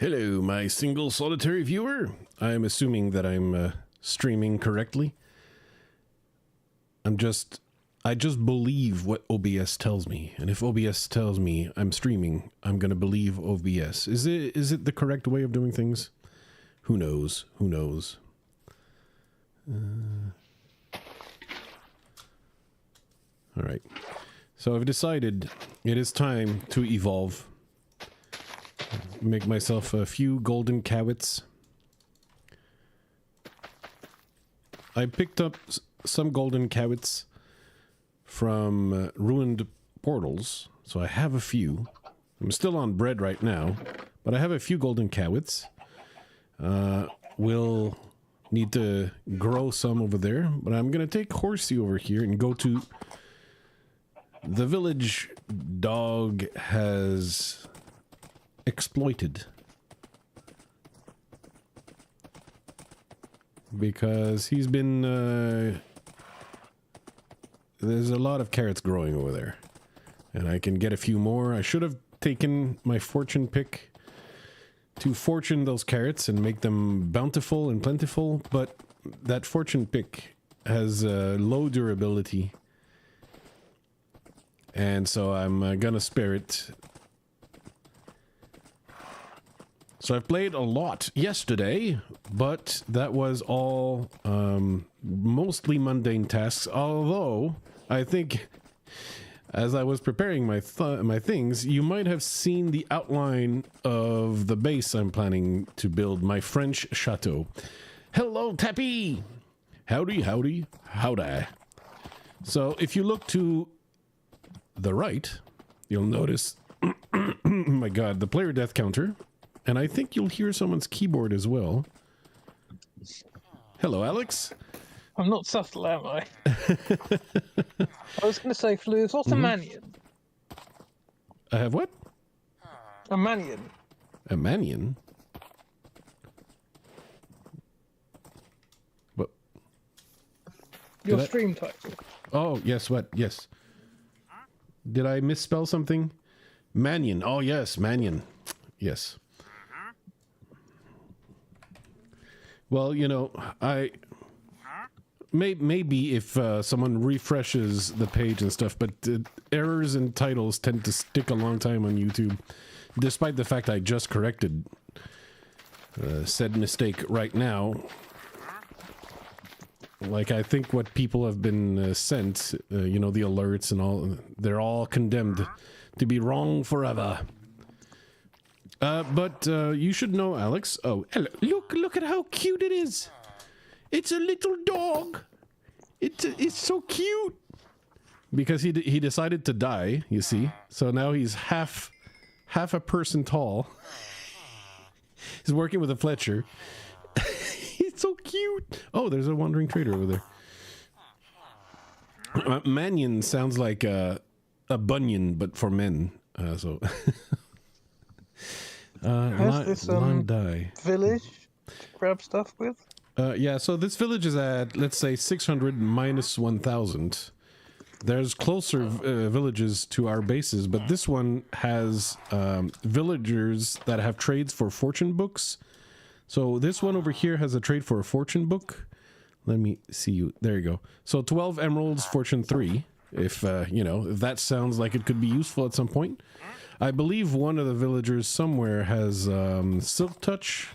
Hello, my single solitary viewer. I'm assuming that I'm streaming correctly. I just believe what OBS tells me, and if OBS tells me I'm streaming, I'm gonna believe OBS. Is it the correct way of doing things? Who knows? Who knows? All right. So I've decided it is time to evolve. Make myself a few golden carrots. I picked up some golden carrots from ruined portals, so I have a few. I'm still on bread right now, but I have a few golden carrots. We'll need to grow some over there, but I'm gonna take Horsey over here and go to the village dog has exploited. Because he's been, there's a lot of carrots growing over there. And I can get a few more. I should have taken my fortune pick to fortune those carrots and make them bountiful and plentiful, but that fortune pick has low durability. And so I'm gonna spare it. So I've played a lot yesterday, but that was all mostly mundane tasks, although I think as I was preparing my things, you might have seen the outline of the base I'm planning to build, my French chateau. Hello, Tappy! Howdy, howdy, howdy. So if you look to the right, you'll notice, oh my god, the player death counter. And I think you'll hear someone's keyboard as well. Hello, Alex. I'm not subtle, am I? I was going to say, Flus, what's a manion? I have what? A manion. A manion? What? Your stream title. Oh, yes, what? Yes. Did I misspell something? Manion. Oh, yes, manion. Yes. Well, you know, maybe if someone refreshes the page and stuff, but errors in titles tend to stick a long time on YouTube, despite the fact I just corrected said mistake right now. Like, I think what people have been sent, you know, the alerts and all, they're all condemned to be wrong forever. But you should know, Alex. Oh, hello. Look at how cute it is. It's a little dog. It's so cute. Because he decided to die, you see. So now he's half a person tall. He's working with a Fletcher. It's so cute. Oh, there's a wandering trader over there. Manion sounds like a bunion, but for men. So. Has this village to grab stuff with? Yeah, so this village is at, let's say, 600 minus 1,000. There's closer villages to our bases, but this one has villagers that have trades for fortune books. So this one over here has a trade for a fortune book. Let me see you. There you go. So 12 emeralds, fortune 3. If, you know, if that sounds like it could be useful at some point. I believe one of the villagers somewhere has Silk Touch.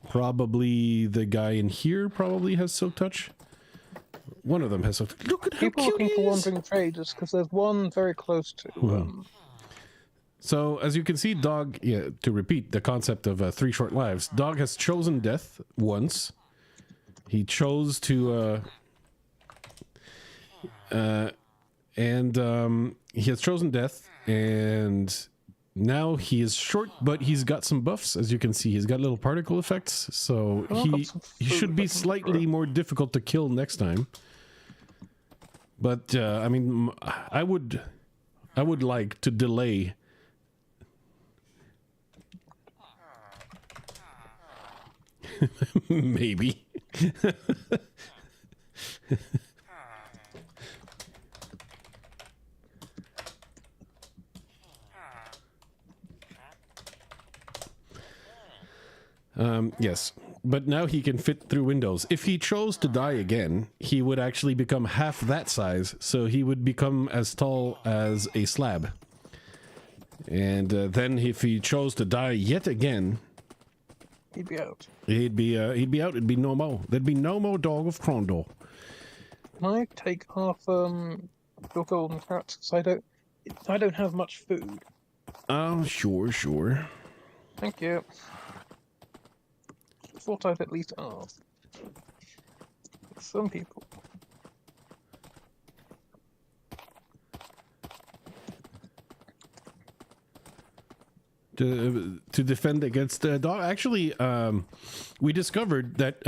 Probably the guy in here probably has Silk Touch. One of them has Silk Touch. Look at how cute he is! Keep looking for wandering traders, because there's one very close to... So, as you can see, Dog, yeah, to repeat the concept of 3 short lives, Dog has chosen death once. He chose to... he has chosen death, and now he is short, but he's got some buffs, as you can see. He's got little particle effects, so he should be slightly more difficult to kill next time. But I mean, I would like to delay. Maybe. Yes, but now he can fit through windows. If he chose to die again, he would actually become half that size, so he would become as tall as a slab. And then if he chose to die yet again, He'd be out. he'd be out. It'd be no more. There'd be no more dog of Crondor. Can I take half your golden carrots? 'Cause I don't have much food. Oh, sure. Thank you. Thought I'd at least ask. Some people. To defend against the dog. Actually, we discovered that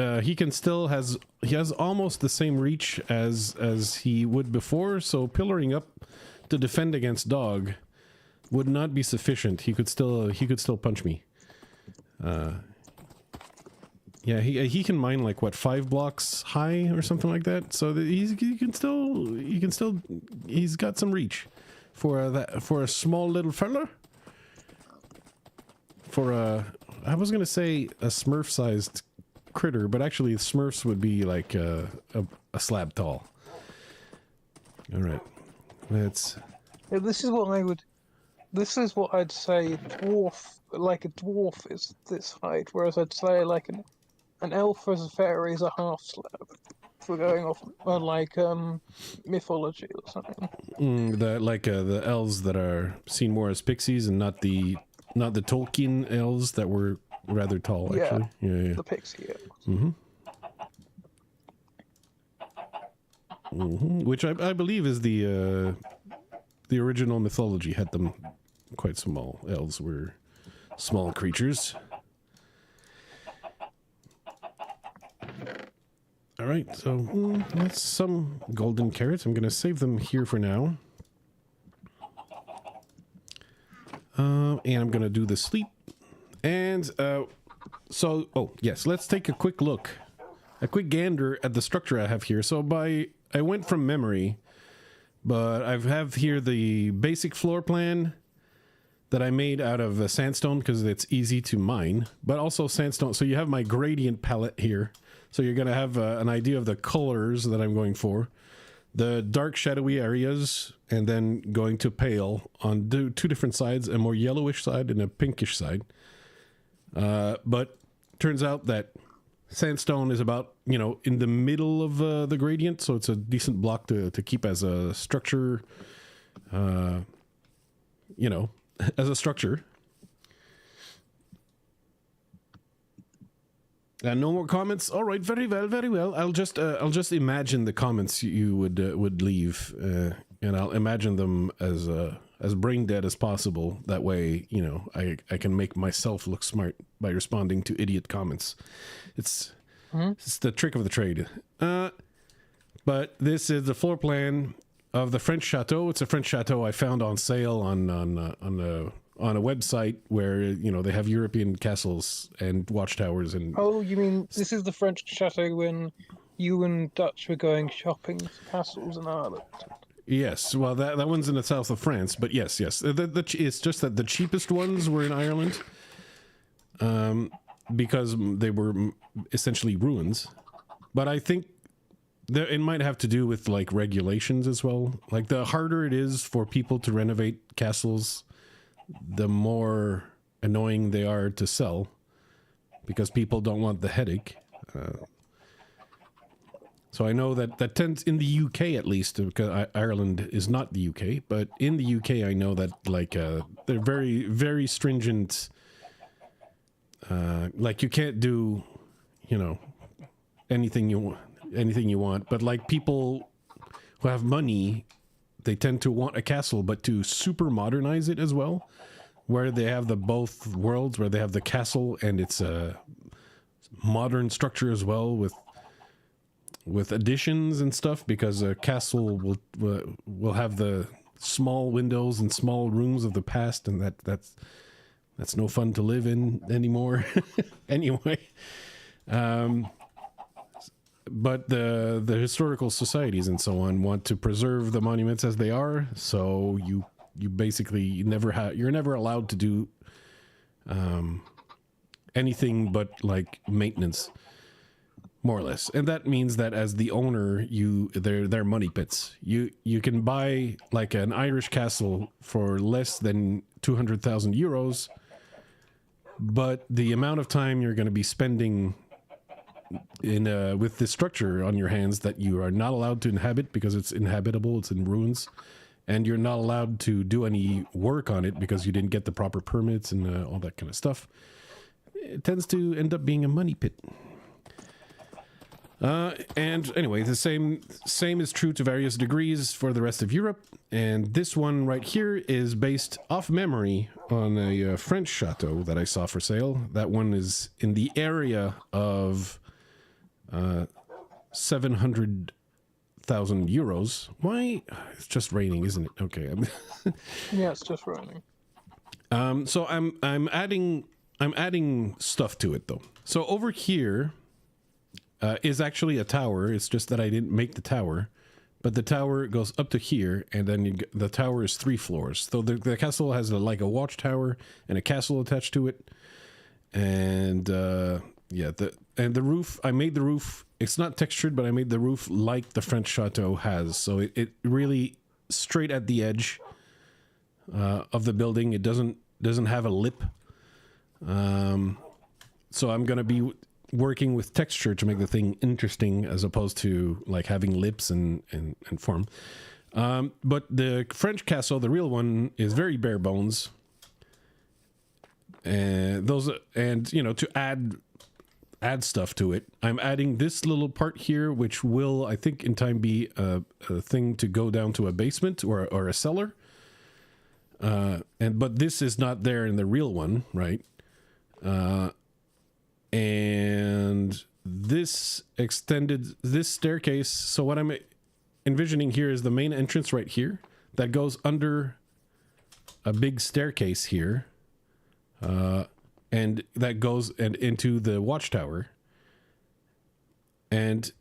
he has almost the same reach as he would before. So pillaring up to defend against dog would not be sufficient. He could still punch me. Yeah, he can mine like what, 5 blocks high or something like that. So that he's got some reach for a small little fella. For I was gonna say a Smurf-sized critter, but actually Smurfs would be like a slab tall. All right, let's. Yeah, this is what I'd say. A dwarf is this height, whereas I'd say like an elf as a fairy is a half slab. If we're going off on mythology or something. The elves that are seen more as pixies and not the Tolkien elves that were rather tall, actually. Yeah. The pixie elves. Which I believe is the original mythology had them quite small. Elves were small creatures. All right, so that's some golden carrots. I'm going to save them here for now. And I'm going to do the sleep. And yes, let's take a quick look. A quick gander at the structure I have here. So I went from memory, but I have here the basic floor plan that I made out of sandstone because it's easy to mine, but also sandstone. So you have my gradient palette here. So you're going to have an idea of the colors that I'm going for. The dark shadowy areas, and then going to pale on two different sides, a more yellowish side and a pinkish side. But turns out that sandstone is about, in the middle of the gradient, so it's a decent block to keep as a structure, as a structure. No more comments. All right, very well. I'll just imagine the comments you would leave, and I'll imagine them as brain dead as possible. That way, I can make myself look smart by responding to idiot comments. It's the trick of the trade. But this is the floor plan of the French chateau. It's a French chateau I found on sale on a website where they have European castles and watchtowers and. Oh, you mean this is the French chateau when you and Dutch were going shopping for castles in Ireland? Yes, well that one's in the south of France, but yes. It's just that the cheapest ones were in Ireland, because they were essentially ruins. But I think it might have to do with like regulations as well. Like the harder it is for people to renovate castles, the more annoying they are to sell, because people don't want the headache. So I know that tends in the UK at least, because Ireland is not the UK, but in the UK I know that they're very, very stringent. Like you can't do, anything you want, but like people who have money, they tend to want a castle, but to super modernize it as well, where they have the both worlds, where they have the castle and it's a modern structure as well with additions and stuff, because a castle will have the small windows and small rooms of the past, and that's no fun to live in anymore. Anyway, but the historical societies and so on want to preserve the monuments as they are, so you basically you're never allowed to do anything but like maintenance, more or less. And that means that as the owner, they're money pits. You can buy like an Irish castle for less than 200,000 euros, but the amount of time you're going to be spending in with this structure on your hands that you are not allowed to inhabit because it's inhabitable, it's in ruins, and you're not allowed to do any work on it because you didn't get the proper permits and all that kind of stuff, it tends to end up being a money pit. And anyway, the same is true to various degrees for the rest of Europe. And this one right here is based off memory on a French chateau that I saw for sale. That one is in the area of 700,000 euros. Why? It's just raining, isn't it? Okay. Yeah, it's just raining. So I'm adding stuff to it though. So over here is actually a tower. It's just that I didn't make the tower, but the tower goes up to here, and then the tower is 3 floors. So the castle has like a watchtower and a castle attached to it, and yeah, the roof. I made the roof. It's not textured, but I made the roof like the French chateau has. So it really straight at the edge of the building. It doesn't have a lip. So I'm gonna be working with texture to make the thing interesting as opposed to like having lips and form. But the French castle, the real one, is very bare bones. And to add stuff to it, I'm adding this little part here, which will, I think, in time be a thing to go down to a basement or a cellar. But this is not there in the real one, right? And this staircase, so what I'm envisioning here is the main entrance right here that goes under a big staircase here, and that goes into the watchtower. And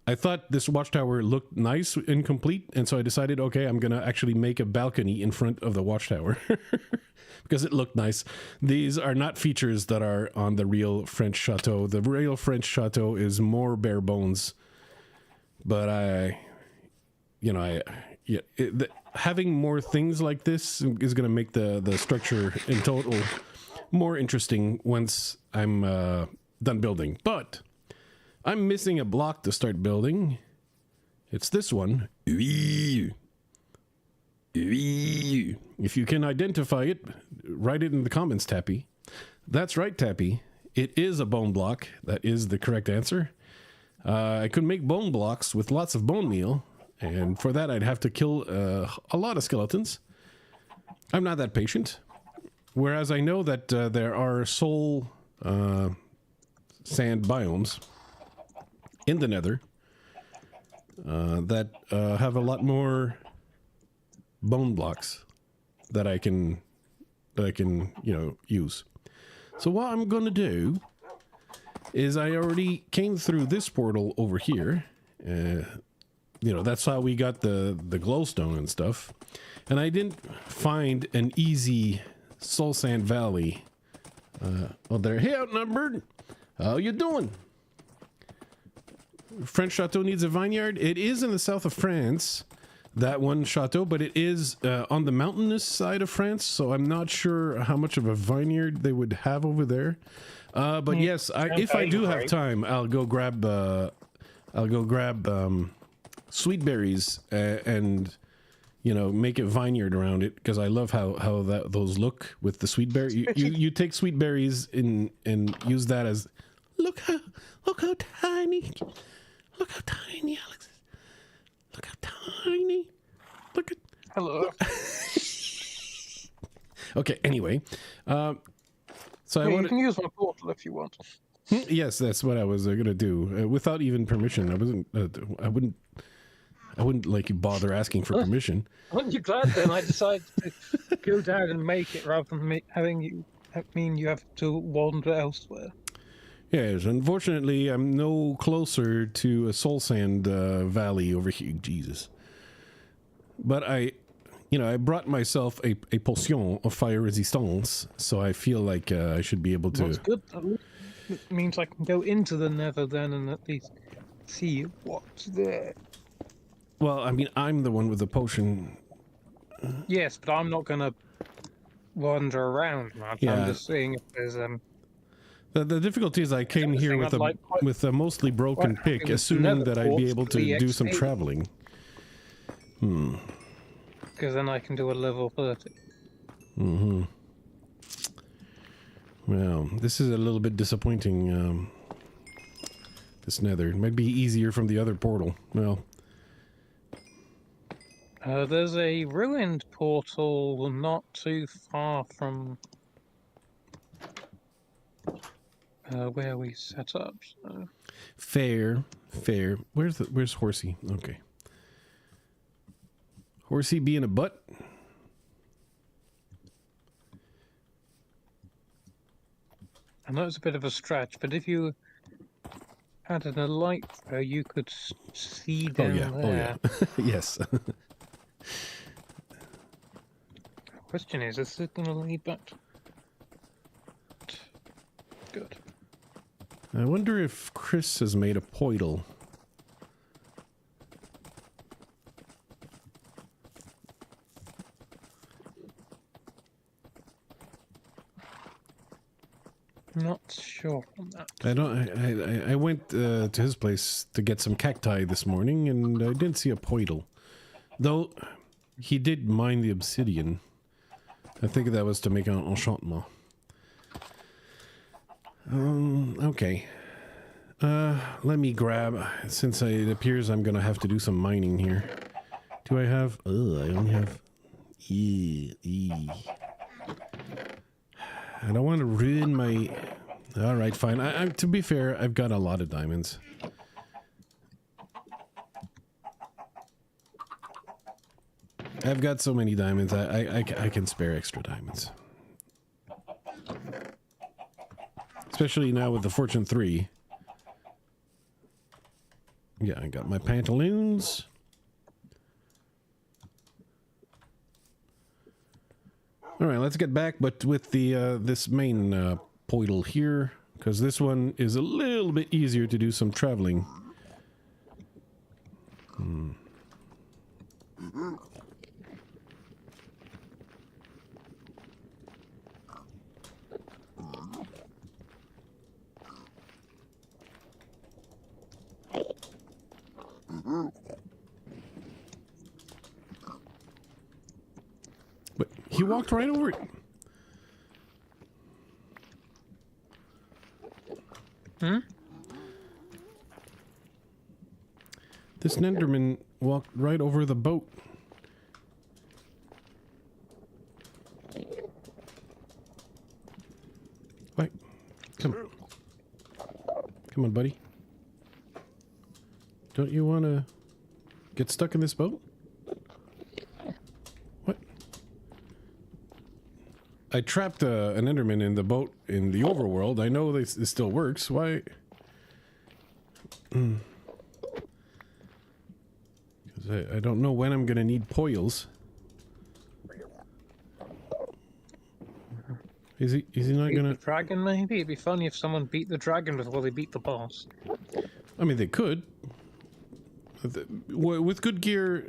I thought this watchtower looked nice and complete, and so I decided, okay, I'm gonna actually make a balcony in front of the watchtower because it looked nice. These are not features that are on the real French chateau. The real French chateau is more bare bones, but having more things like this is gonna make the structure in total more interesting once I'm done building. But I'm missing a block to start building. It's this one. If you can identify it, write it in the comments, Tappy. That's right, Tappy. It is a bone block. That is the correct answer. I could make bone blocks with lots of bone meal, and for that I'd have to kill a lot of skeletons. I'm not that patient. Whereas I know that there are soul sand biomes in the Nether that have a lot more bone blocks that I can use. So what I'm gonna do is I already came through this portal over here. That's how we got the glowstone and stuff. And I didn't find an easy soul sand valley. They're hey, outnumbered. How you doing? French chateau needs a vineyard. It is in the south of France, that one chateau, but it is on the mountainous side of France, so I'm not sure how much of a vineyard they would have over there. But yes, if I do have time, I'll go grab sweet berries and make a vineyard around it, because I love how those look with the sweet berry. You take sweet berries and use that as look how tiny. Look how tiny, Alex. Look how tiny. Look at... Hello. Okay, anyway. So you can use my portal if you want. Yes, that's what I was going to do. Without even permission. I wouldn't like you bother asking for permission. Aren't you glad then I decided to go down and make it rather than having you have to wander elsewhere? Yes, unfortunately, I'm no closer to a soul sand valley over here. Jesus. But you know, I brought myself a potion of fire resistance, so I feel like I should be able to. That's good. At least it means I can go into the Nether then and at least see what's there. Well, I mean, I'm the one with the potion. Yes, but I'm not gonna wander around much. Yeah. I'm just seeing if there's The difficulty is I came here with a mostly broken quite happy pick, with assuming nether that I'd be quartz able for the to do some XP. traveling. Because then I can do a level 30. Mm-hmm. Well, this is a little bit disappointing. This Nether. It might be easier from the other portal. Well, There's a ruined portal not too far from where we set up. So. fair. Where's Horsey? Okay. Horsey being a butt. I know it's a bit of a stretch, but if you had a light there, you could see down there. Oh yeah. Yes. Question is this going to lead back? Good. I wonder if Chris has made a portal. Not sure on that. I went to his place to get some cacti this morning, and I didn't see a portal. Though he did mine the obsidian. I think that was to make an enchantement. Okay. Let me grab, since it appears I'm gonna have to do some mining here. Do I have? I only have. I don't want to ruin my. All right, fine. To be fair, I've got a lot of diamonds. I've got so many diamonds. I can spare extra diamonds. Especially now with the Fortune 3. Yeah, I got my pantaloons. All right, let's get back, but with the this main portal here, because this one is a little bit easier to do some traveling. But he walked right over it. This Nenderman walked right over the boat. Wait, come on, buddy. Don't you want to get stuck in this boat? What? I trapped an Enderman in the boat in the overworld. I know this still works. Why? Because I don't know when I'm gonna need poils. Is he not Beat gonna? the dragon, maybe? It'd be funny if someone beat the dragon before they beat the boss. I mean, they could. With good gear,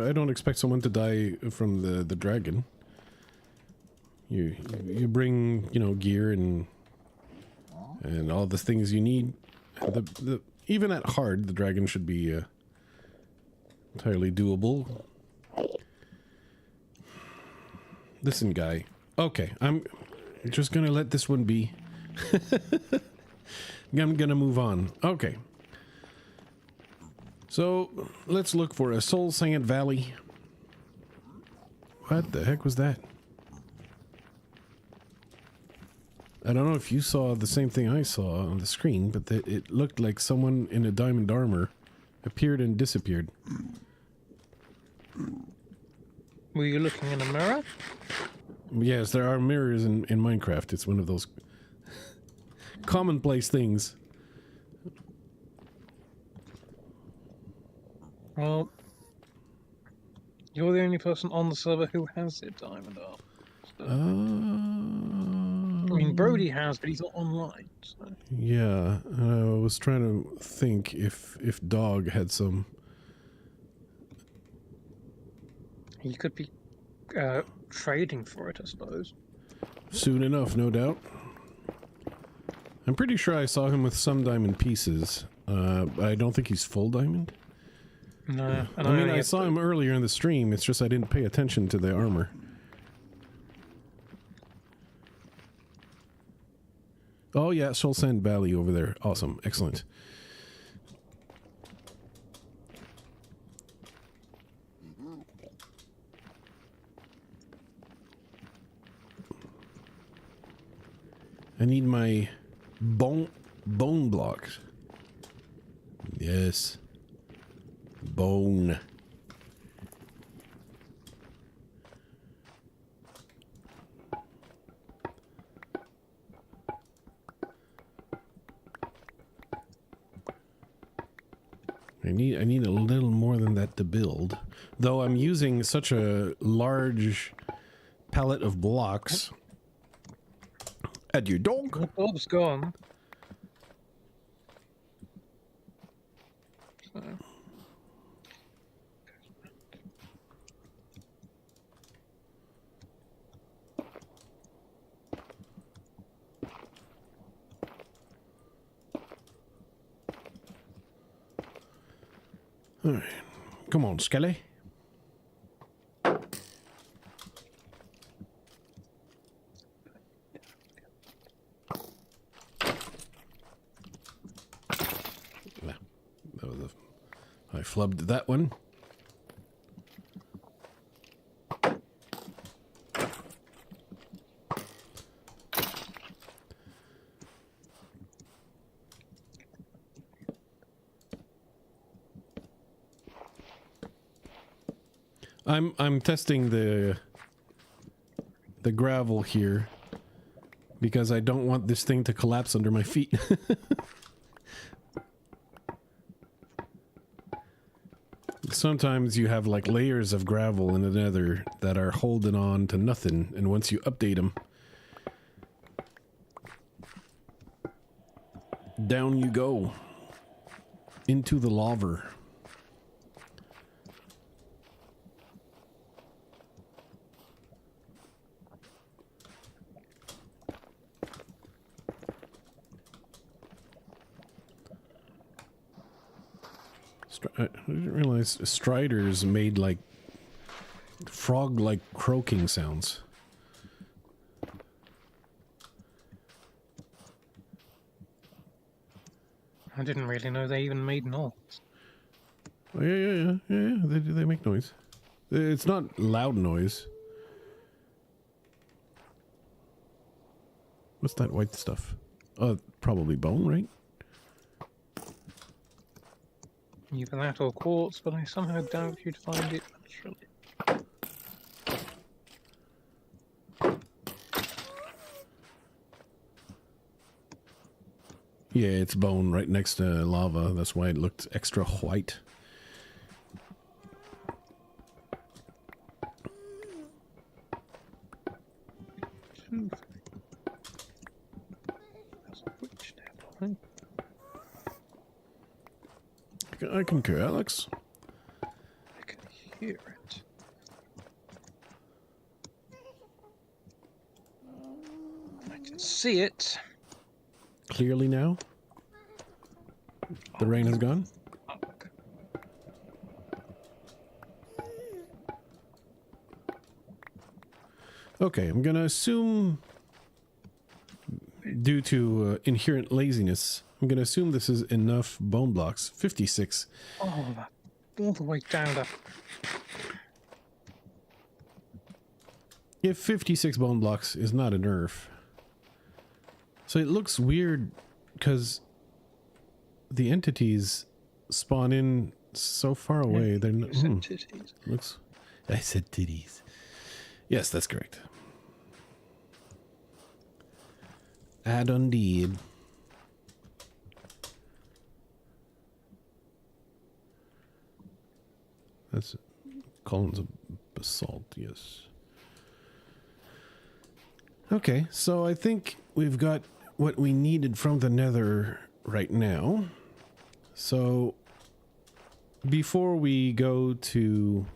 I don't expect someone to die from the dragon. You bring, you know, gear and all the things you need. Even at hard, the dragon should be entirely doable. Listen, guy. Okay, I'm just gonna let this one be. I'm gonna move on. Okay. So, let's look for a Soul Sand Valley. What the heck was that? I don't know if you saw the same thing I saw on the screen, but it looked like someone in a diamond armor appeared and disappeared. Were you looking in a mirror? Yes, there are mirrors in Minecraft. It's one of those commonplace things. Well, You're the only person on the server who has the diamond armor. So, I mean, Brody has, but he's not online. So. Yeah, I was trying to think if Dog had some. He could be trading for it, I suppose. Soon enough, no doubt. I'm pretty sure I saw him with some diamond pieces. I don't think he's full diamond. No, and I mean, I saw him earlier in the stream. It's just I didn't pay attention to the armor. Oh yeah, Soul Sand Valley over there. Awesome, excellent. I need my bone blocks. Yes. Bone. I need a little more than that to build. Though I'm using such a large palette of blocks. At your dog. The Bob's gone. So. All right. Come on, Skelly. I flubbed that one. I'm testing the gravel here because I don't want this thing to collapse under my feet. Sometimes you have like layers of gravel in the Nether that are holding on to nothing, and once you update them, down you go into the lava. I didn't realize striders made like frog-like croaking sounds. I didn't really know they even made noise. Oh, yeah. They make noise. It's not loud noise. What's that white stuff? Probably bone, right? Either that or quartz, but I somehow doubt you'd find it naturally. Yeah, it's bone right next to lava. That's why it looked extra white. I concur, Alex. I can hear it. I can see it. Clearly now? The rain has gone? Okay, I'm gonna assume, due to inherent laziness, I'm gonna assume this is enough bone blocks. 56. Oh, that all the way down there. If 56 bone blocks is not a nerf. So it looks weird because the entities spawn in so far away. They're not. Looks. I said titties. Yes, that's correct. I done did. That's columns of basalt, yes. Okay, so I think we've got what we needed from the Nether right now. So before we go to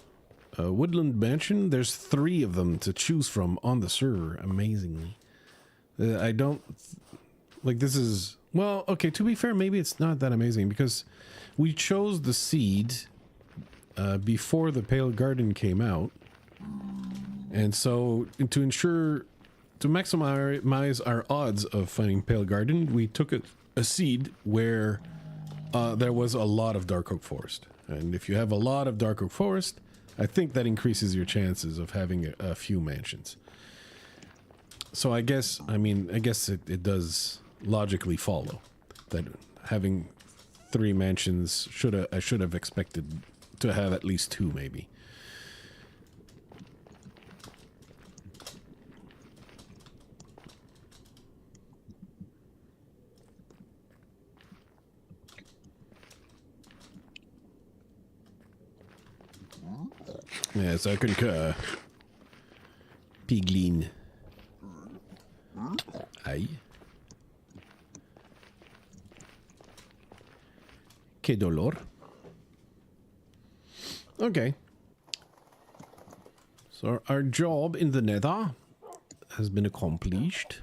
Woodland Mansion, there's 3 of them to choose from on the server, amazingly. I don't... Like, this is... Well, okay, to be fair, maybe it's not that amazing, because we chose the seed before the Pale Garden came out. And so, to ensure... To maximize our odds of finding Pale Garden, we took a seed where there was a lot of Dark Oak Forest. And if you have a lot of Dark Oak Forest, I think that increases your chances of having a few mansions. So I guess it does logically follow that having 3 mansions I should have expected to have at least 2 maybe. Yes, I concur. Piglin. Aye. Que dolor. Okay. So our job in the Nether has been accomplished.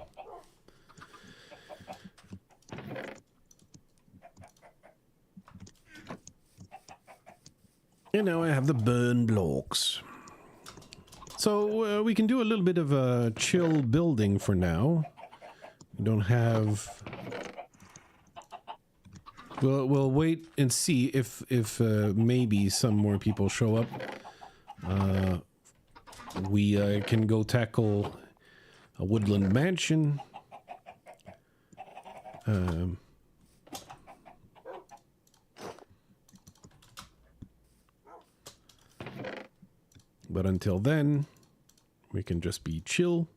And now I have the burn blocks. So we can do a little bit of a chill building for now. We don't have... We'll wait and see if maybe some more people show up. We can go tackle a Woodland Mansion. But until then, we can just be chill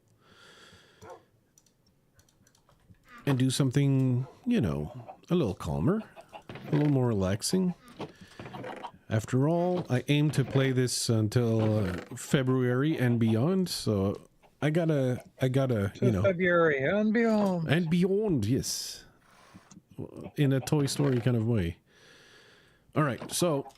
and do something, you know, a little calmer, a little more relaxing. After all, I aim to play this until February and beyond, so I gotta, you know, February and beyond. And beyond, yes, in a Toy Story kind of way. All right, so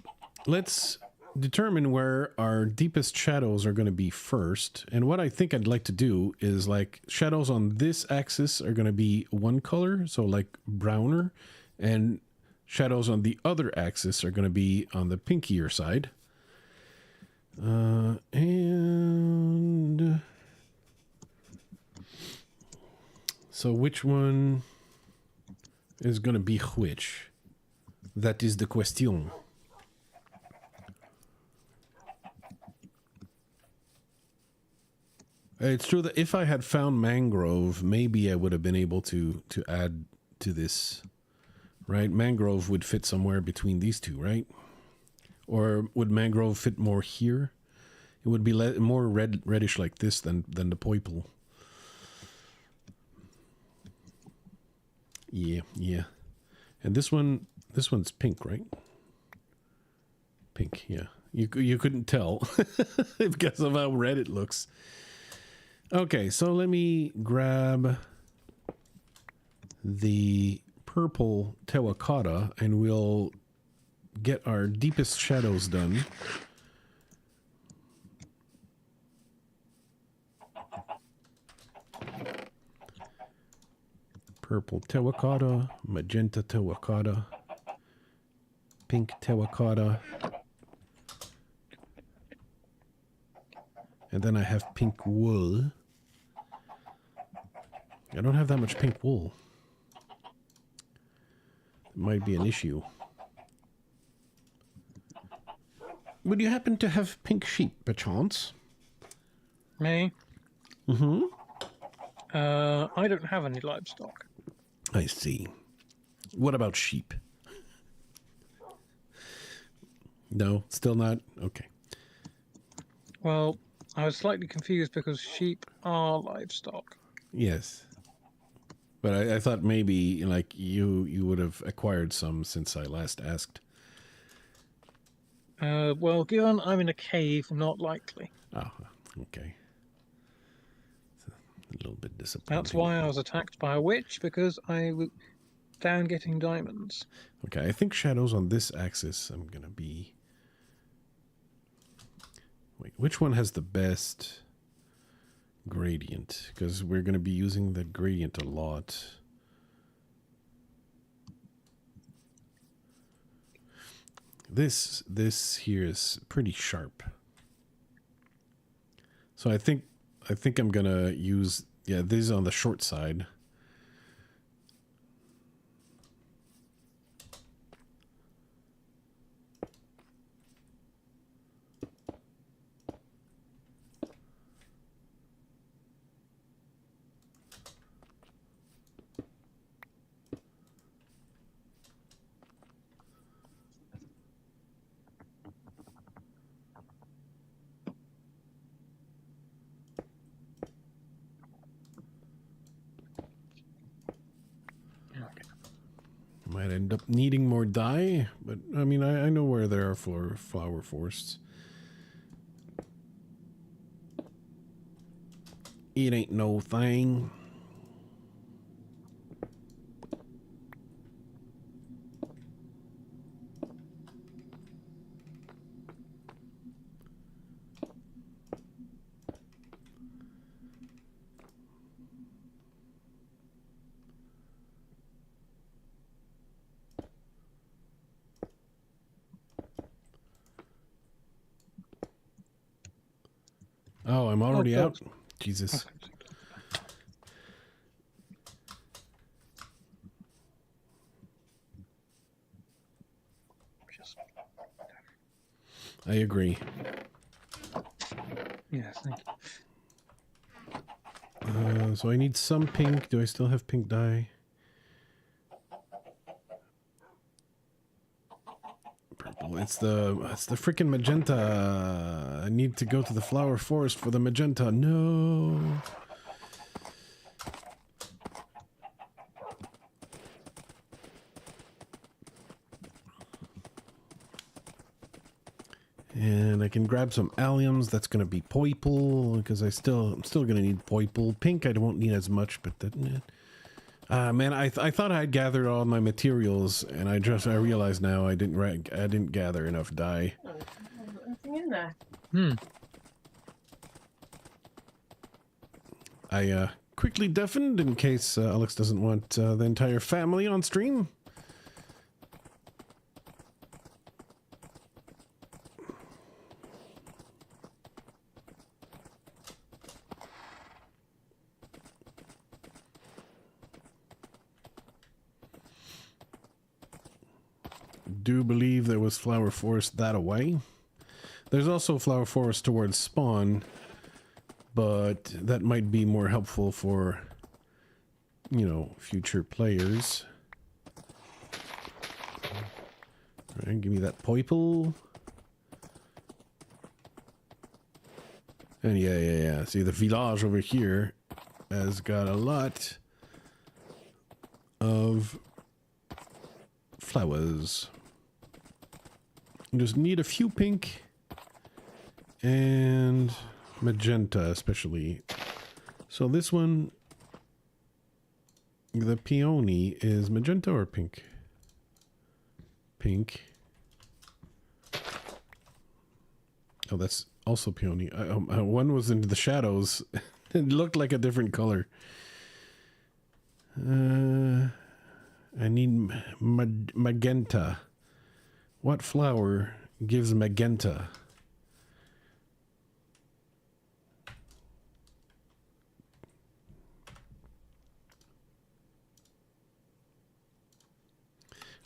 let's determine where our deepest shadows are going to be first. And what I think I'd like to do is, like, shadows on this axis are going to be one color, so like browner, and shadows on the other axis are going to be on the pinkier side. And so which one is going to be which? That is the question. It's true that if I had found mangrove, maybe I would have been able to add to this, right? Mangrove would fit somewhere between these two, right? Or would mangrove fit more here? It would be more reddish like this than the purple. Yeah. And this one's pink, right? Pink, yeah. You couldn't tell because of how red it looks. Okay, so let me grab the purple terracotta and we'll get our deepest shadows done. Purple terracotta, magenta terracotta, pink terracotta, and then I have pink wool. I don't have that much pink wool. It might be an issue. Would you happen to have pink sheep, perchance? Me? Mm-hmm. I don't have any livestock. I see. What about sheep? No, still not? Okay. Well, I was slightly confused because sheep are livestock. Yes. But I thought maybe, like, you would have acquired some since I last asked. Well, given I'm in a cave, not likely. Oh, okay. It's a little bit disappointing. That's why I was attacked by a witch, because I was down getting diamonds. Okay, I think shadows on this axis I'm gonna be... Wait, which one has the best gradient? Because we're gonna be using the gradient a lot. This here is pretty sharp. So I think I'm gonna use, yeah, this on the short side. Might end up needing more dye, but I mean, I know where there are flower forests. It ain't no thing. Oh, I'm already out? Jesus. I agree. Yes, thank you. So I need some pink. Do I still have pink dye? Purple. It's the freaking magenta. I need to go to the flower forest for the magenta. No. And I can grab some alliums. That's gonna be purple because I'm still gonna need purple. Pink I won't need as much, but that. Man, I thought I'd gathered all my materials, and I realized now I didn't gather enough dye. Oh, anything in there? I quickly deafened in case Alex doesn't want the entire family on stream. Do believe there was flower forest that away. There's also flower forest towards spawn, but that might be more helpful for, you know, future players. All right, give me that purple. And yeah. See, the village over here has got a lot of flowers. Just need a few pink and magenta especially. So this one, the peony, is magenta or pink? Pink. Oh, that's also peony. One was into the shadows. It looked like a different color. I need magenta. What flower gives magenta?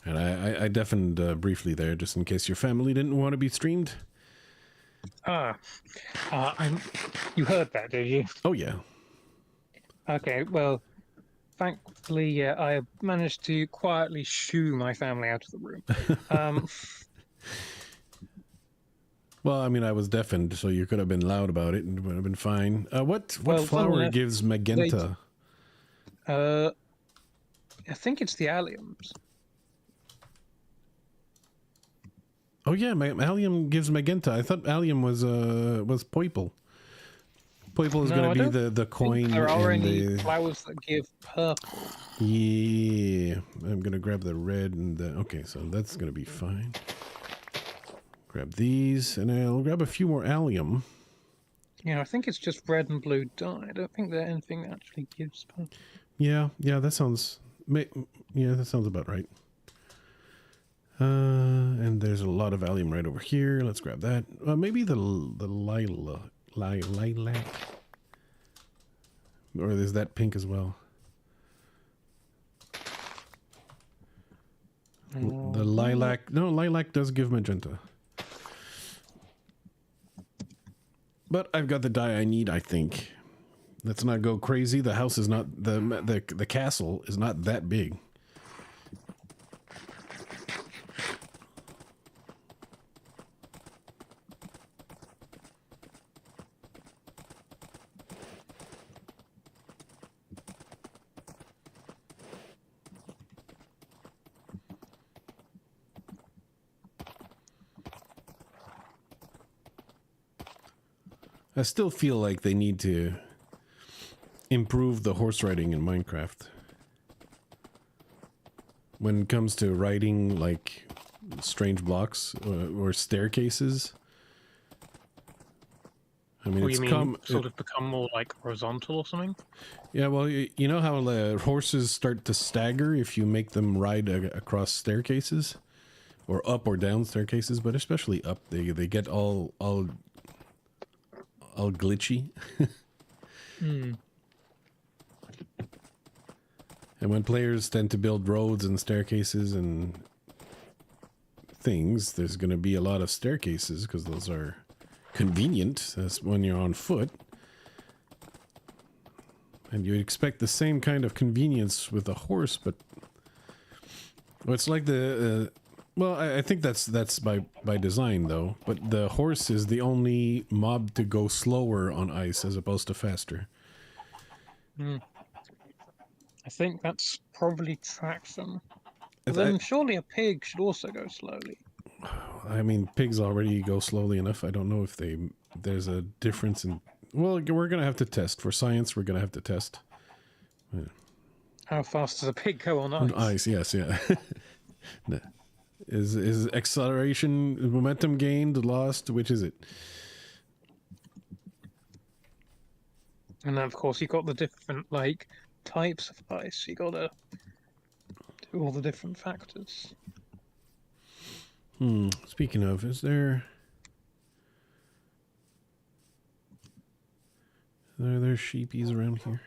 And I deafened briefly there, just in case your family didn't want to be streamed. You heard that, did you? Oh, yeah. Okay, well, thankfully, I managed to quietly shoo my family out of the room. Well, I mean, I was deafened, so you could have been loud about it and it would have been fine. What flower gives magenta? I think it's the alliums. Oh yeah, allium gives magenta. I thought allium was purple. Purple is No, going I to be don't the coin There are and any the... flowers that give purple. Yeah, I'm going to grab the red and the... Okay, so that's going to be fine. Grab these, and I'll grab a few more allium. Yeah, I think it's just red and blue dye. I don't think there's anything that actually gives purple. Yeah, that sounds... Yeah, that sounds about right. And there's a lot of allium right over here. Let's grab that. Maybe the lilac. Or is that pink as well? The lilac... No, lilac does give magenta. But I've got the dye I need, I think. Let's not go crazy. The house is not... The castle is not that big. I still feel like they need to improve the horse riding in Minecraft. When it comes to riding, like, strange blocks or staircases. I mean, What it's you mean, sort of become more like horizontal or something? Yeah, well, you know how horses start to stagger if you make them ride across staircases? Or up or down staircases, but especially up. They get all glitchy. And when players tend to build roads and staircases and things, there's going to be a lot of staircases because those are convenient. That's when you're on foot. And you'd expect the same kind of convenience with a horse, but well, it's like the well, I think that's by design though. But the horse is the only mob to go slower on ice as opposed to faster. I think that's probably traction. But then surely a pig should also go slowly. I mean, pigs already go slowly enough. I don't know if there's a difference in... Well, we're gonna have to test. For science, we're gonna have to test. How fast does a pig go on ice? On ice, yes, yeah. Is acceleration, momentum gained, lost? Which is it? And then, of course, you've got the different, like, types of ice. You gotta do all the different factors. Speaking of, is there... Are there sheepies around here?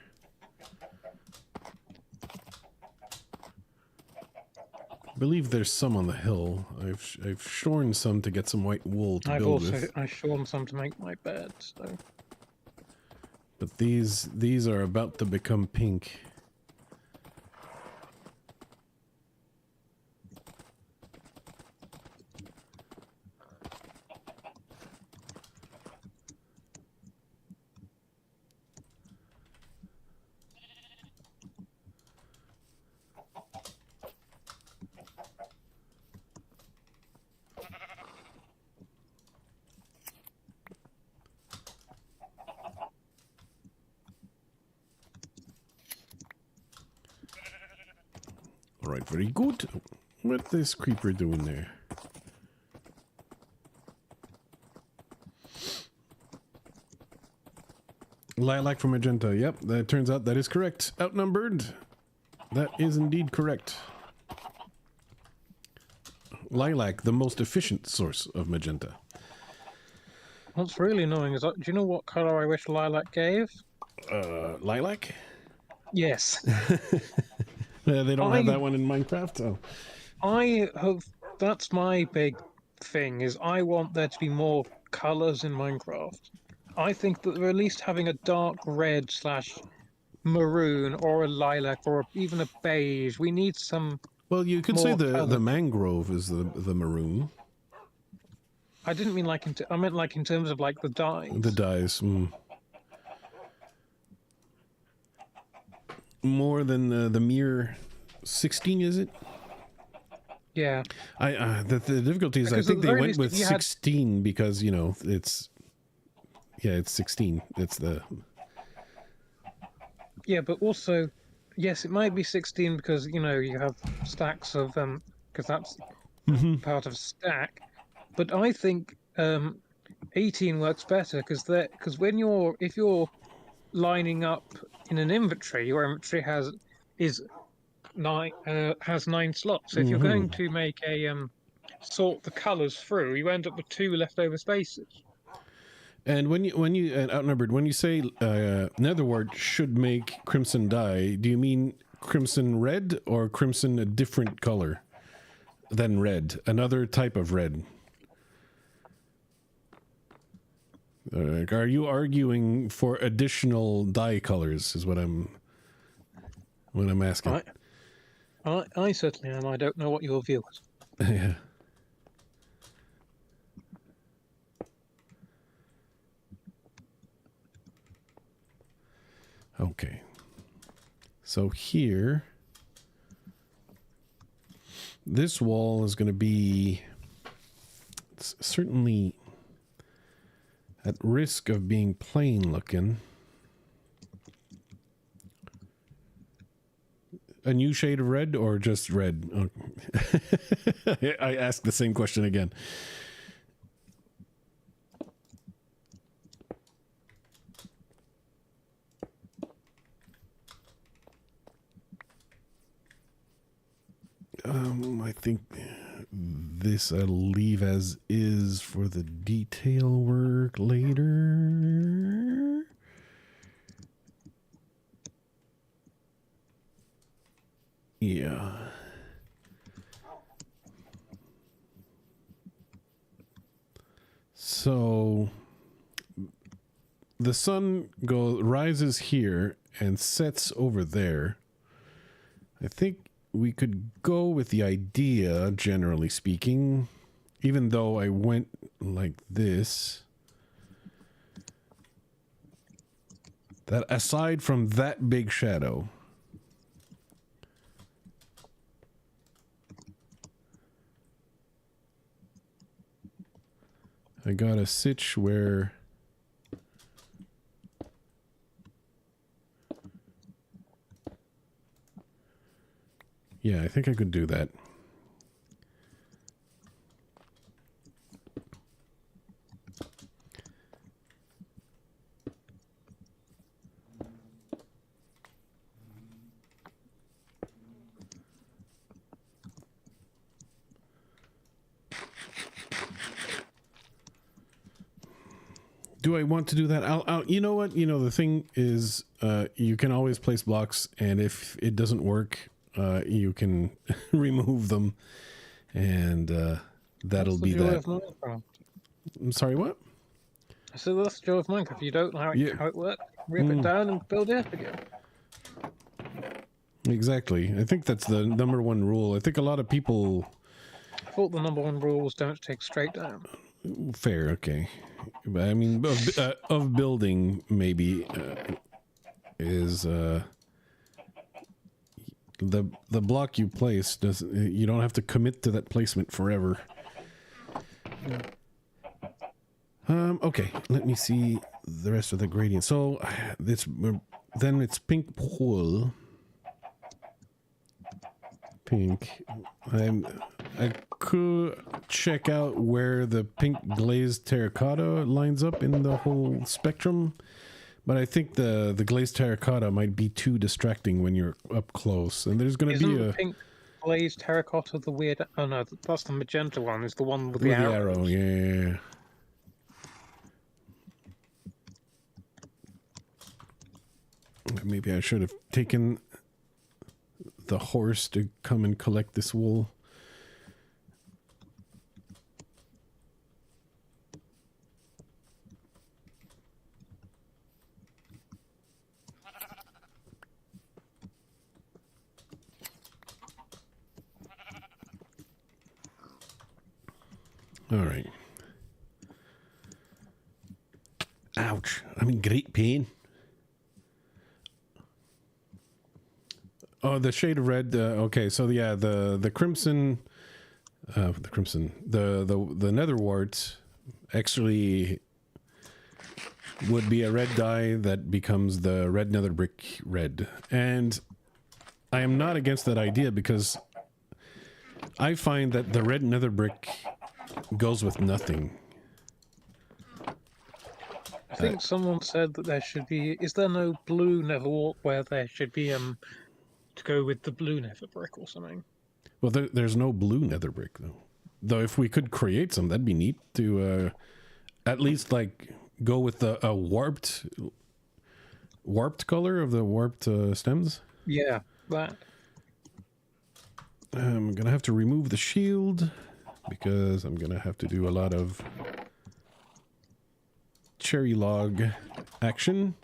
I believe there's some on the hill. I've shorn some to get some white wool to build with. I've shorn some to make my bed, so... But these are about to become pink. Alright, very good. What's this creeper doing there? Lilac for magenta. Yep, that turns out that is correct. Outnumbered. That is indeed correct. Lilac, the most efficient source of magenta. What's really annoying is, do you know what color I wish lilac gave? Lilac? Yes. They don't have that one in Minecraft? Oh. That's my big thing, is I want there to be more colors in Minecraft. I think that at least having a dark red / maroon or a lilac or even a beige, we need some... Well, you could say the mangrove is the maroon. I didn't mean like I meant like in terms of like the dyes. The dyes. More than the mere 16, is it? Yeah. The difficulty is, I Because think at the they very went least, with if you had- 16 because, you know, it's 16. It's the... Yeah, but also, yes, it might be 16 because, you know, you have stacks of, because that's part of stack. But I think 18 works better because when if you're lining up in an inventory, your inventory has 9 slots. So if you're going to make a sort the colors through, you end up with 2 leftover spaces. And when you outnumbered, when you say Netherward should make crimson dye, do you mean crimson red or crimson a different color than red, another type of red? Are you arguing for additional dye colors? Is what I'm asking. I certainly am. I don't know what your view is. Yeah. Okay. So here, this wall is going to be certainly at risk of being plain looking. A new shade of red or just red? Oh. I asked the same question again. I think this I'll leave as is for the detail work later. Yeah. So the sun rises here and sets over there. I think we could go with the idea, generally speaking, even though I went like this, that aside from that big shadow, I got a sitch where yeah, I think I could do that. Do I want to do that? I'll you know what? You know, the thing is, you can always place blocks, and if it doesn't work, you can remove them, and that'll be that. I'm sorry, what? So that's the joy of Minecraft. If you don't know how it works, rip it down and build it up again. Exactly. I think that's the #1 rule. I think a lot of people... I thought the #1 rule was don't take straight down. Fair, okay. But I mean, of building, maybe, is... the block you place doesn't, you don't have to commit to that placement forever. Okay, let me see the rest of the gradient. So then it's pink pool. Pink. I could check out where the pink glazed terracotta lines up in the whole spectrum. But I think the glazed terracotta might be too distracting when you're up close. And there's going to be a... pink glazed terracotta the weird... Oh no, that's the magenta one. Is the one with the arrow. Yeah. Maybe I should have taken the horse to come and collect this wool. All right. Ouch. I'm in great pain. Oh, the shade of red. Okay, so yeah, the crimson The crimson. The nether wart actually would be a red dye that becomes the red nether brick red. And I am not against that idea because I find that the red nether brick goes with nothing. I think someone said that there should be. Is there no blue nether wart where there should be to go with the blue nether brick or something? Well, there's no blue nether brick though. Though if we could create some, that'd be neat to at least like go with a warped color of the warped stems. Yeah, that. I'm gonna have to remove the shield because I'm gonna have to do a lot of cherry log action.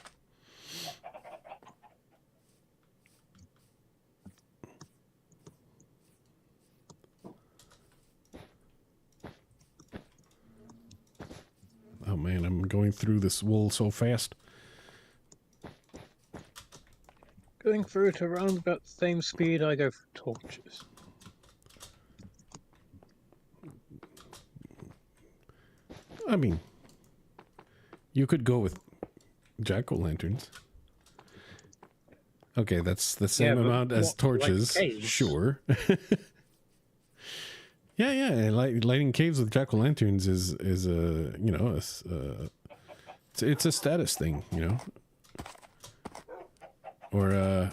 Oh man, I'm going through this wool so fast. Going through it around about the same speed I go for torches. I mean, you could go with jack-o'-lanterns. Okay, that's the same amount as torches. Like sure. yeah. Lighting caves with jack-o'-lanterns is a you know it's a status thing, you know. Or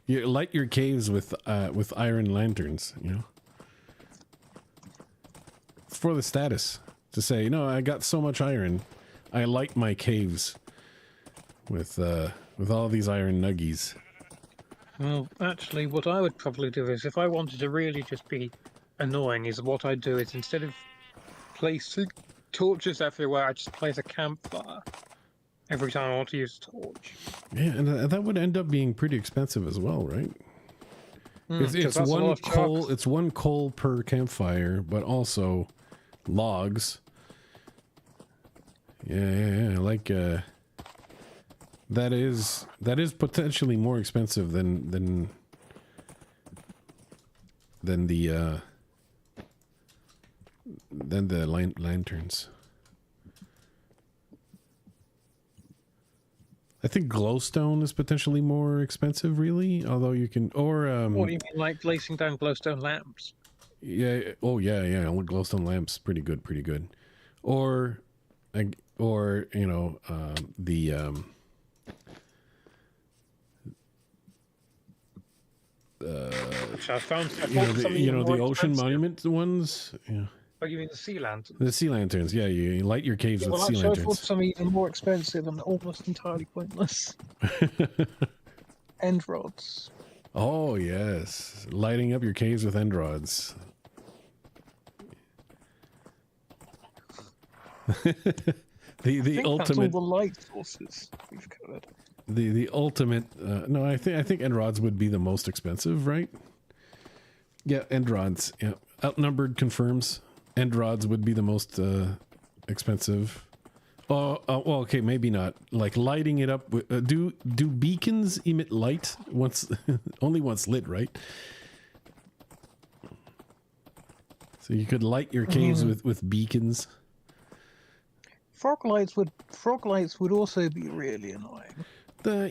you light your caves with iron lanterns, you know. It's for the status to say, you know, I got so much iron, I light my caves with all these iron nuggies. Well, actually, what I would probably do is, if I wanted to really just be annoying, is what I'd do is instead of placing torches everywhere, I just place a campfire every time I want to use a torch. Yeah, and that would end up being pretty expensive as well, right? It's that's a lot one of coal. chucks. It's one coal per campfire, but also logs. Yeah. Like that is potentially more expensive than the lanterns. I think glowstone is potentially more expensive, really. Although you can, or What do you mean, like placing down glowstone lamps? yeah, oh yeah, glowstone lamps, pretty good. Or you know, Which I found. the ocean monument ones. Yeah, Oh, you mean the sea lanterns? the sea lanterns. Yeah, you light your caves with Well, sea actually, I thought lanterns. some even more expensive and almost entirely pointless. End rods. Oh yes, lighting up your caves with end rods. the I think ultimate. that's all the light sources we've covered. The ultimate. No, I think end rods would be the most expensive, right? Yeah, end rods. Yeah, outnumbered confirms. End rods would be the most expensive. Well, okay, maybe not. Like lighting it up. Do beacons emit light once only once lit, right? So you could light your caves with beacons. Frog lights would also be really annoying.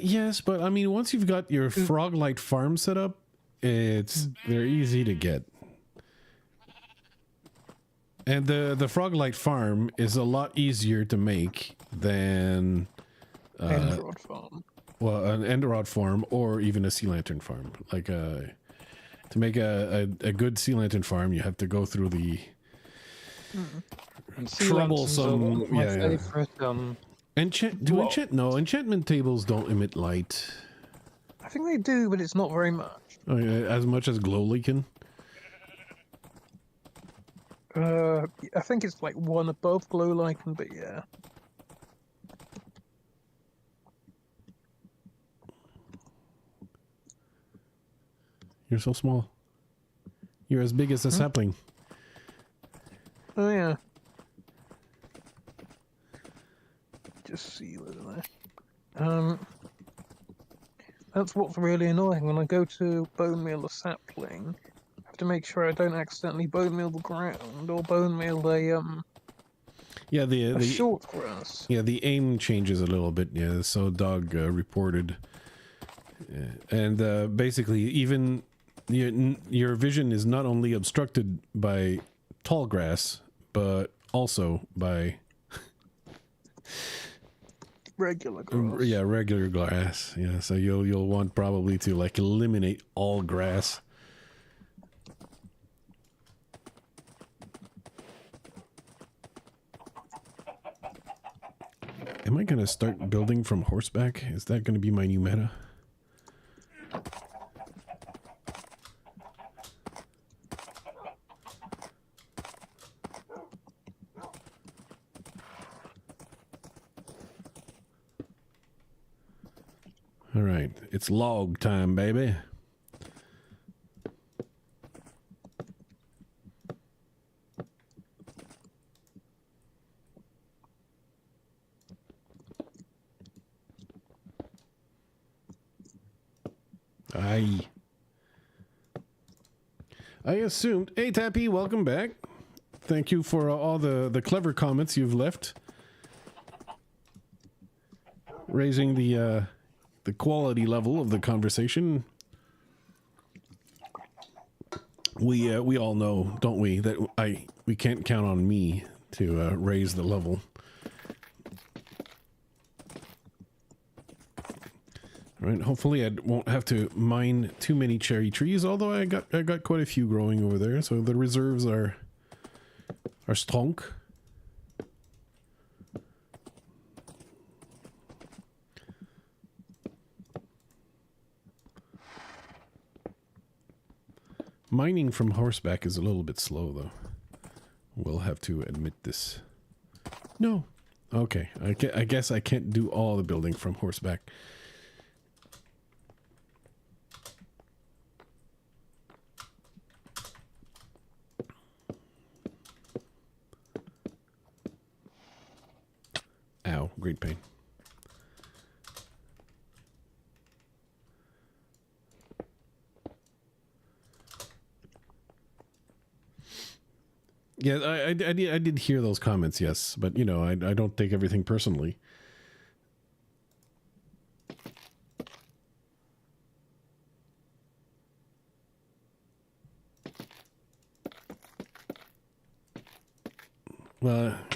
Yes, but I mean, once you've got your frog light farm set up, they're easy to get. And the frog light farm is a lot easier to make than End-rod farm. well, an end-rod farm or even a sea lantern farm. Like to make a good sea lantern farm, you have to go through the troublesome. Yeah. Favorite, Enchantment tables don't emit light. I think they do, but it's not very much. Oh, yeah, as much as Glowly can. I think it's like one above glow lichen, but yeah. You're so small. You're as big as a sapling. Oh yeah. Just see whether there. That's what's really annoying. When I go to bone meal a sapling, I have to make sure I don't accidentally bone meal the ground or bone meal Yeah, a the short grass. yeah, the aim changes a little bit. Yeah, so dog reported, and basically even your vision is not only obstructed by tall grass, but also by Regular grass. yeah, regular grass. Yeah, so you'll want probably to like eliminate all grass. Am I gonna start building from horseback? Is that gonna be my new meta? All right, it's log time, baby. I assumed. Hey, Tappy, welcome back. Thank you for all the clever comments you've left, raising the quality level of the conversation. We all know, don't we, that we can't count on me to raise the level. Right, hopefully I won't have to mine too many cherry trees, although I got quite a few growing over there, so the reserves are strong. Mining from horseback is a little bit slow, though. We'll have to admit this. No. Okay, I guess I can't do all the building from horseback. Ow, great pain. Yeah, I did hear those comments, yes, but you know, I don't take everything personally.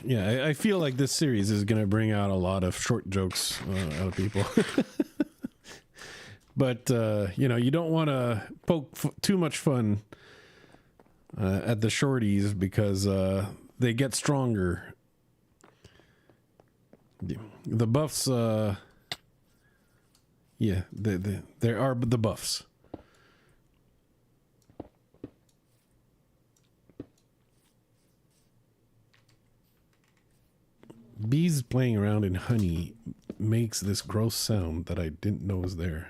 Yeah, I feel like this series is going to bring out a lot of short jokes out of people. But, you know, you don't want to poke too much fun at the shorties because they get stronger. The buffs, yeah, there are the buffs. Bees playing around in honey makes this gross sound that I didn't know was there.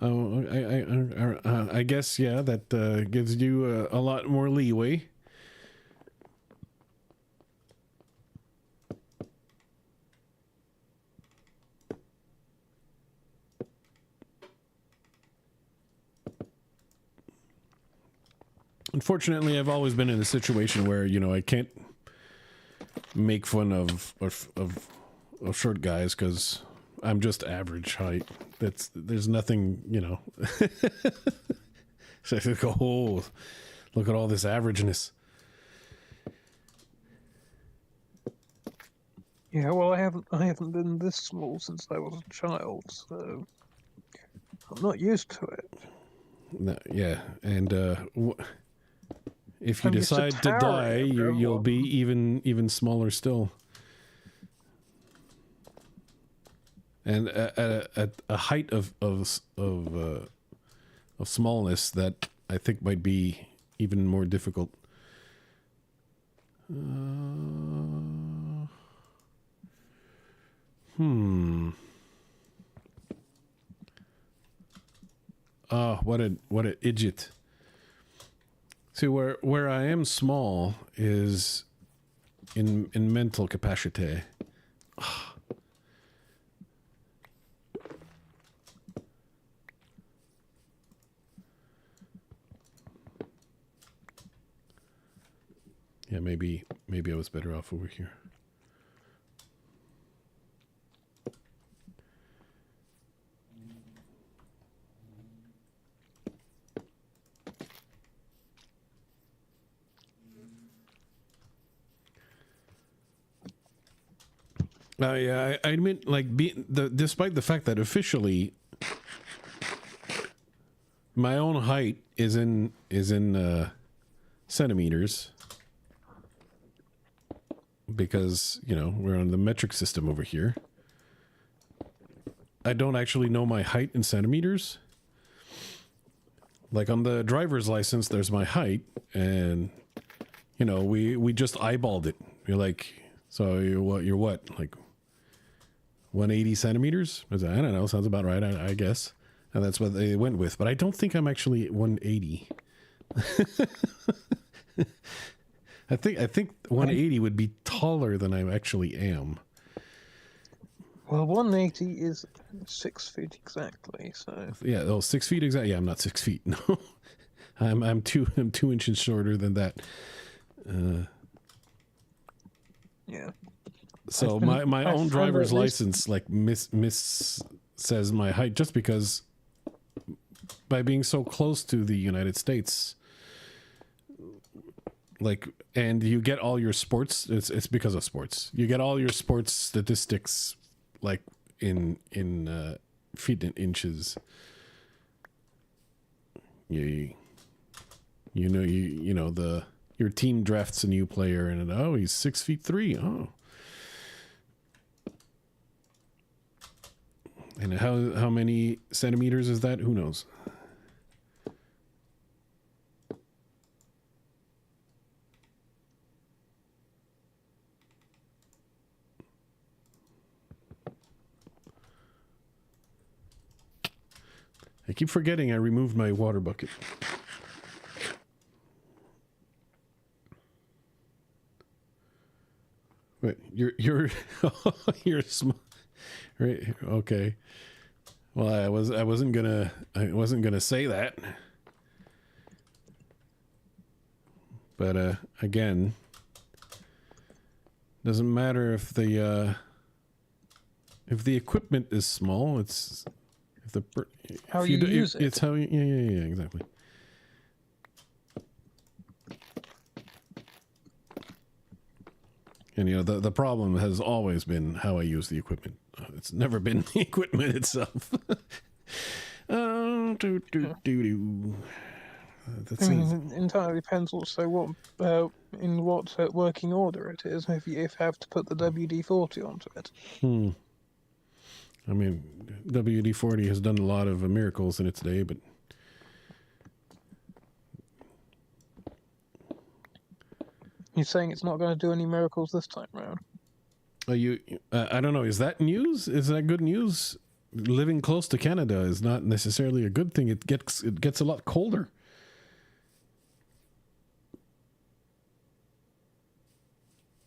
Oh, I guess, yeah, that gives you a lot more leeway. Unfortunately, I've always been in a situation where, you know, I can't make fun of short guys because I'm just average height. There's nothing, you know. So I go, oh, look at all this averageness. Yeah, well, I haven't been this small since I was a child, so I'm not used to it. No, yeah, and if you I'm used to decide to die, towering you'll everyone. be even smaller still. And at a height of smallness, that I think might be even more difficult. Oh, what an idiot. See, where I am small is in mental capacity. Yeah, maybe I was better off over here. Yeah, I mean, like, despite the fact that officially my own height is in centimeters, because, you know, we're on the metric system over here. I don't actually know my height in centimeters. Like on the driver's license, there's my height, and, you know, we just eyeballed it. You're like, so you're what, like 180 centimeters? I don't know, sounds about right, I guess. And that's what they went with. But I don't think I'm actually 180. I think 180 would be taller than I actually am. Well, 180 is 6 feet exactly, so... Yeah, 6 feet exactly. Yeah, I'm not 6 feet, no. I'm 2 inches shorter than that. Yeah. So my own driver's license, like, miss says my height just because by being so close to the United States, like, and you get all your sports, it's because of sports. You get all your sports statistics, like, in feet and inches. You know your team drafts a new player and oh, he's 6'3". Oh. And how many centimeters is that? Who knows? I keep forgetting I removed my water bucket. Wait, you're small, right? Okay. Well, I wasn't gonna say that, but again, doesn't matter if the equipment is small. It's how you use it. It's how you, yeah, exactly. And you know the problem has always been how I use the equipment. It's never been the equipment itself. Oh, I mean, it entirely depends also in what working order it is, if you have to put the WD-40 onto it. I mean, WD-40 has done a lot of miracles in its day, but You're saying it's not going to do any miracles this time round? I don't know. Is that news? Is that good news? Living close to Canada is not necessarily a good thing. It gets a lot colder.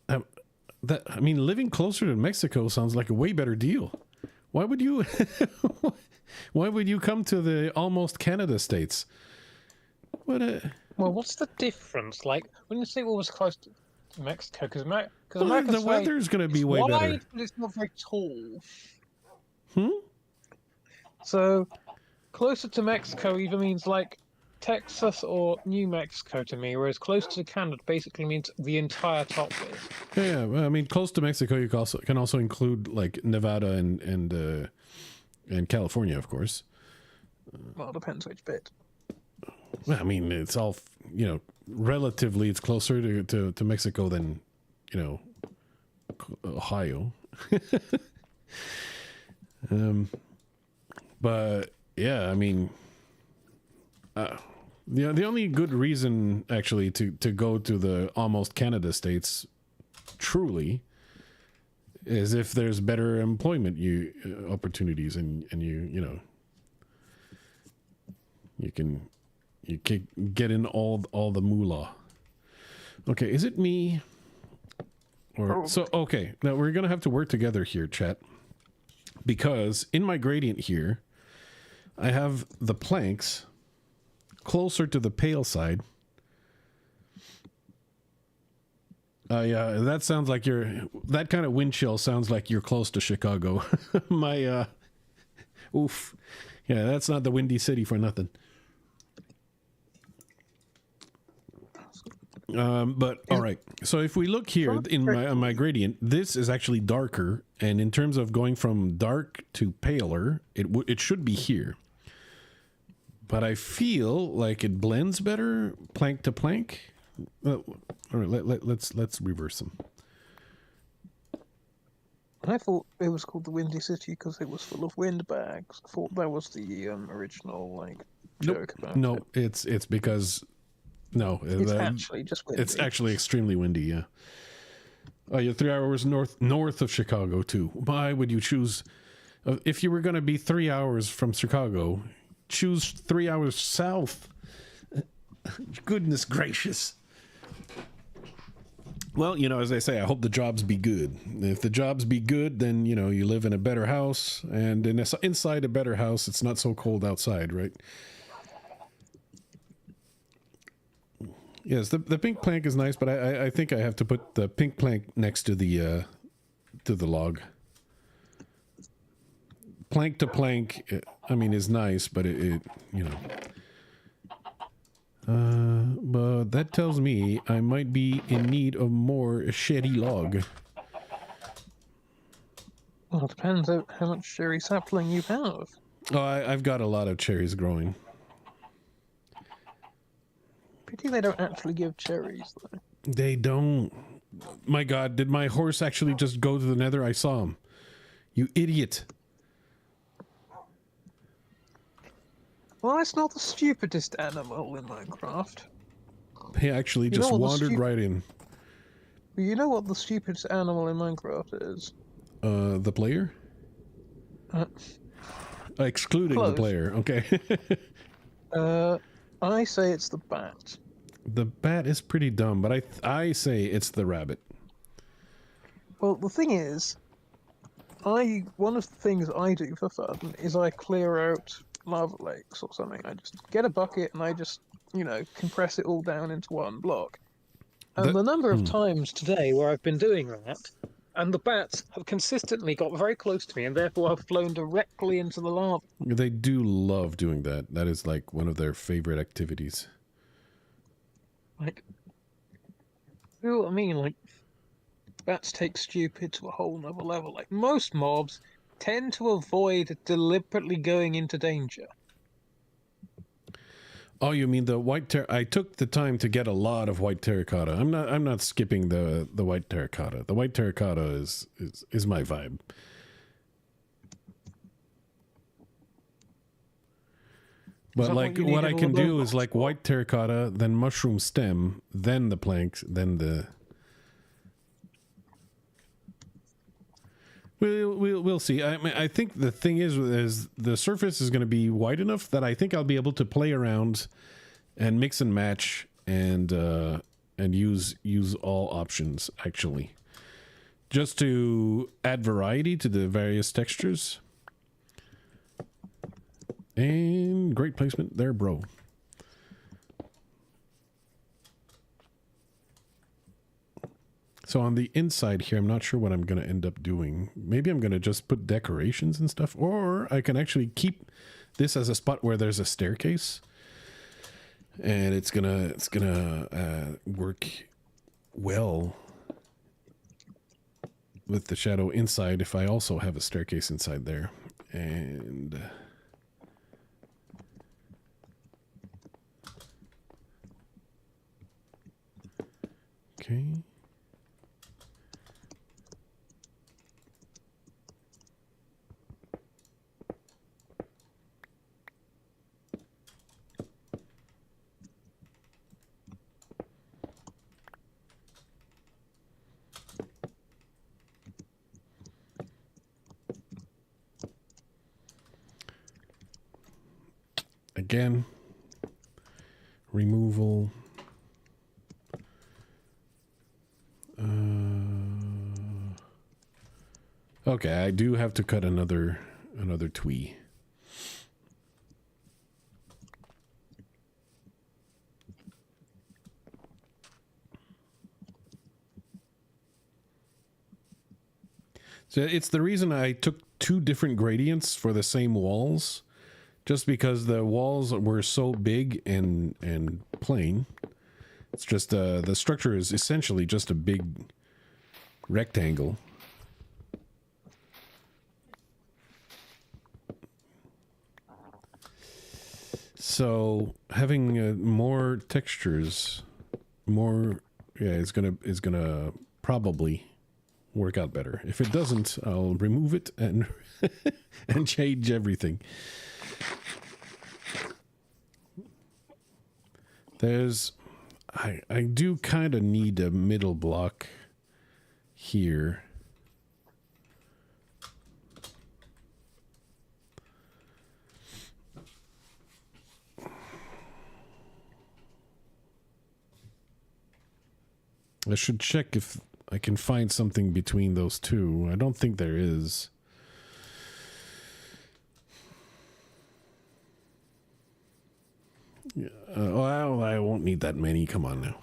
I mean, living closer to Mexico sounds like a way better deal. Why would you? Why would you come to the almost Canada states? Well, what's the difference? Like, when you say what was close to Mexico, because the weather's going to be way better. But it's not very tall. Hmm. So, closer to Mexico either means like Texas or New Mexico to me, whereas close to Canada basically means the entire top bit. Yeah, well, I mean, close to Mexico, you can also include like Nevada and California, of course. Well, it depends which bit. Well, I mean, it's all, you know, relatively, it's closer to Mexico than, you know, Ohio. But yeah, I mean, the only good reason actually to go to the almost Canada states truly is if there's better employment opportunities and you know, You can get in all the moolah. Okay, is it me? Or so okay, now we're gonna have to work together here, chat. Because in my gradient here, I have the planks closer to the pale side. Yeah, that sounds like that kind of wind chill sounds like you're close to Chicago. Oof. Yeah, that's not the Windy City for nothing. But all right. So if we look here in my gradient, this is actually darker, and in terms of going from dark to paler, it should be here. But I feel like it blends better plank to plank. All right, let's reverse them. I thought it was called the Windy City because it was full of wind bags. I thought that was the original joke about No, it's because no, it's actually just windy. It's actually extremely windy. Yeah. Oh, you're 3 hours north of Chicago too. Why would you choose? If you were going to be 3 hours from Chicago, choose 3 hours south. Goodness gracious. Well, as I say, I hope the jobs be good. If the jobs be good, then, you live in a better house. And inside a better house, it's not so cold outside, right? Yes, the pink plank is nice, but I think I have to put the pink plank next to the log. Plank to plank, is nice, but but that tells me I might be in need of more sherry log. Well, it depends on how much cherry sapling you have. Oh, I've got a lot of cherries growing. Pity they don't actually give cherries, though. They don't. My God, did my horse actually just go to the Nether? I saw him. You idiot. Well, it's not the stupidest animal in Minecraft. He actually just wandered right in. You know what the stupidest animal in Minecraft is? The player? Excluding close. the player, okay. I say it's the bat. The bat is pretty dumb, but I say it's the rabbit. Well, the thing is, one of the things I do for fun is I clear out lava lakes or something. I just get a bucket and I just, compress it all down into one block. And the number of times today where I've been doing that, and the bats have consistently got very close to me and therefore have flown directly into the lava. They do love doing that. That is like one of their favorite activities. You know what I mean? Bats take stupid to a whole nother level. Most mobs tend to avoid deliberately going into danger. Oh, you mean the white I took the time to get a lot of white terracotta. I'm not skipping the white terracotta. The white terracotta is my vibe. But what I can do is white terracotta, then mushroom stem, then the planks, then the We'll see. I think the thing is the surface is going to be wide enough that I think I'll be able to play around and mix and match and use all options actually, just to add variety to the various textures. And great placement there, bro. So on the inside here, I'm not sure what I'm going to end up doing. Maybe I'm going to just put decorations and stuff, or I can actually keep this as a spot where there's a staircase, and it's gonna work well with the shadow inside if I also have a staircase inside there. And okay. Again, removal. Okay, I do have to cut another twee. So it's the reason I took two different gradients for the same walls, just because the walls were so big and plain. It's just the structure is essentially just a big rectangle. So having more textures, it's gonna probably work out better. If it doesn't, I'll remove it and and change everything. I do kind of need a middle block here. I should check if I can find something between those two. I don't think there is. Well, I won't need that many. Come on now.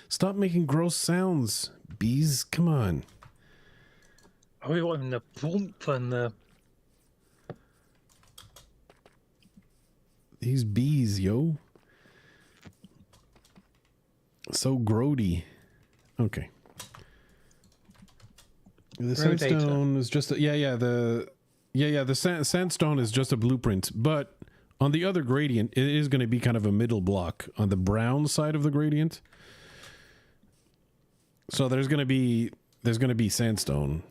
Stop making gross sounds, bees. Come on. We want the bump and the... These bees, yo. So grody. Okay. The sandstone is just the sandstone is just a blueprint, but on the other gradient, it is going to be kind of a middle block on the brown side of the gradient. So there's going to be sandstone.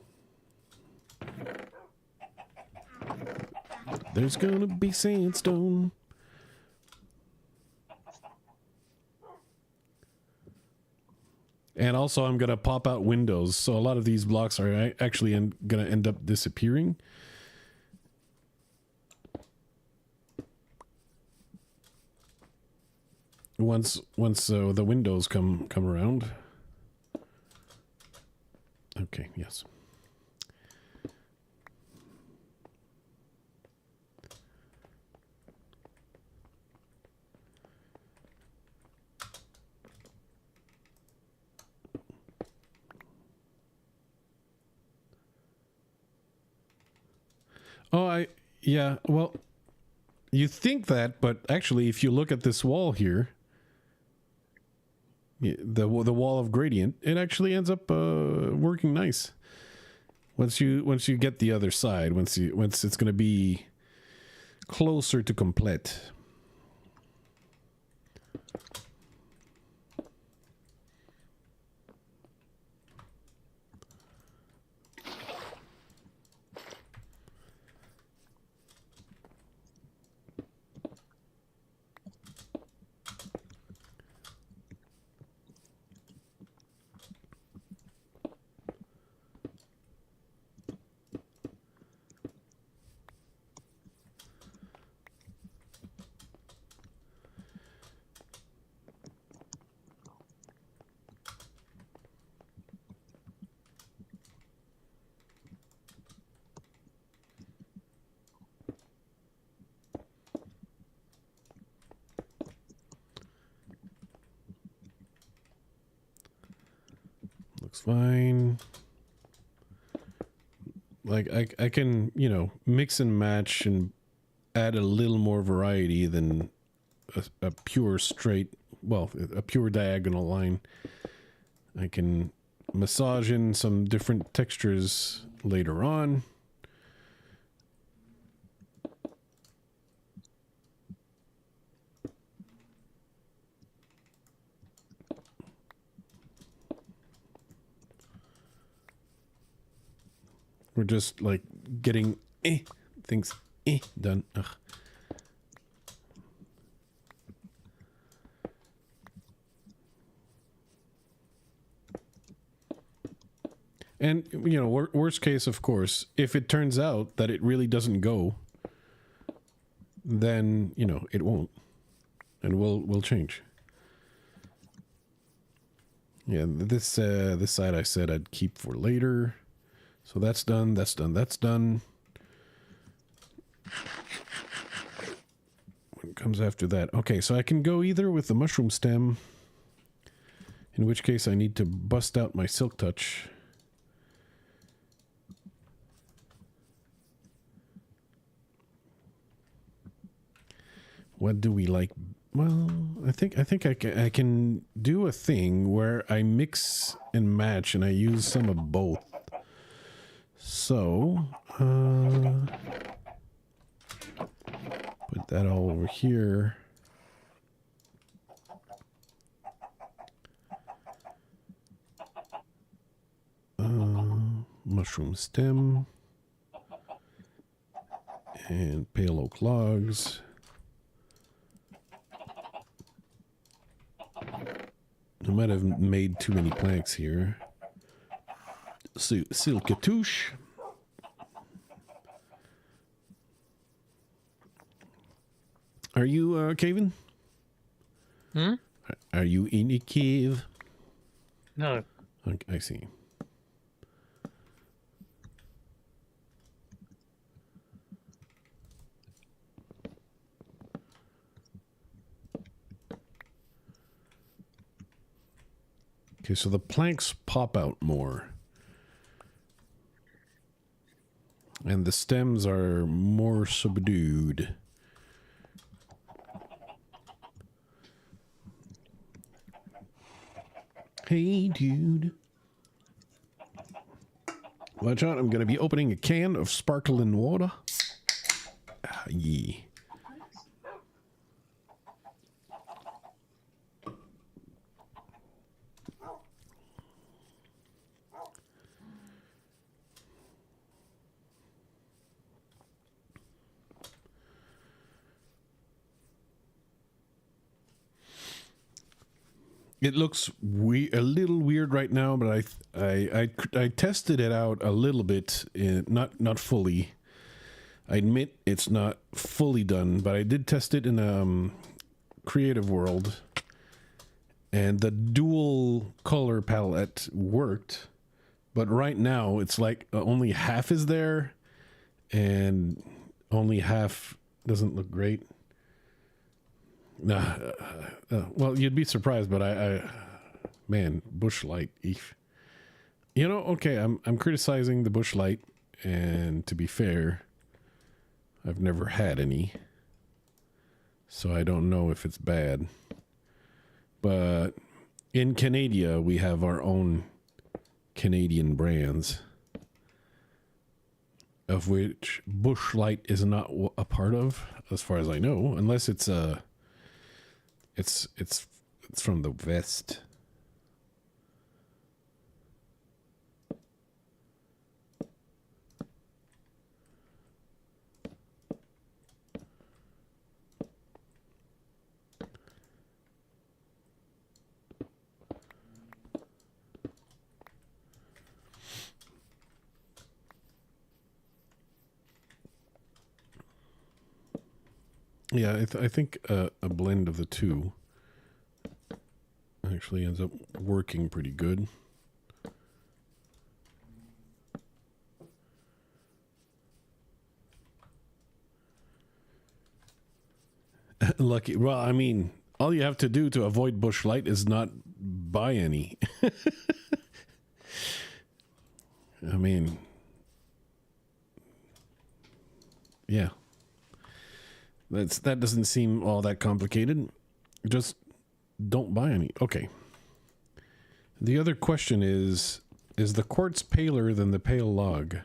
There's going to be sandstone. And also I'm going to pop out windows. So a lot of these blocks are actually going to end up disappearing. Once the windows come around. Okay, yes. Oh, yeah, well, you think that, but actually if you look at this wall here, the wall of gradient, it actually ends up working nice. Once you get the other side, once it's going to be closer to complete. Looks fine. Like I can, mix and match and add a little more variety than a pure straight, well, a pure diagonal line. I can massage in some different textures later on. We're just like getting things done. Ugh. And, you know, worst case, of course, if it turns out that it really doesn't go, then, you know, it won't. And we'll change. Yeah, this side I said I'd keep for later. So that's done, that's done, that's done. What comes after that? Okay, so I can go either with the mushroom stem, in which case I need to bust out my silk touch. What do we like? Well, I think I can do a thing where I mix and match and I use some of both. So, put that all over here. Mushroom stem and pale oak logs. I might have made too many planks here. Silkatouche. Are you caving? Hmm? Are you in a cave? No. Okay, I see. Okay, so the planks pop out more. And the stems are more subdued. Hey, dude. Watch out, I'm going to be opening a can of sparkling water. Ah, yeah. It looks a little weird right now, but I tested it out a little bit, not fully. I admit it's not fully done, but I did test it in Creative World, and the dual color palette worked. But right now, it's like only half is there, and only half doesn't look great. Nah, well, you'd be surprised, but man, bush light. Eef. You know, okay, I'm criticizing the bush light, and to be fair, I've never had any, so I don't know if it's bad. But in Canada, we have our own Canadian brands, of which bush light is not a part of, as far as I know, unless it's a. It's from the West. Yeah, I think a blend of the two actually ends up working pretty good. Lucky. Well, I mean, all you have to do to avoid bush light is not buy any. I mean, yeah. That doesn't seem all that complicated. Just don't buy any. Okay. The other question is the quartz paler than the pale log?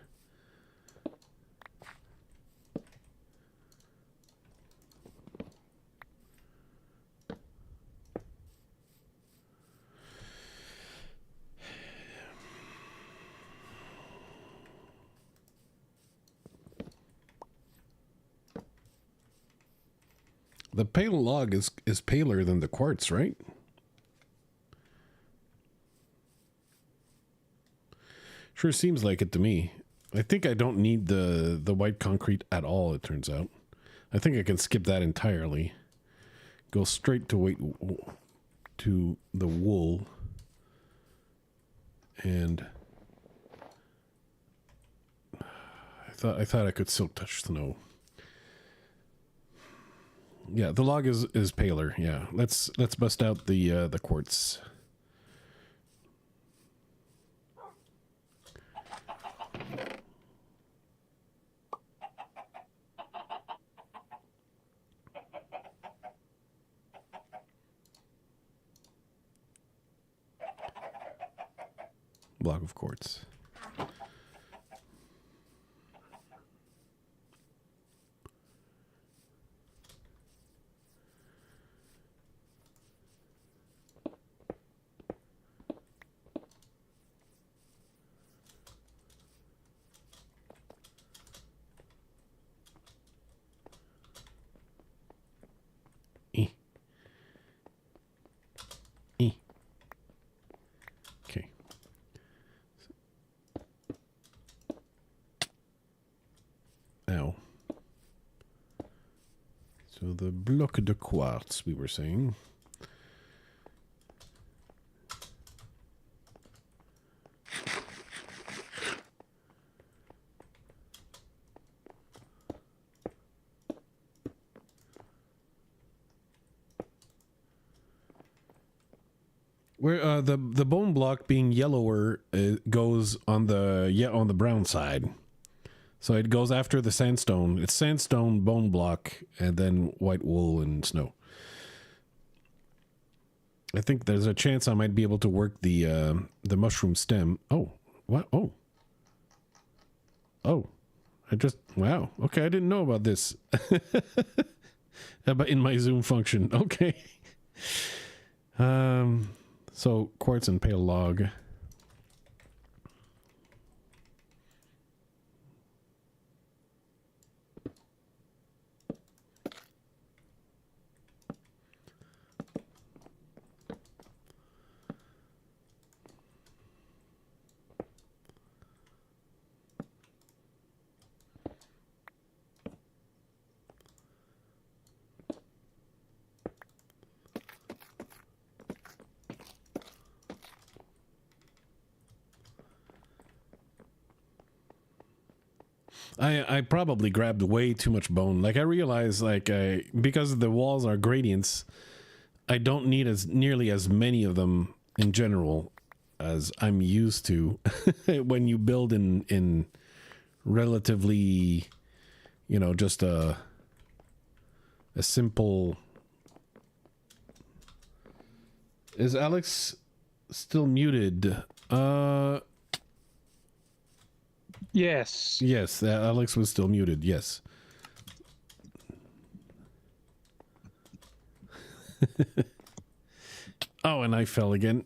The pale log is paler than the quartz, right? Sure seems like it to me. I think I don't need the white concrete at all, it turns out. I think I can skip that entirely. Go straight to the wool. And I thought I could silk touch snow. Yeah, the log is paler. Yeah, let's bust out the quartz. Block of quartz. Okay. Ow. So the bloc de quartz we were saying. Where the bone block being yellower goes on the brown side, so it goes after the sandstone. It's sandstone, bone block, and then white wool and snow. I think there's a chance I might be able to work the mushroom stem. Oh, what? Oh, wow. Okay, I didn't know about this. About in my zoom function. Okay. So quartz and pale log. I probably grabbed way too much bone. Like I realized, like because the walls are gradients, I don't need nearly as many of them in general as I'm used to when you build in relatively, you know, just a simple. Is Alex still muted? Yes. Yes, Alex was still muted. Yes. Oh, and I fell again.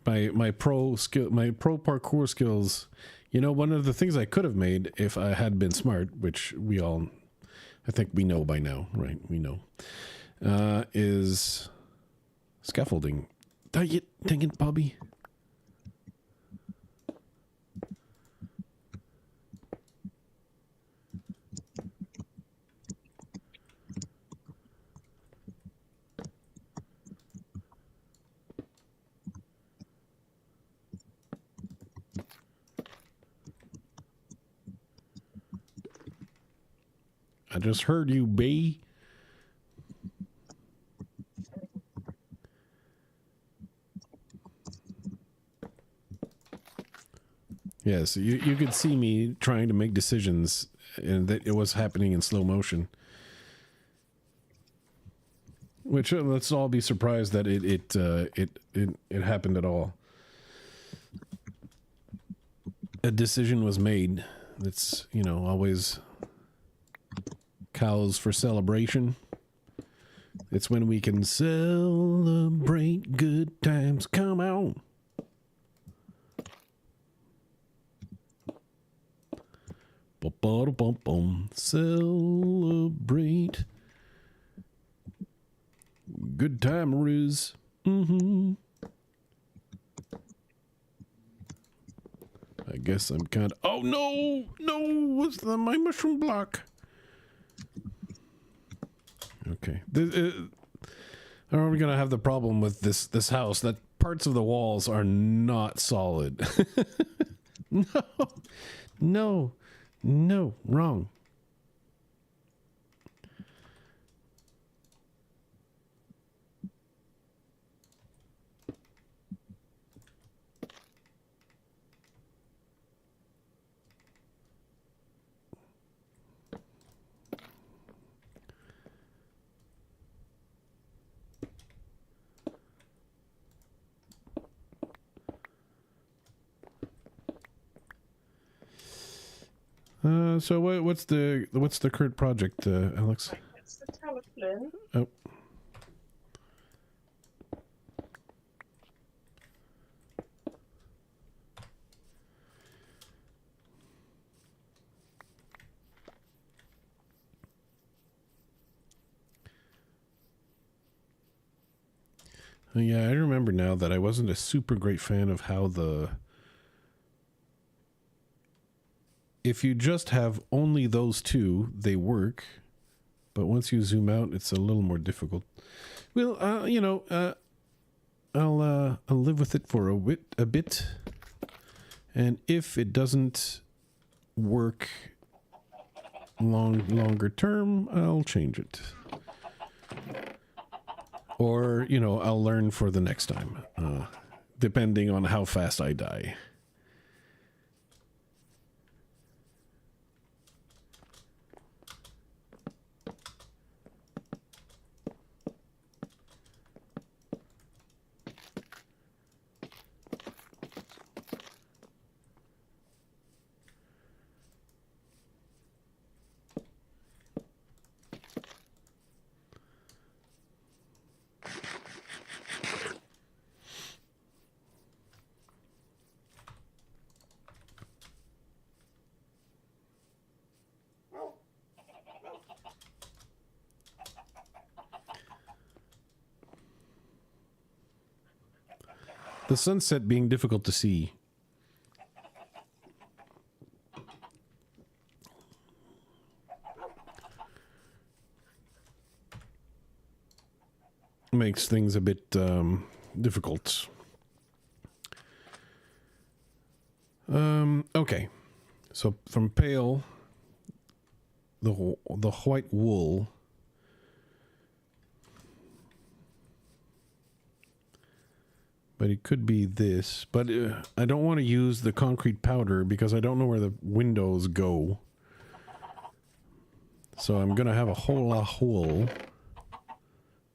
My pro parkour skills. You know, one of the things I could have made if I had been smart, which I think we know by now, right? We know, is scaffolding. Dang it, Bobby. I just heard you, B. Yes, you could see me trying to make decisions, and that it was happening in slow motion. Which let's all be surprised that it happened at all. A decision was made. It's, you know, always cows for celebration. It's when we can celebrate good times. Come on. Ba-ba-da-bum-bum. Celebrate good timeries. Mm-hmm. I guess I'm kind of... Oh, no! No! What's my mushroom block? Okay. Are we going to have the problem with this house that parts of the walls are not solid? No. No. No. Wrong. So what's the current project, Alex? It's the Tower Flynn. Oh. Yeah, I remember now that I wasn't a super great fan of how if you just have only those two, they work. But once you zoom out, it's a little more difficult. Well, you know, I'll live with it for a bit. And if it doesn't work longer term, I'll change it. Or, you know, I'll learn for the next time, depending on how fast I die. The sunset being difficult to see. Makes things a bit difficult. Okay. So from pale, the white wool. But it could be this. But I don't want to use the concrete powder because I don't know where the windows go. So I'm going to have a whole lot of wool.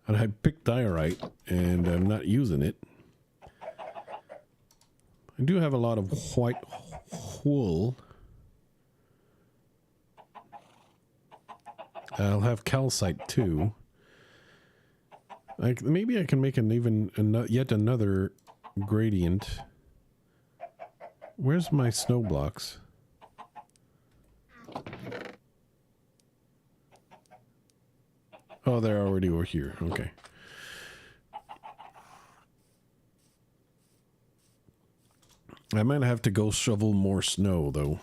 And I picked diorite and I'm not using it. I do have a lot of white wool. I'll have calcite too. Maybe I can make yet another gradient. Where's my snow blocks? Oh, they're already over here. Okay. I might have to go shovel more snow, though.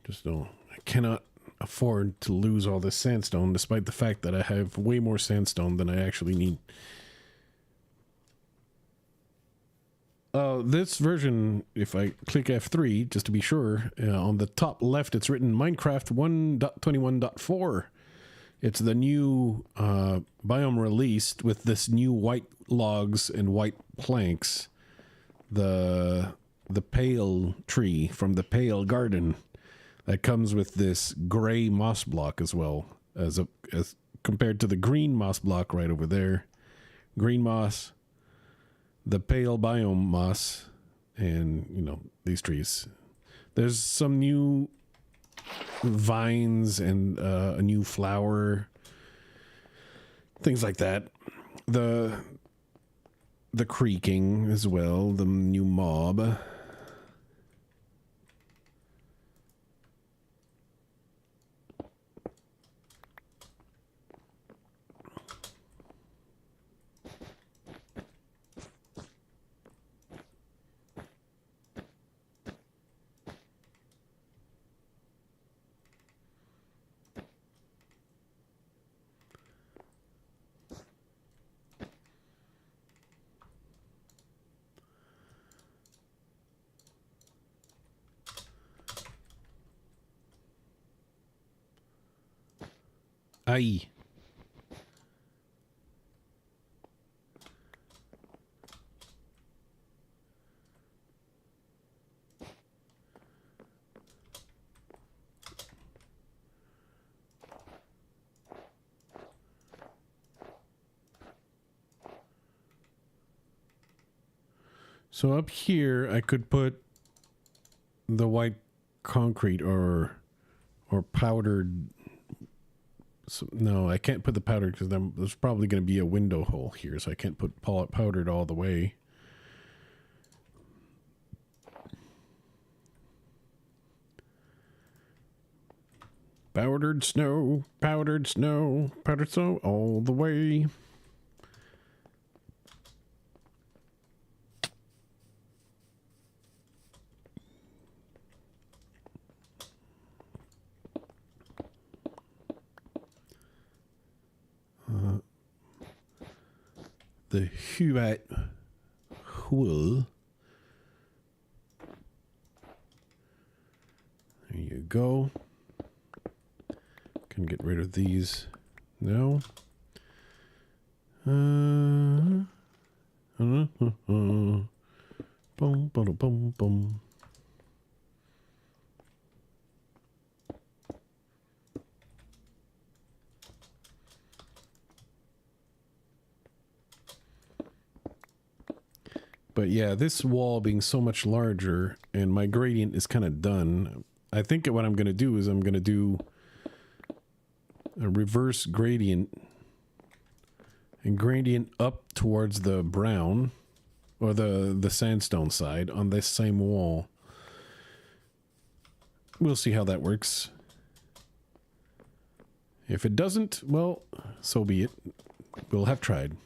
Just don't. I cannot afford to lose all this sandstone, despite the fact that I have way more sandstone than I actually need. This version, if I click F3, just to be sure, on the top left, it's written Minecraft 1.21.4. It's the new biome released with this new white logs and white planks. The pale tree from the pale garden that comes with this gray moss block as well as compared to the green moss block right over there. Green moss, the pale biome moss, and you know, these trees. There's some new vines and a new flower, things like that. The creaking as well, the new mob. Aye. So up here, I could put the white concrete or powdered. So, no, I can't put the powdered because there's probably going to be a window hole here, so I can't put powdered all the way. Powdered snow all the way. The white wool. There you go. Can get rid of these. No. Boom, boom, boom, boom. But yeah, this wall being so much larger and my gradient is kind of done, I think what I'm going to do is I'm going to do a reverse gradient and gradient up towards the brown or the sandstone side on this same wall. We'll see how that works. If it doesn't, well, so be it. We'll have tried.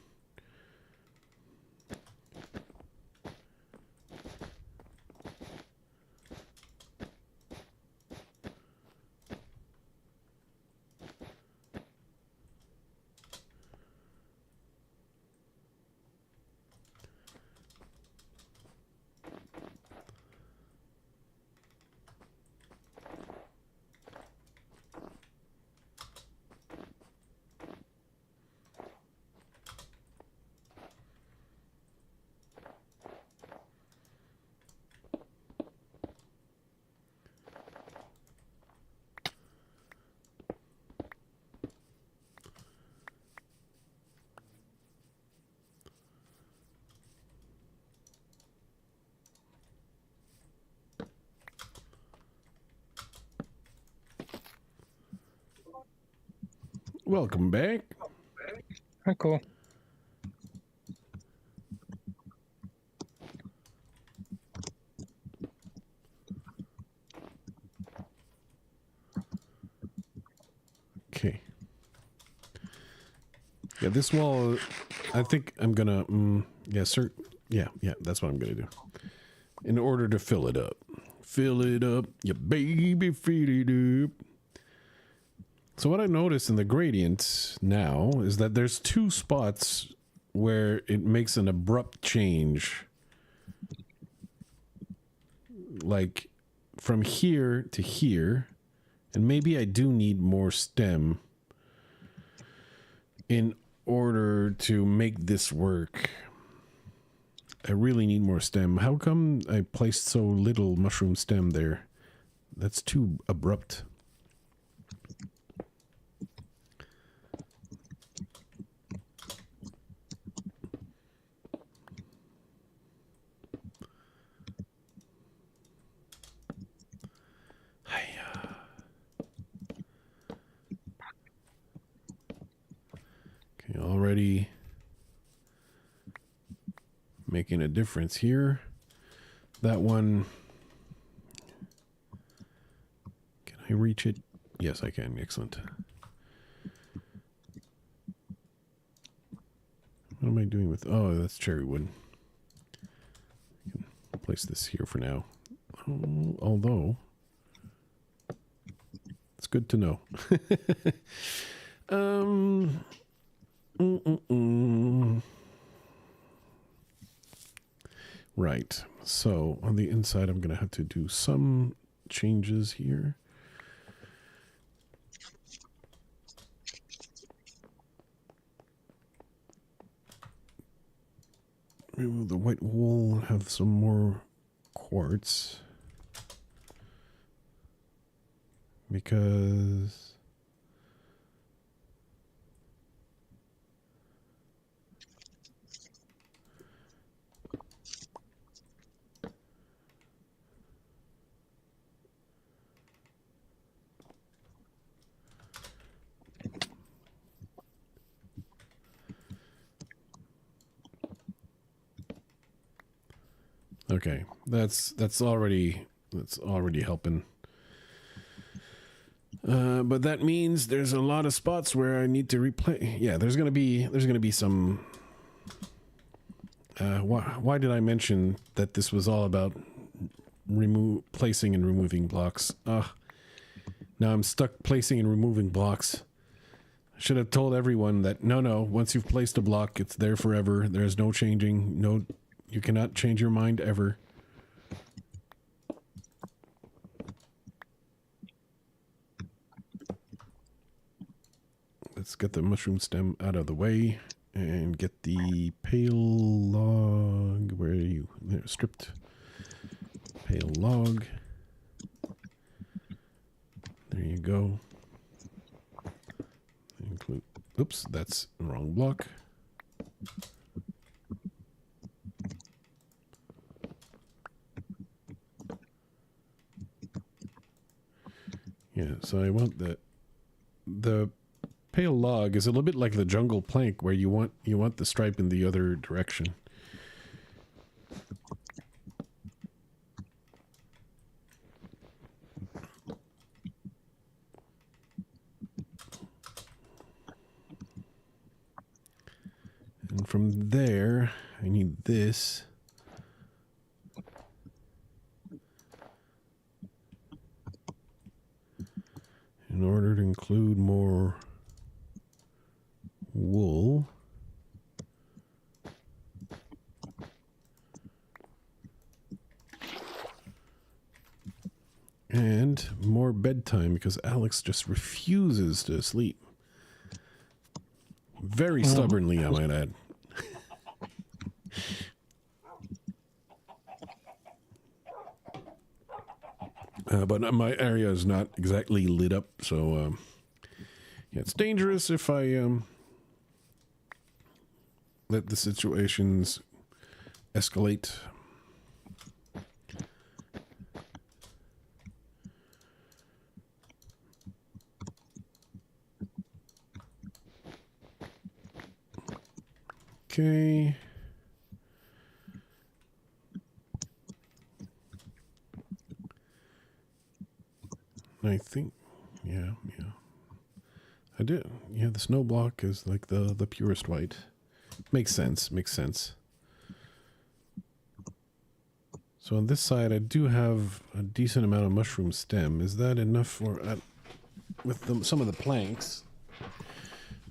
Welcome back. Oh, cool. Okay. Yeah, this wall, I think I'm gonna, yeah, sir. Yeah, that's what I'm gonna do. In order to fill it up. Fill it up, you baby, fill it up. So what I noticed in the gradient now is that there's two spots where it makes an abrupt change. Like from here to here. And maybe I do need more stem in order to make this work. I really need more stem. How come I placed so little mushroom stem there? That's too abrupt. Okay, already making a difference here. That one, can I reach it? Yes, I can. Excellent. What am I doing with, oh, that's cherry wood. I can place this here for now. Although, it's good to know. Right, so on the inside I'm gonna have to do some changes here. Remove the white wool, have some more quartz. Because okay, that's already helping. But that means there's a lot of spots where I need to replace. Yeah, there's gonna be some. Why did I mention that this was all about placing and removing blocks? Now I'm stuck placing and removing blocks. I should have told everyone that no, once you've placed a block, it's there forever. There's no changing. No, you cannot change your mind ever. Let's get the mushroom stem out of the way and get the pale log. Where are you? There, stripped pale log. There you go. Include. Oops, that's the wrong block. Yeah, so I want the pale log is a little bit like the jungle plank where you want the stripe in the other direction. And from there, I need this. In order to include more wool. And more bedtime because Alex just refuses to sleep. Very stubbornly, I might add. But my area is not exactly lit up, so yeah, it's dangerous if I let the situations escalate. Okay. I think, yeah. I did. Yeah, the snow block is like the purest white. Makes sense. So on this side, I do have a decent amount of mushroom stem. Is that enough for? some of the planks.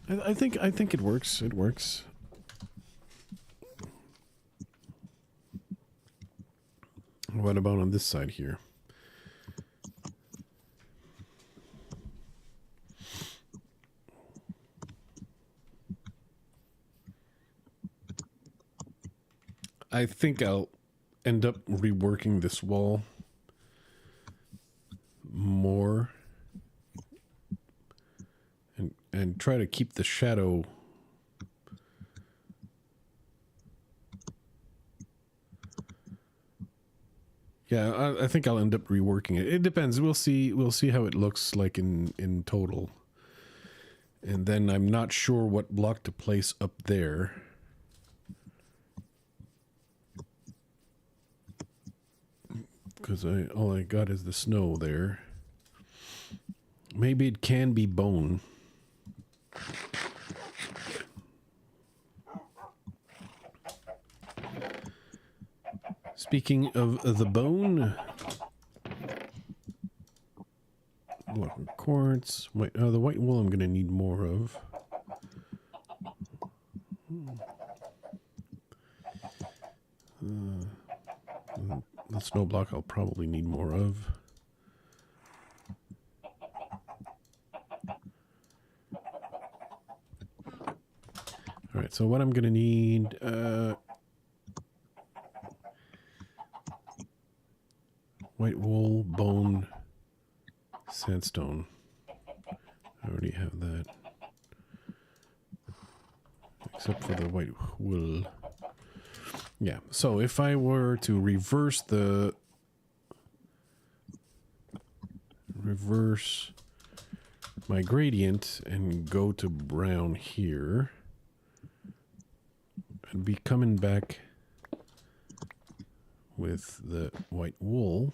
I think it works. It works. What about on this side here? I think I'll end up reworking this wall more and try to keep the shadow I think I'll end up reworking it. It depends. We'll see how it looks like in total. And then I'm not sure what block to place up there. Because all I got is the snow there. Maybe it can be bone. Speaking of the bone, what quartz? Wait, the white wool I'm going to need more of. The snow block I'll probably need more of. All right, so what I'm going to need, white wool, bone, sandstone. I already have that. Except for the white wool. Yeah, so if I were to reverse my gradient and go to brown here, I'd be coming back with the white wool.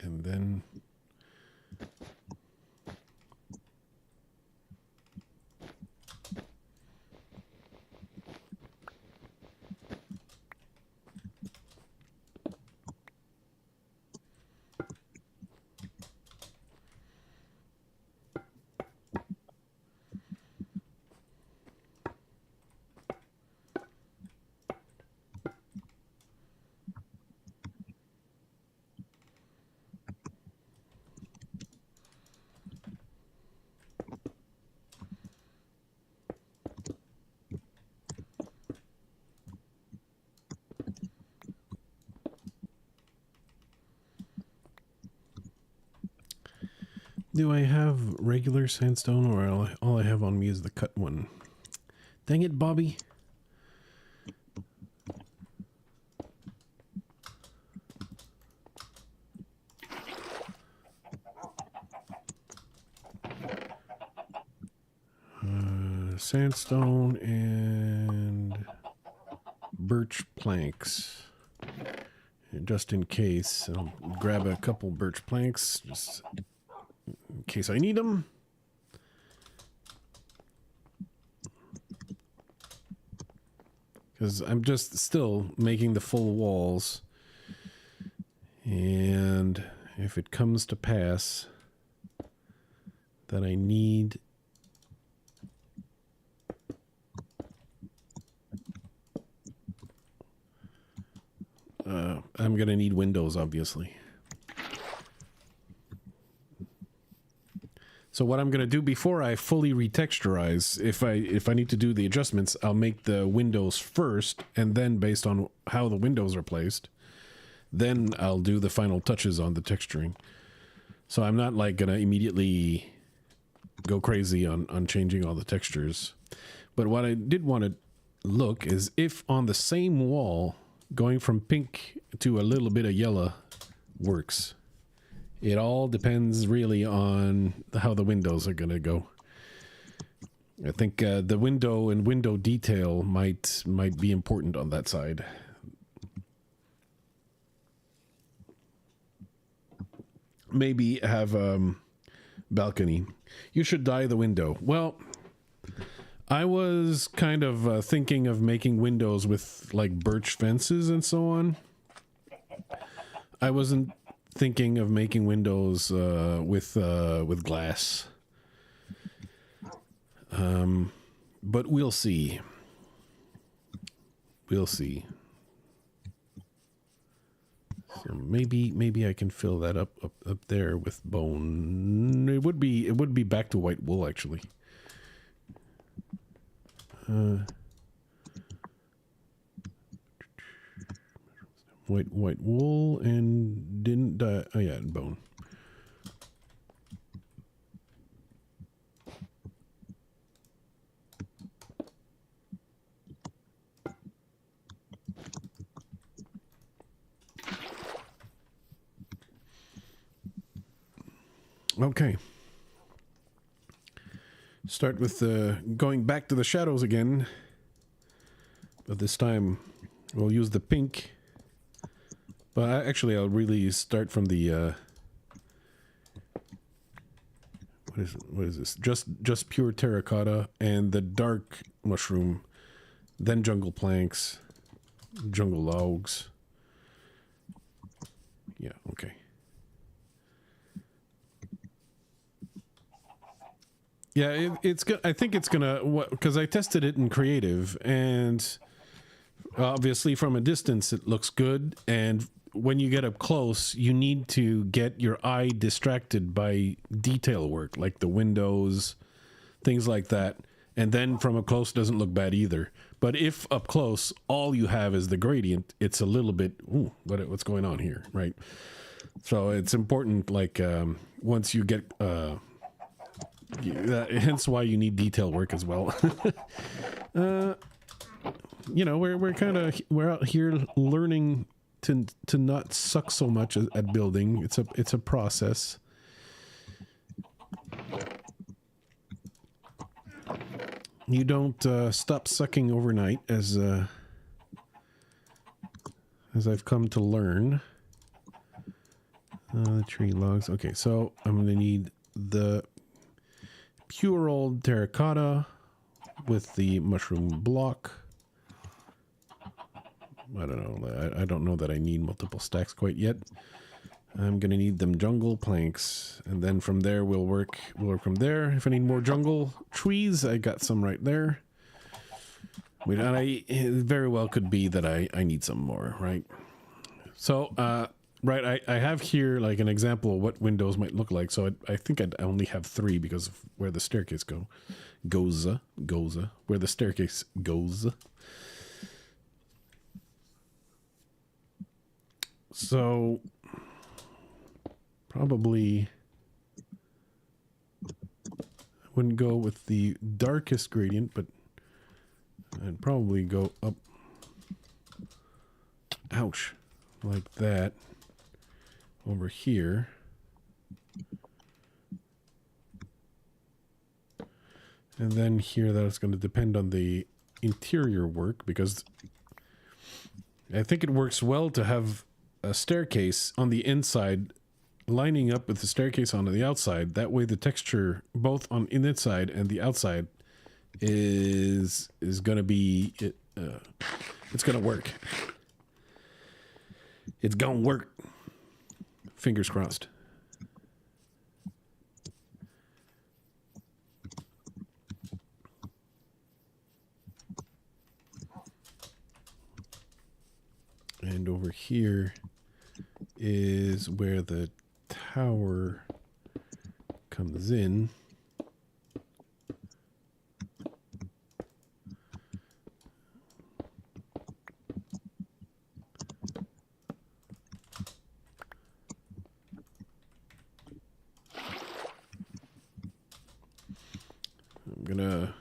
And then do I have regular sandstone, or all I have on me is the cut one? Dang it, Bobby. Sandstone and birch planks. And just in case, I'll grab a couple birch planks, just in case I need them. Because I'm just still making the full walls. And if it comes to pass that I need I'm gonna need windows, obviously. So what I'm gonna do before I fully retexturize, if I need to do the adjustments, I'll make the windows first, and then based on how the windows are placed, then I'll do the final touches on the texturing. So I'm not like gonna immediately go crazy on changing all the textures. But what I did want to look is if on the same wall, going from pink to a little bit of yellow works. It all depends really on how the windows are going to go. I think the window and window detail might be important on that side. maybe have balcony. You should dye the window. Well, I was kind of thinking of making windows with like birch fences and so on. I wasn't thinking of making windows with glass. But we'll see. We'll see. So maybe I can fill that up there with bone. It would be back to white wool actually. White wool and didn't dye. Oh yeah, and bone. Okay. Start with going back to the shadows again. But this time we'll use the pink. But actually I'll really start from the what is this? Just pure terracotta and the dark mushroom, then jungle planks, jungle logs. Yeah, okay. Yeah, it's good. I think it's gonna, because I tested it in creative, and obviously from a distance it looks good, and when you get up close you need to get your eye distracted by detail work like the windows, things like that, and then from up close it doesn't look bad either. But if up close all you have is the gradient, it's a little bit, ooh, what's going on here, right? So it's important, like once you get hence why you need detail work as well. You know, we're out here learning to not suck so much at building. It's a process. You don't stop sucking overnight, as I've come to learn. Tree logs. Okay, so I'm gonna need the pure old terracotta with the mushroom block. I don't know. I don't know that I need multiple stacks quite yet. I'm gonna need them jungle planks, and then from there we'll work from there. If I need more jungle trees, I got some right there. It very well could be that I need some more, right? So, right, I have here like an example of what windows might look like. So I think I only have 3 because of where the staircase goes, where the staircase goes. So probably I wouldn't go with the darkest gradient, but I'd probably go up, ouch, like that over here. And then here, that's going to depend on the interior work, because I think it works well to have a staircase on the inside lining up with the staircase on the outside. That way the texture both on the inside and the outside is going to be it's going to work. It's going to work. Fingers crossed. And over here is where the tower comes in. I'm gonna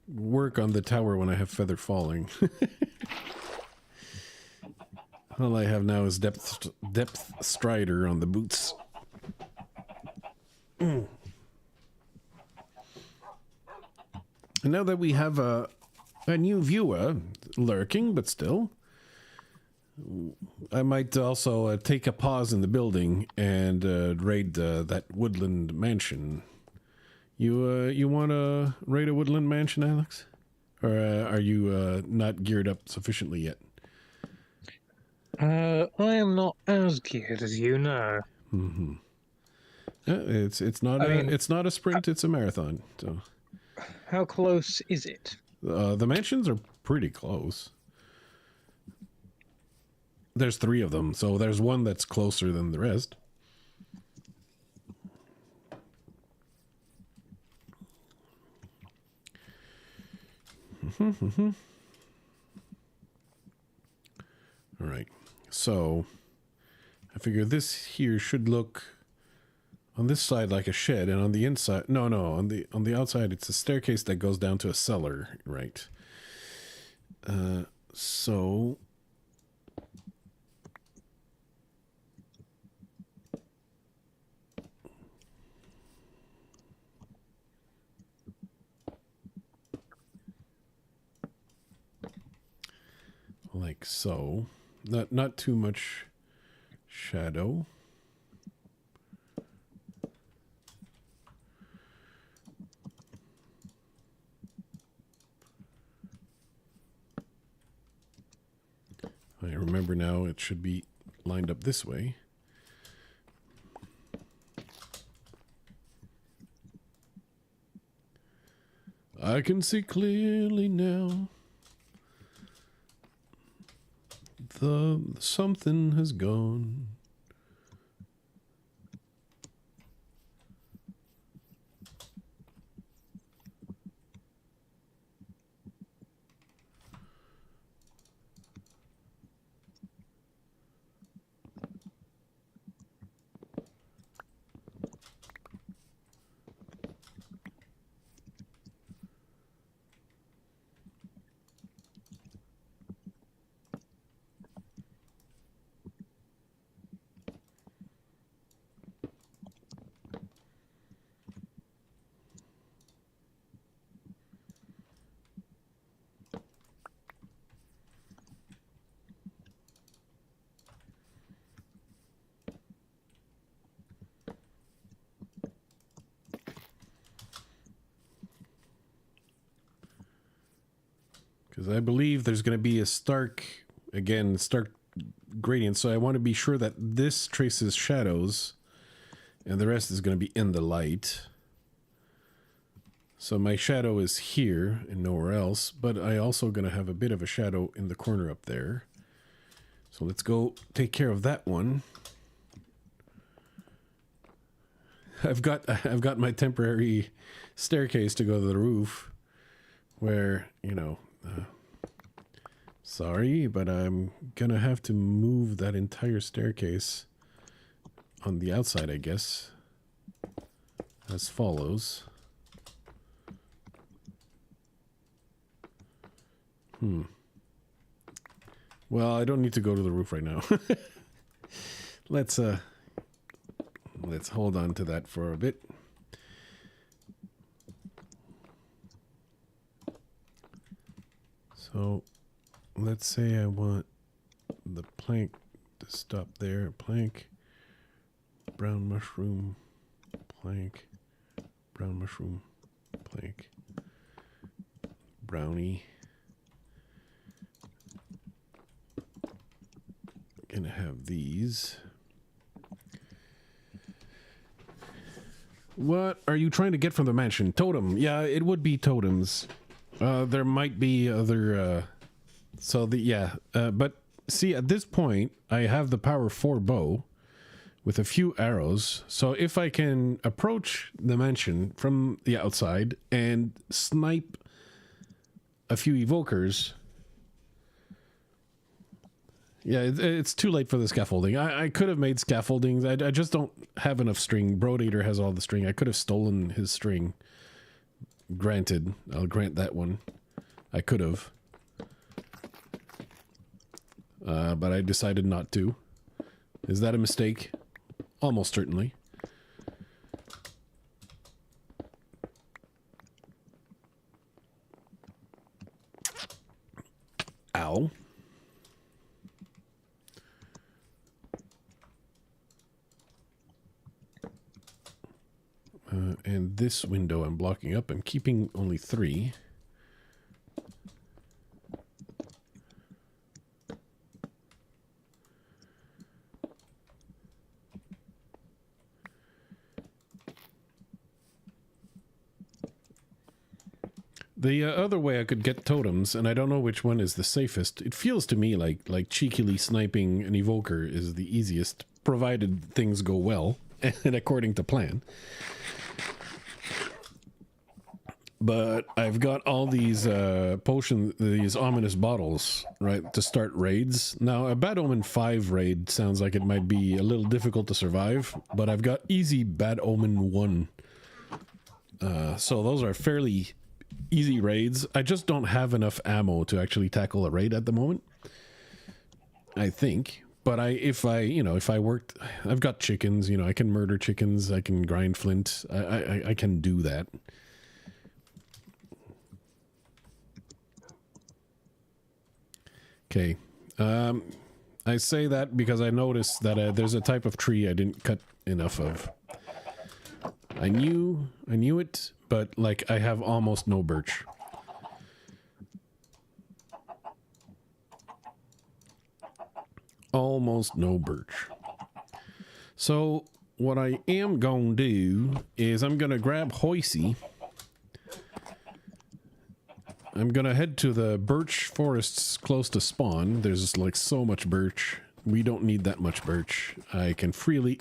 work on the tower when I have feather falling. All I have now is depth strider on the boots. And now that we have a new viewer lurking, but still, I might also take a pause in the building and raid that woodland mansion. You want to raid a woodland mansion, Alex? Or are you not geared up sufficiently yet? I am not as geared as you know. Mm-hmm. It's not it's not a sprint, it's a marathon. So How close is it? the mansions are pretty close. There's 3 of them, so there's one that's closer than the rest. All right, so I figure this here should look on this side like a shed, and on the inside, no, on the outside, it's a staircase that goes down to a cellar, right? So like so, not too much shadow. I remember now it should be lined up this way. I can see clearly now. The something has gone. Because I believe there's going to be a stark gradient. So I want to be sure that this traces shadows and the rest is going to be in the light. So my shadow is here and nowhere else, but I also going to have a bit of a shadow in the corner up there. So let's go take care of that one. I've got my temporary staircase to go to the roof where, you know, sorry, but I'm gonna have to move that entire staircase on the outside, I guess, as follows. Well, I don't need to go to the roof right now. Let's hold on to that for a bit. So let's say I want the plank to stop there. Plank, brown mushroom, plank, brown mushroom, plank, brownie. Gonna have these. What are you trying to get from the mansion? Totem. Yeah, it would be totems. There might be other, but see, at this point, I have the power 4 bow with a few arrows. So if I can approach the mansion from the outside and snipe a few evokers. Yeah, it's too late for the scaffolding. I could have made scaffoldings. I just don't have enough string. Brodator has all the string. I could have stolen his string. Granted, I'll grant that one. I could have. But I decided not to. Is that a mistake? Almost certainly. Ow. And this window I'm blocking up. I'm keeping only 3. The other way I could get totems, and I don't know which one is the safest. It feels to me like cheekily sniping an evoker is the easiest, provided things go well and according to plan. But I've got all these these ominous bottles, right, to start raids. Now, a Bad Omen 5 raid sounds like it might be a little difficult to survive, but I've got easy Bad Omen 1. So those are fairly easy raids. I just don't have enough ammo to actually tackle a raid at the moment, I think. But if I worked, I've got chickens, I can murder chickens, I can grind flint, I can do that. Okay, I say that because I noticed that there's a type of tree I didn't cut enough of. I knew it, but like I have almost no birch. Almost no birch. So what I am gonna do is I'm gonna grab Hoisey. I'm gonna head to the birch forests close to spawn. There's like so much birch. We don't need that much birch. I can freely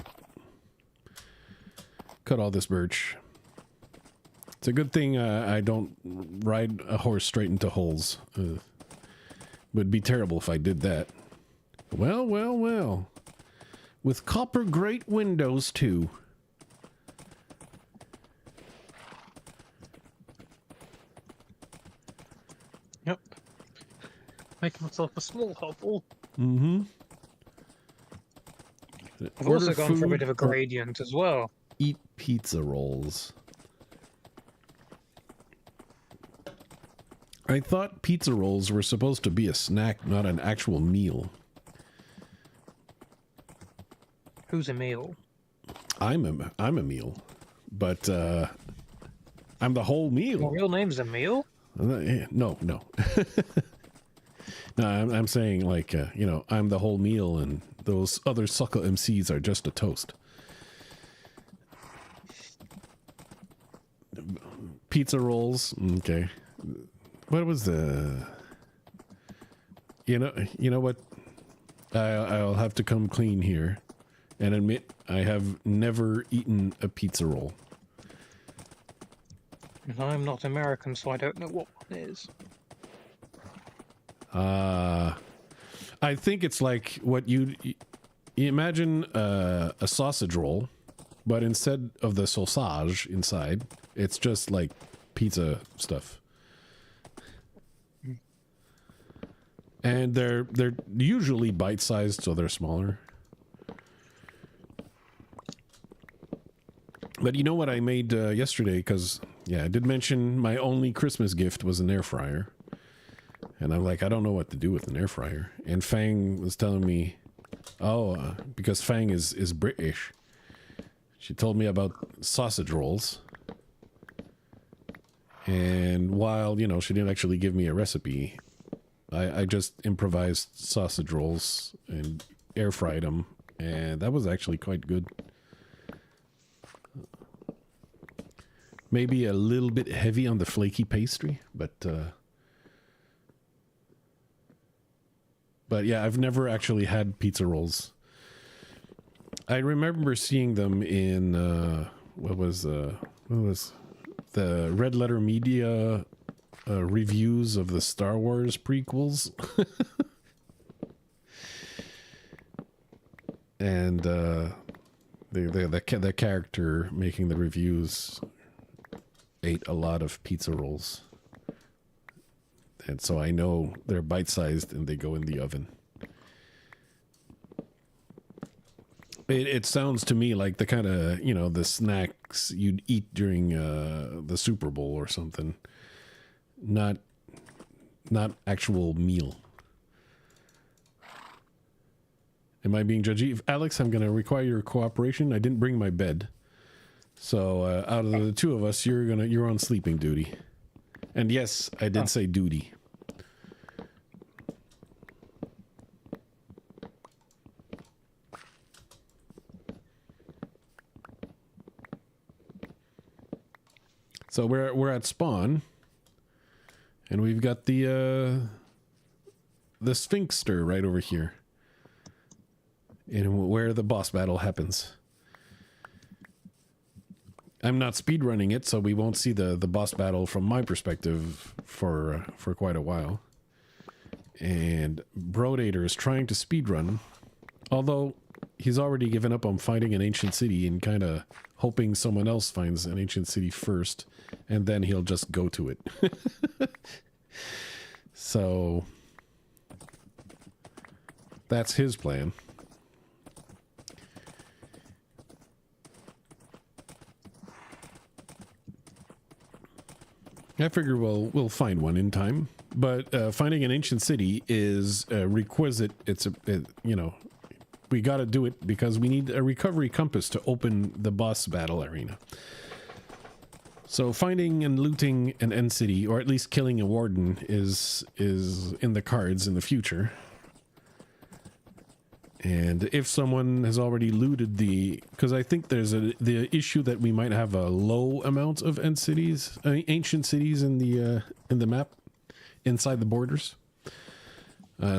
cut all this birch. It's a good thing I don't ride a horse straight into holes. Would be terrible if I did that. Well, well, well. With copper grate windows too. Yep. Make myself a small hovel. Mm-hmm. I've also gone for a bit of a gradient as well. Eat pizza rolls. I thought pizza rolls were supposed to be a snack, not an actual meal. Who's a meal? I'm a meal, but I'm the whole meal. Your real name's a meal? No. No, I'm saying like I'm the whole meal, and those other sucker MCs are just a toast. Pizza rolls, okay. What was the? You know what? I'll have to come clean here and admit I have never eaten a pizza roll. And I'm not American, so I don't know what one is. I think it's like what you imagine a sausage roll, but instead of the sausage inside, it's just like pizza stuff. And they're usually bite-sized, so they're smaller. But you know what I made yesterday? Because, yeah, I did mention my only Christmas gift was an air fryer. And I'm like, I don't know what to do with an air fryer. And Fang was telling me, because Fang is British. She told me about sausage rolls. And while, she didn't actually give me a recipe, I just improvised sausage rolls and air fried them. And that was actually quite good. Maybe a little bit heavy on the flaky pastry, but yeah, I've never actually had pizza rolls. I remember seeing them in what was the Red Letter Media reviews of the Star Wars prequels. And the character making the reviews ate a lot of pizza rolls. And so I know they're bite-sized and they go in the oven. It sounds to me like the kind of, the snacks you'd eat during the Super Bowl or something. Not actual meal. Am I being judgy? Alex, I'm going to require your cooperation. I didn't bring my bed. So out of the two of us, you're on sleeping duty. And yes, I did say duty. So we're at spawn, and we've got the Sphinxster right over here, and where the boss battle happens. I'm not speedrunning it, so we won't see the boss battle from my perspective for quite a while. And Brodator is trying to speedrun, although he's already given up on finding an ancient city and kind of hoping someone else finds an ancient city first, and then he'll just go to it. So that's his plan. I figure we'll find one in time, but finding an ancient city is requisite. You know, we got to do it because we need a recovery compass to open the boss battle arena. So finding and looting an end city, or at least killing a warden, is in the cards in the future. And if someone has already looted because I think there's the issue that we might have a low amount of end cities, ancient cities in the map, inside the borders.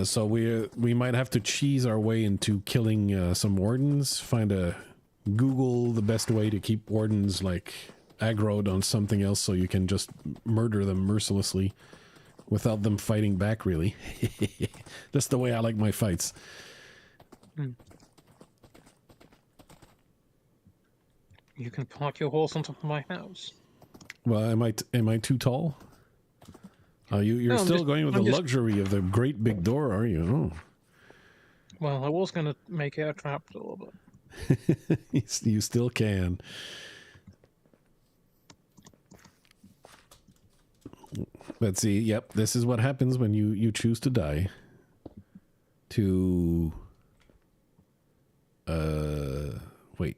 So we might have to cheese our way into killing some wardens. Google the best way to keep wardens like aggroed on something else, so you can just murder them mercilessly without them fighting back. Really, that's the way I like my fights. You can park your horse on top of my house. Well, am I too tall? You're No, still going with the luxury of the great big door, are you? Oh. Well, I was going to make it a trapdoor, but You still can. Let's see. Yep, this is what happens when you choose to die. Wait.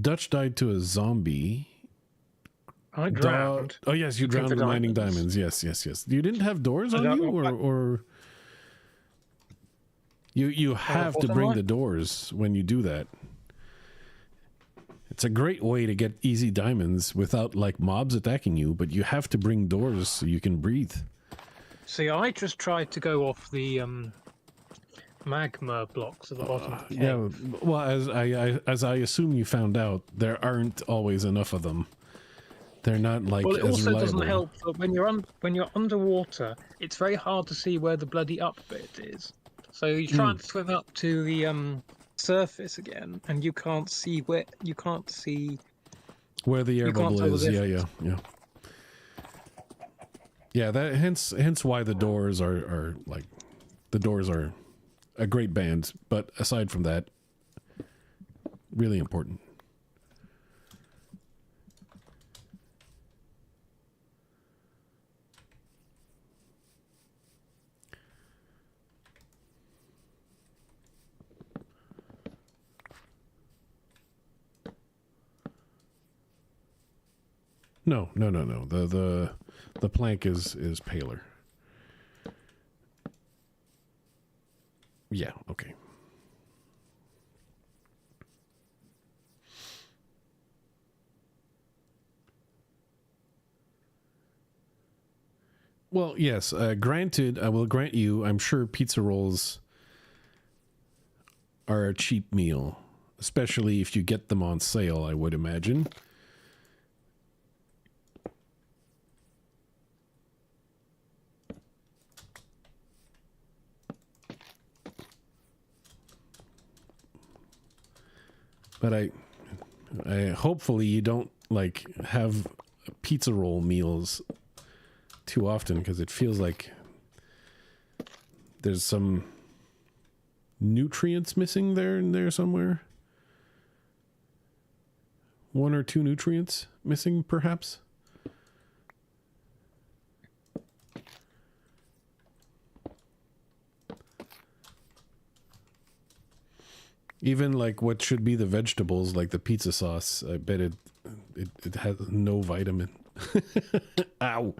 Dutch died to a zombie. I drowned. Oh yes, you drowned with mining diamonds. Yes. You didn't have doors on you, or you have to bring the doors when you do that. It's a great way to get easy diamonds without like mobs attacking you, but you have to bring doors so you can breathe. See, I just tried to go off the magma blocks at the bottom of the cave. Yeah, well, as I assume you found out, there aren't always enough of them. They're not like well, it as also reliable. doesn't help that when you're underwater, it's very hard to see where the bloody up bit is. So you try and swim up to the surface again, and you can't see where the air bubble is. Yeah. That hence why the doors are like the doors are a great band, but aside from that, really important. No. The plank is paler. Yeah, okay. Well, yes, granted, I will grant you, I'm sure pizza rolls are a cheap meal, especially if you get them on sale, I would imagine. But I hopefully you don't like have pizza roll meals too often, because it feels like there's some nutrients missing there somewhere. One or two nutrients missing, perhaps. Even like what should be the vegetables, like the pizza sauce, I bet it has no vitamin. Ow.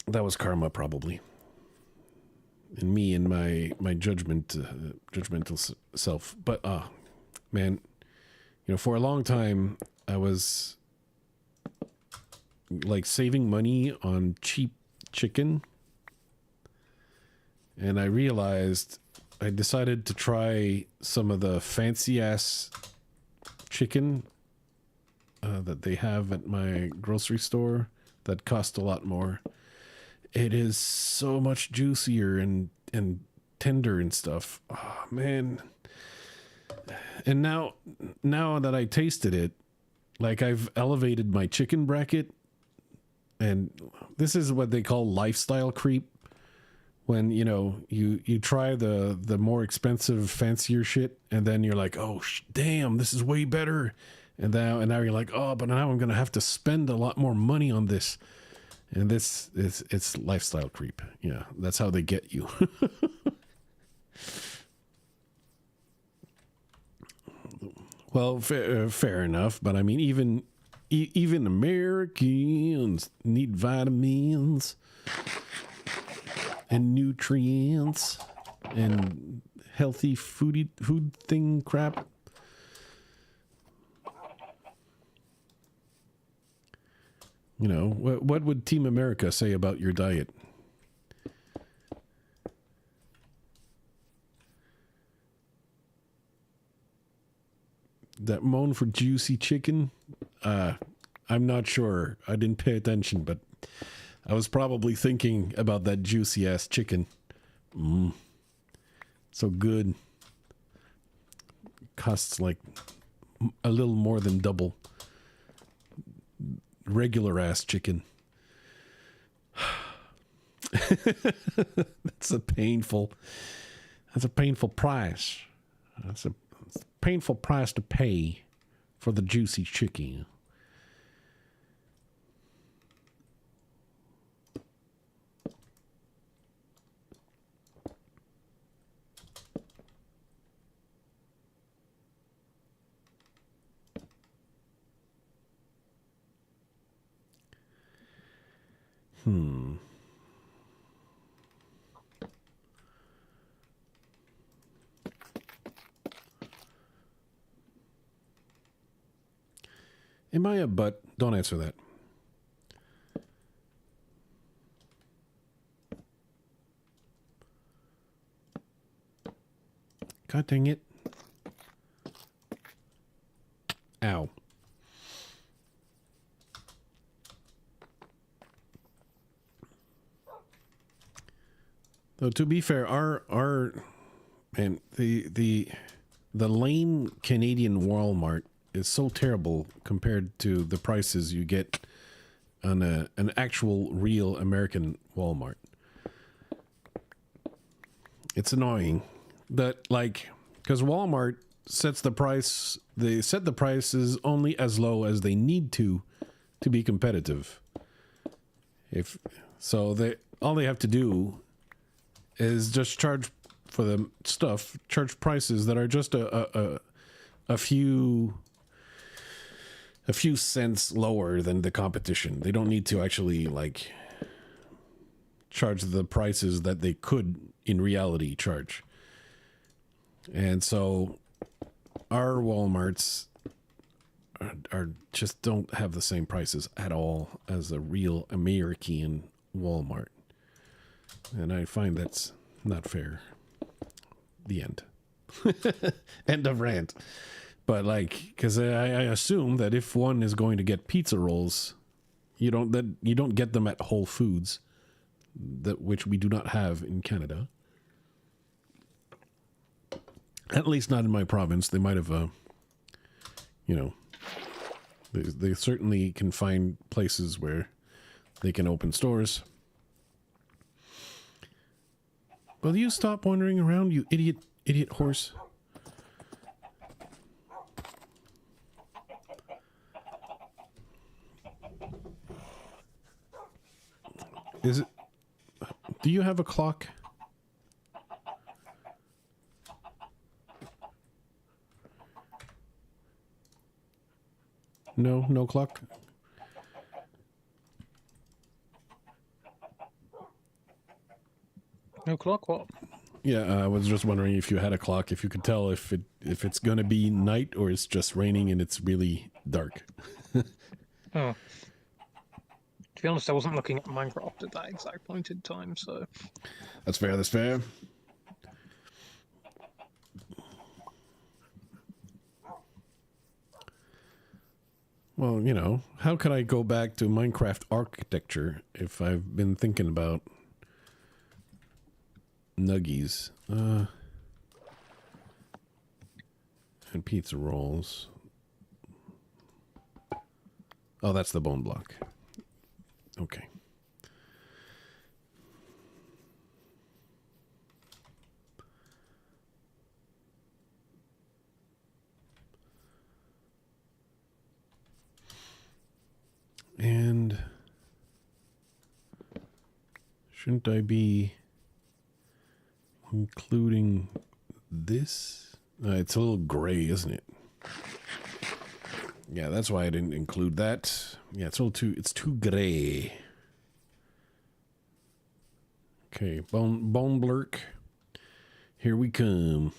That was karma, probably. And me and my judgmental self. But man, you know, for a long time I was like saving money on cheap chicken, and I realized I decided to try some of the fancy ass chicken that they have at my grocery store that cost a lot more. It is so much juicier and tender and stuff. Oh man. And now that I tasted it, like I've elevated my chicken bracket, and this is what they call lifestyle creep. When, you know, you try the more expensive, fancier shit, and then you're like, oh damn, this is way better. And now you're like, oh, but now I'm gonna have to spend a lot more money on this. And this is, it's lifestyle creep. Yeah, that's how they get you. Well, fair enough, but I mean, even Americans need vitamins and nutrients and healthy food thing crap. You know, what would Team America say about your diet? That moan for juicy chicken? I'm not sure. I didn't pay attention, but I was probably thinking about that juicy ass chicken. So good. Costs like a little more than double regular ass chicken. That's a painful price. That's a painful price to pay for the juicy chicken. Am I a butt? Don't answer that. God dang it. Ow. Though to be fair, our man, the lame Canadian Walmart is so terrible compared to the prices you get on an actual real American Walmart. It's annoying that, like, because Walmart sets the price, they set the prices only as low as they need to be competitive. If so, all they have to do is just charge for the stuff, charge prices that are just a few cents lower than the competition. They don't need to actually like charge the prices that they could in reality charge. And so our Walmarts are just don't have the same prices at all as a real American Walmart. And I find that's not fair. The end. End of rant. But like, because I assume that if one is going to get pizza rolls, you don't get them at Whole Foods, which we do not have in Canada. At least not in my province. They might have, you know, they certainly can find places where they can open stores. Will you stop wandering around, you idiot horse? Is it? Do you have a clock? No clock? No clock, what? Yeah, I was just wondering if you had a clock, if you could tell if it's gonna be night or it's just raining and it's really dark. Oh. To be honest, I wasn't looking at Minecraft at that exact point in time, so... That's fair, that's fair. Well, you know, how could I go back to Minecraft architecture if I've been thinking about nuggies? And pizza rolls. Oh, that's the bone block. Okay. And shouldn't I be including this? It's a little gray, isn't it? Yeah, that's why I didn't include that. Yeah, it's a little it's too gray. Okay, bone blurk. Here we come.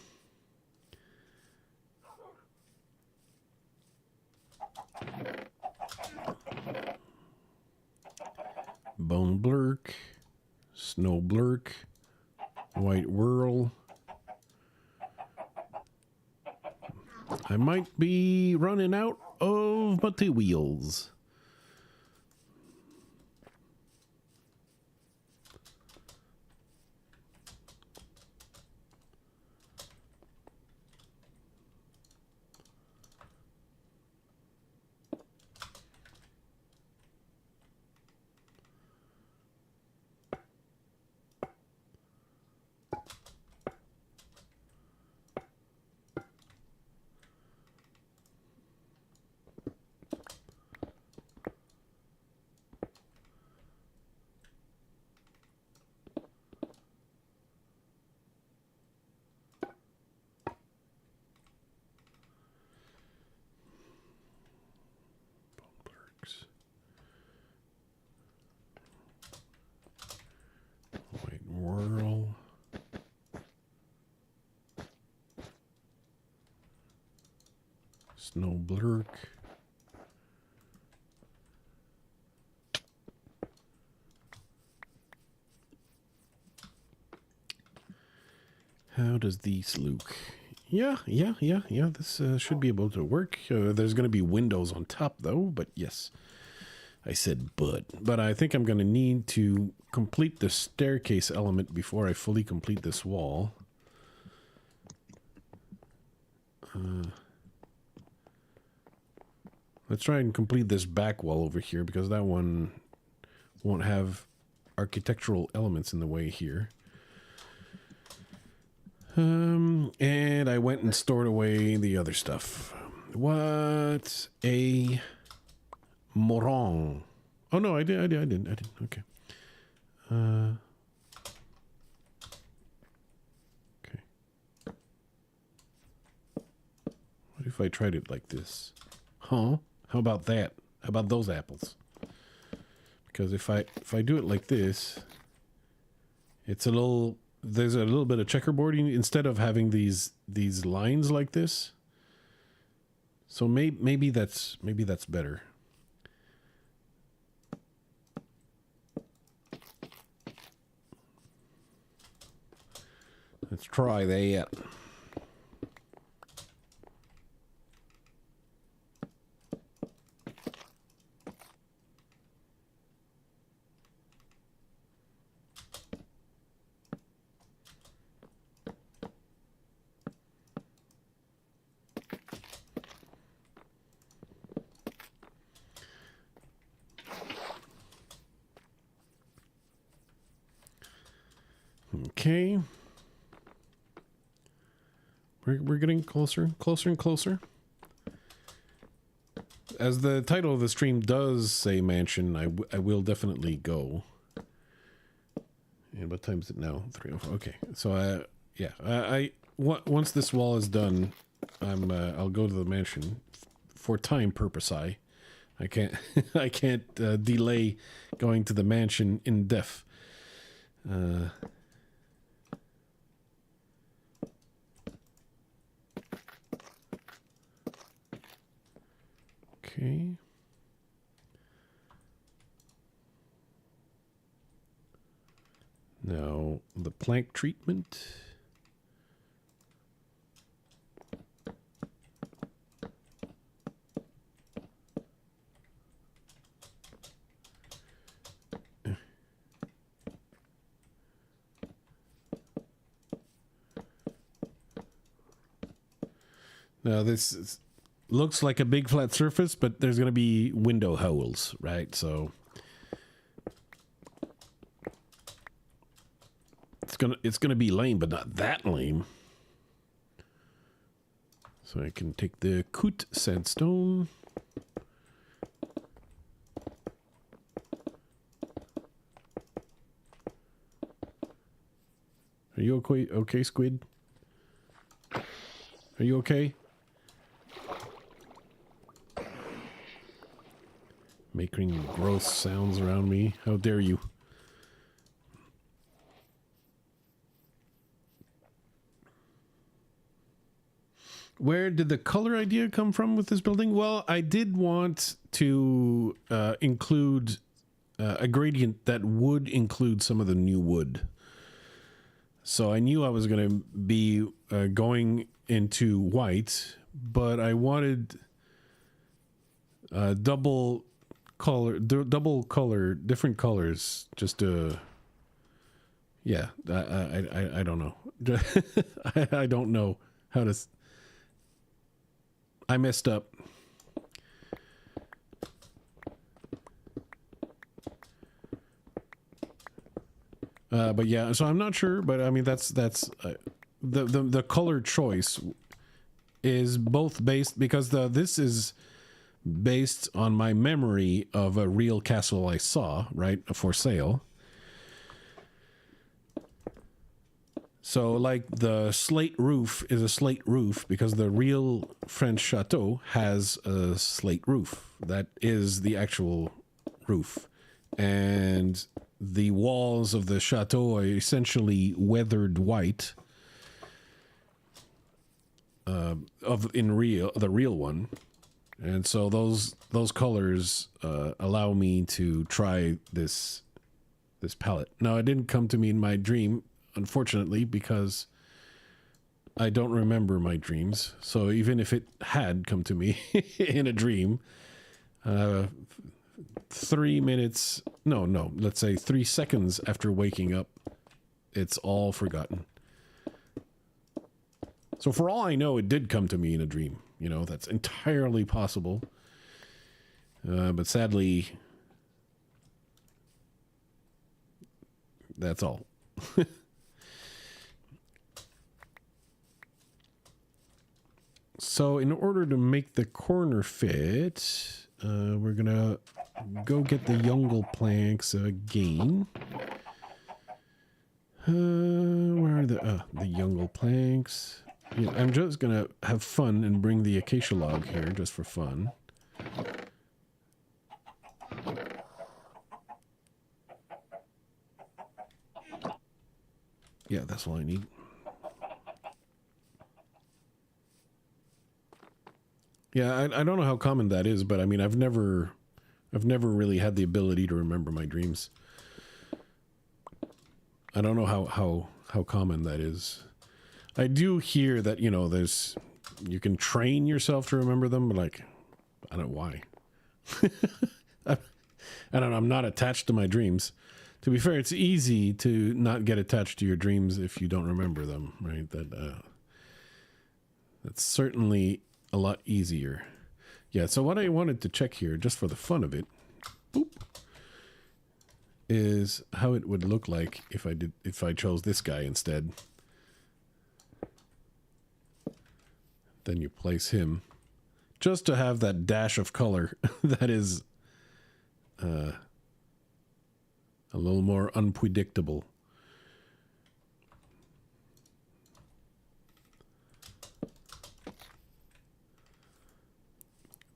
Bone blurk, snow blurk, white whirl. I might be running out of materials. White whirl. Snow blurk. How does these look? Yeah. This should be able to work. There's going to be windows on top, though. But yes, I said but I think I'm going to need to complete the staircase element before I fully complete this wall. Let's try and complete this back wall over here because that one won't have architectural elements in the way here. And I went and stored away the other stuff. What a moron. Oh no, I didn't. Okay. Okay. What if I tried it like this? Huh? How about that? How about those apples? Because if I do it like this, it's there's a little bit of checkerboarding instead of having these lines like this. So maybe that's better. Let's try that. Okay. We're getting closer and closer. As the title of the stream does say mansion, I will definitely go. And what time is it now? 3:04. Okay. So once this wall is done, I'll go to the mansion for time purpose. I can't I can't delay going to the mansion in def. Okay. Now the plank treatment. Now looks like a big flat surface, but there's going to be window holes, right? So it's gonna be lame, but not that lame. So I can take the Kut sandstone. Are you okay? Okay, Squid? Are you okay? Making gross sounds around me. How dare you? Where did the color idea come from with this building? Well, I did want to include a gradient that would include some of the new wood. So I knew I was going to be going into white, but I wanted double color, different colors, just to, yeah, I don't know. I don't know how to, I messed up. But yeah, so I'm not sure, but I mean, that's the color choice is both based, because this is based on my memory of a real castle I saw, right, for sale. So like the slate roof is a slate roof because the real French chateau has a slate roof. That is the actual roof. And the walls of the chateau are essentially weathered white the real one. And so those colors allow me to try this palette. Now, it didn't come to me in my dream, unfortunately, because I don't remember my dreams. So even if it had come to me in a dream, 3 minutes, let's say 3 seconds after waking up, it's all forgotten. So for all I know, it did come to me in a dream. You know, that's entirely possible. But sadly, that's all. So in order to make the corner fit, we're gonna go get the Jungle planks again. Where are the Jungle planks? Yeah, I'm just gonna have fun and bring the acacia log here just for fun. Yeah, that's all I need. Yeah, I don't know how common that is, but I mean, I've never really had the ability to remember my dreams. I don't know how common that is. I do hear that, you know, you can train yourself to remember them, but like, I don't know why. I don't know, I'm not attached to my dreams. To be fair, it's easy to not get attached to your dreams if you don't remember them, right? That's certainly a lot easier. Yeah, so what I wanted to check here, just for the fun of it, is how it would look like if I chose this guy instead. Then you place him, just to have that dash of color that is a little more unpredictable.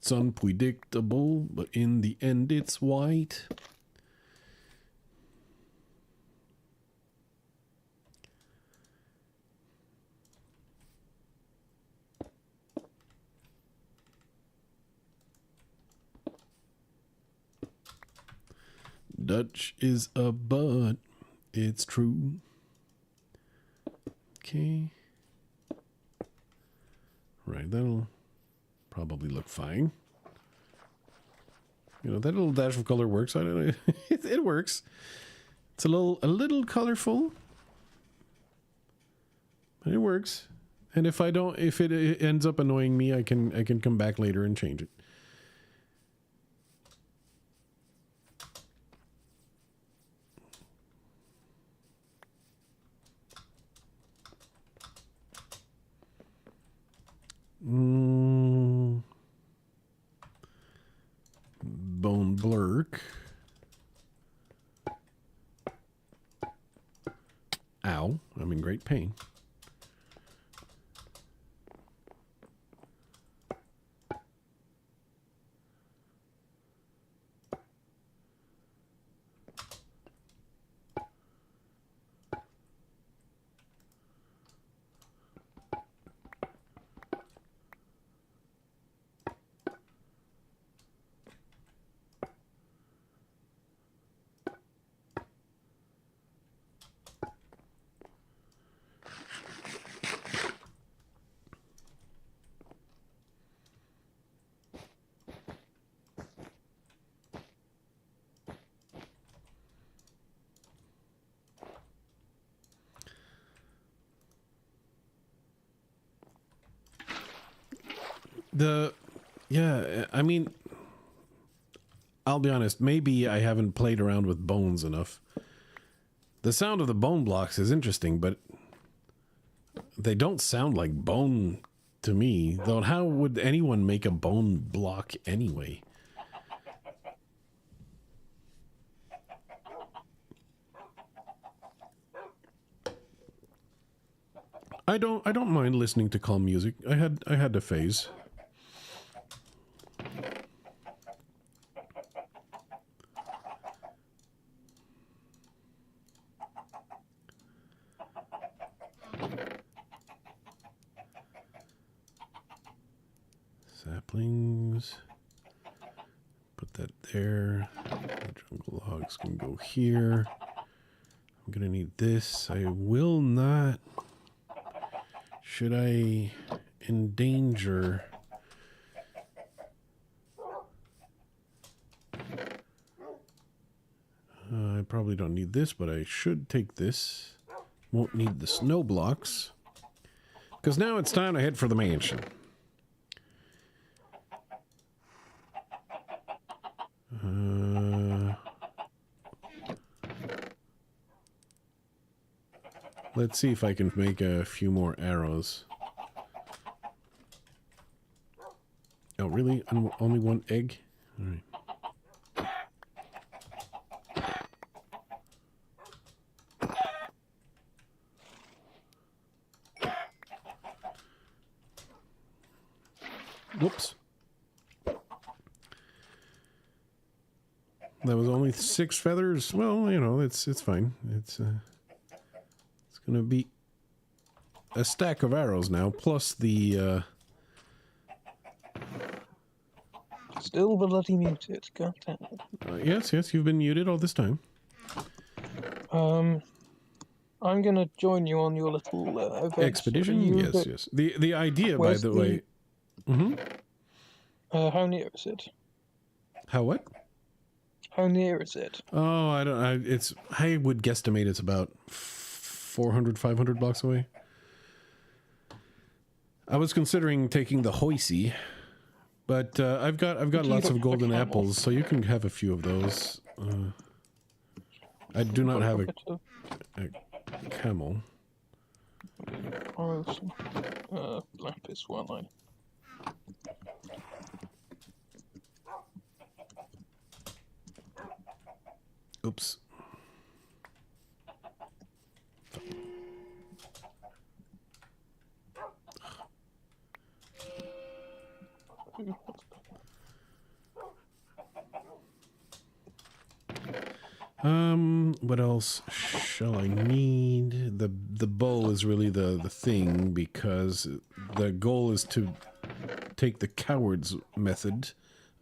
It's unpredictable, but in the end it's white. Dutch is a bud. It's true. Okay. Right, that'll probably look fine. You know, that little dash of color works. I don't know. It works. It's a little colorful, but it works. And if it ends up annoying me, I can come back later and change it. Bone blurk. Ow, I'm in great pain. Yeah, I mean, I'll be honest, maybe I haven't played around with bones enough. The sound of the bone blocks is interesting, but they don't sound like bone to me. Though how would anyone make a bone block anyway? I don't mind listening to calm music. I had a phase. Saplings. Put that there. The jungle logs can go here. I'm gonna need this. I will not. Should I endanger? I probably don't need this, but I should take this. Won't need the snow blocks. Because now it's time to head for the mansion. Let's see if I can make a few more arrows. Oh, really? Only one egg? All right. Whoops. That was only 6 feathers. Well, you know, it's fine. It's gonna be a stack of arrows now, plus the Still bloody muted. God damn it. yes, you've been muted all this time. I'm gonna join you on your little Expedition? Yes. The idea, by the way. Mm-hmm. How near is it? How what? How near is it? Oh, I would guesstimate it's about 400, 500 blocks away. I was considering taking the hoisey, but I've got lots of golden apples, so you can have a few of those. I do not have a camel. Lapis, well, I. Oops. What else shall I need? The bow is really the thing, because the goal is to take the coward's method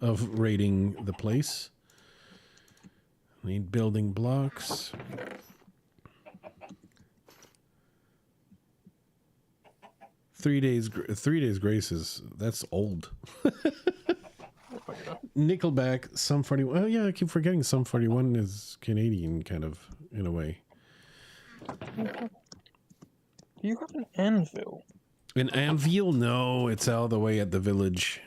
of raiding the place. Need building blocks. 3 days grace that's old. Nickelback, Sum 41. Oh yeah, I keep forgetting Sum 41 is Canadian, kind of, in a way. You have an anvil. An anvil? No, it's all the way at the village.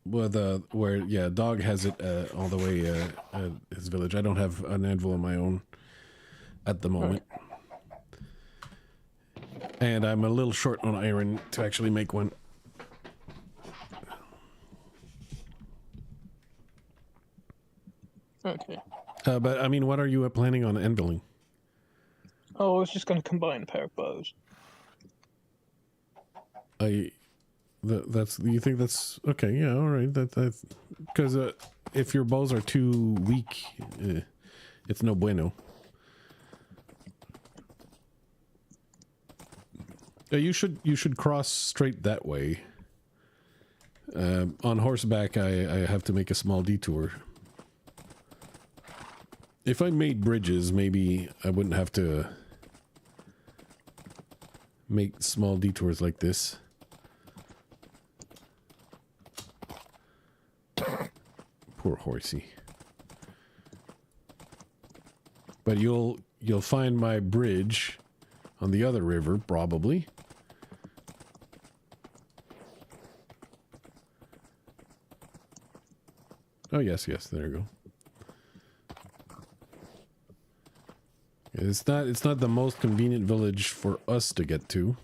Well, where, yeah, Dog has it all the way at his village. I don't have an anvil of my own at the moment. And I'm a little short on iron to actually make one. Okay. But I mean, what are you planning on anviling? Oh, I was just going to combine a pair of bows. That's, you think that's okay? Yeah, all right. That's because if your bows are too weak, it's no bueno. You should cross straight that way. On horseback, I have to make a small detour. If I made bridges, maybe I wouldn't have to make small detours like this. Poor horsey. But you'll find my bridge on the other river, probably. Oh yes, there you go. It's not the most convenient village for us to get to.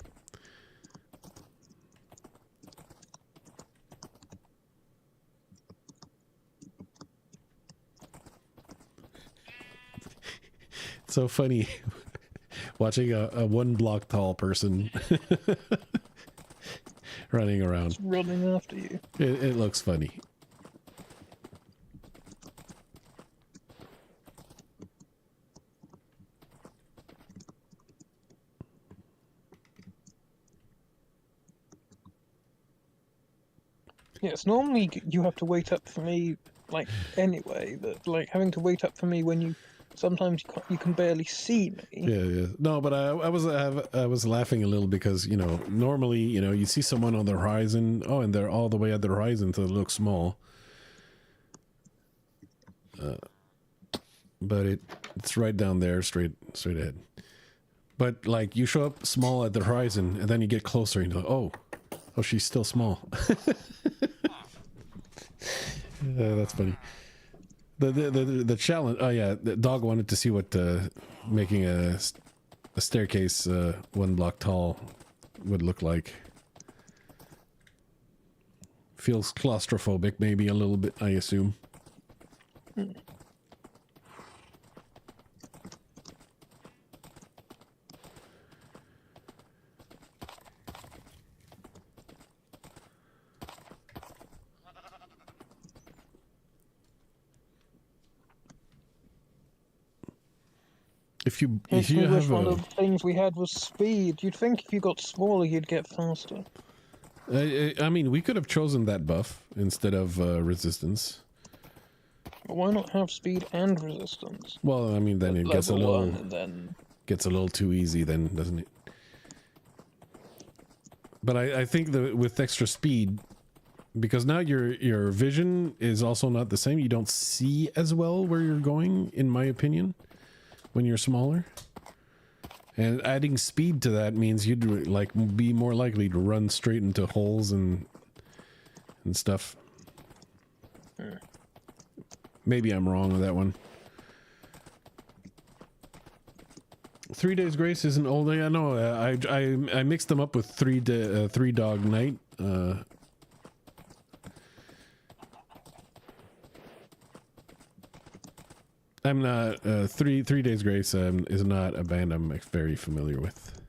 It's so funny watching a 1 block tall person running around. It's running after you. It looks funny. Yes, normally you have to wait up for me, like, anyway, but, like, having to wait up for me when you, sometimes you can barely see me. Yeah. No, but I was laughing a little because, you know, normally, you know, you see someone on the horizon, oh, and they're all the way at the horizon, so it looks small. But it's right down there, straight ahead. But, like, you show up small at the horizon, and then you get closer, and you're like, oh, she's still small. That's funny. The challenge. Oh yeah, the Dog wanted to see what making a staircase 1 block tall would look like. Feels claustrophobic, maybe a little bit, I assume. If you have one of the things we had was speed. You'd think if you got smaller, you'd get faster. I mean, we could have chosen that buff instead of resistance. But why not have speed and resistance? Well, I mean, then it gets a Level little 1 and then... gets a little too easy, then, doesn't it? But I think that with extra speed, because now your vision is also not the same. You don't see as well where you're going, in my opinion, when you're smaller. And adding speed to that means you'd like be more likely to run straight into holes and stuff. Maybe I'm wrong with that one. 3 Days Grace is an old. I know. I mixed them up with 3 Dog Night. I'm not 3 Days Grace is not a band I'm very familiar with.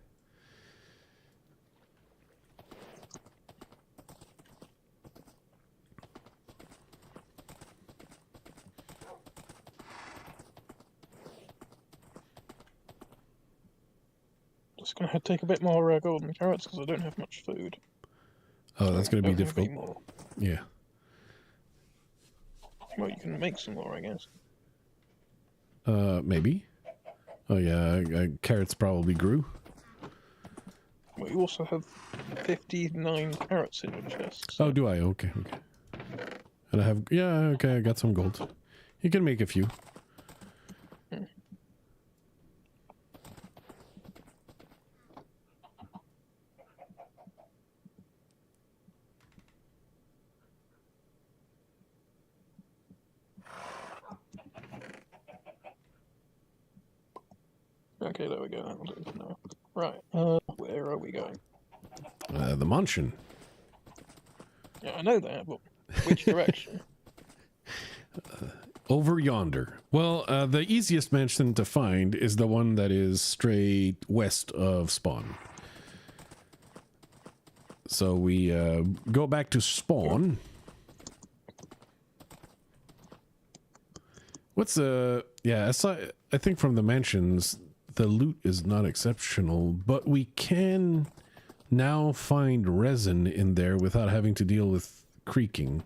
It's going to take a bit more golden carrots because I don't have much food. Oh, that's going to be Hoping difficult. more. Yeah. Well, you can make some more, I guess. Maybe. Oh yeah, carrots probably grew. Well, you also have 59 carrots in your chest. Oh, do I? Okay, okay. And I have, yeah, okay, I got some gold. You can make a few. Okay, there we go. That will do for now. Right, where are we going? The mansion. Yeah, I know that, but which direction? Over yonder. Well, the easiest mansion to find is the one that is straight west of spawn. So we go back to spawn. What's yeah, I think from the mansions, the loot is not exceptional, but we can now find resin in there without having to deal with creaking.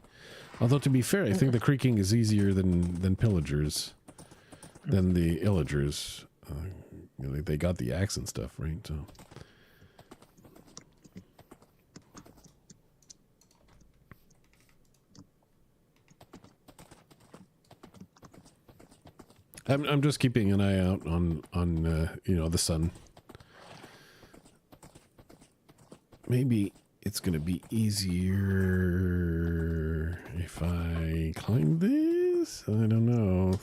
Although, to be fair, I think the creaking is easier than pillagers, than the illagers. You know, they got the axe and stuff, right? So. I'm just keeping an eye out on you know, the sun. Maybe it's gonna be easier if I climb this? I don't know.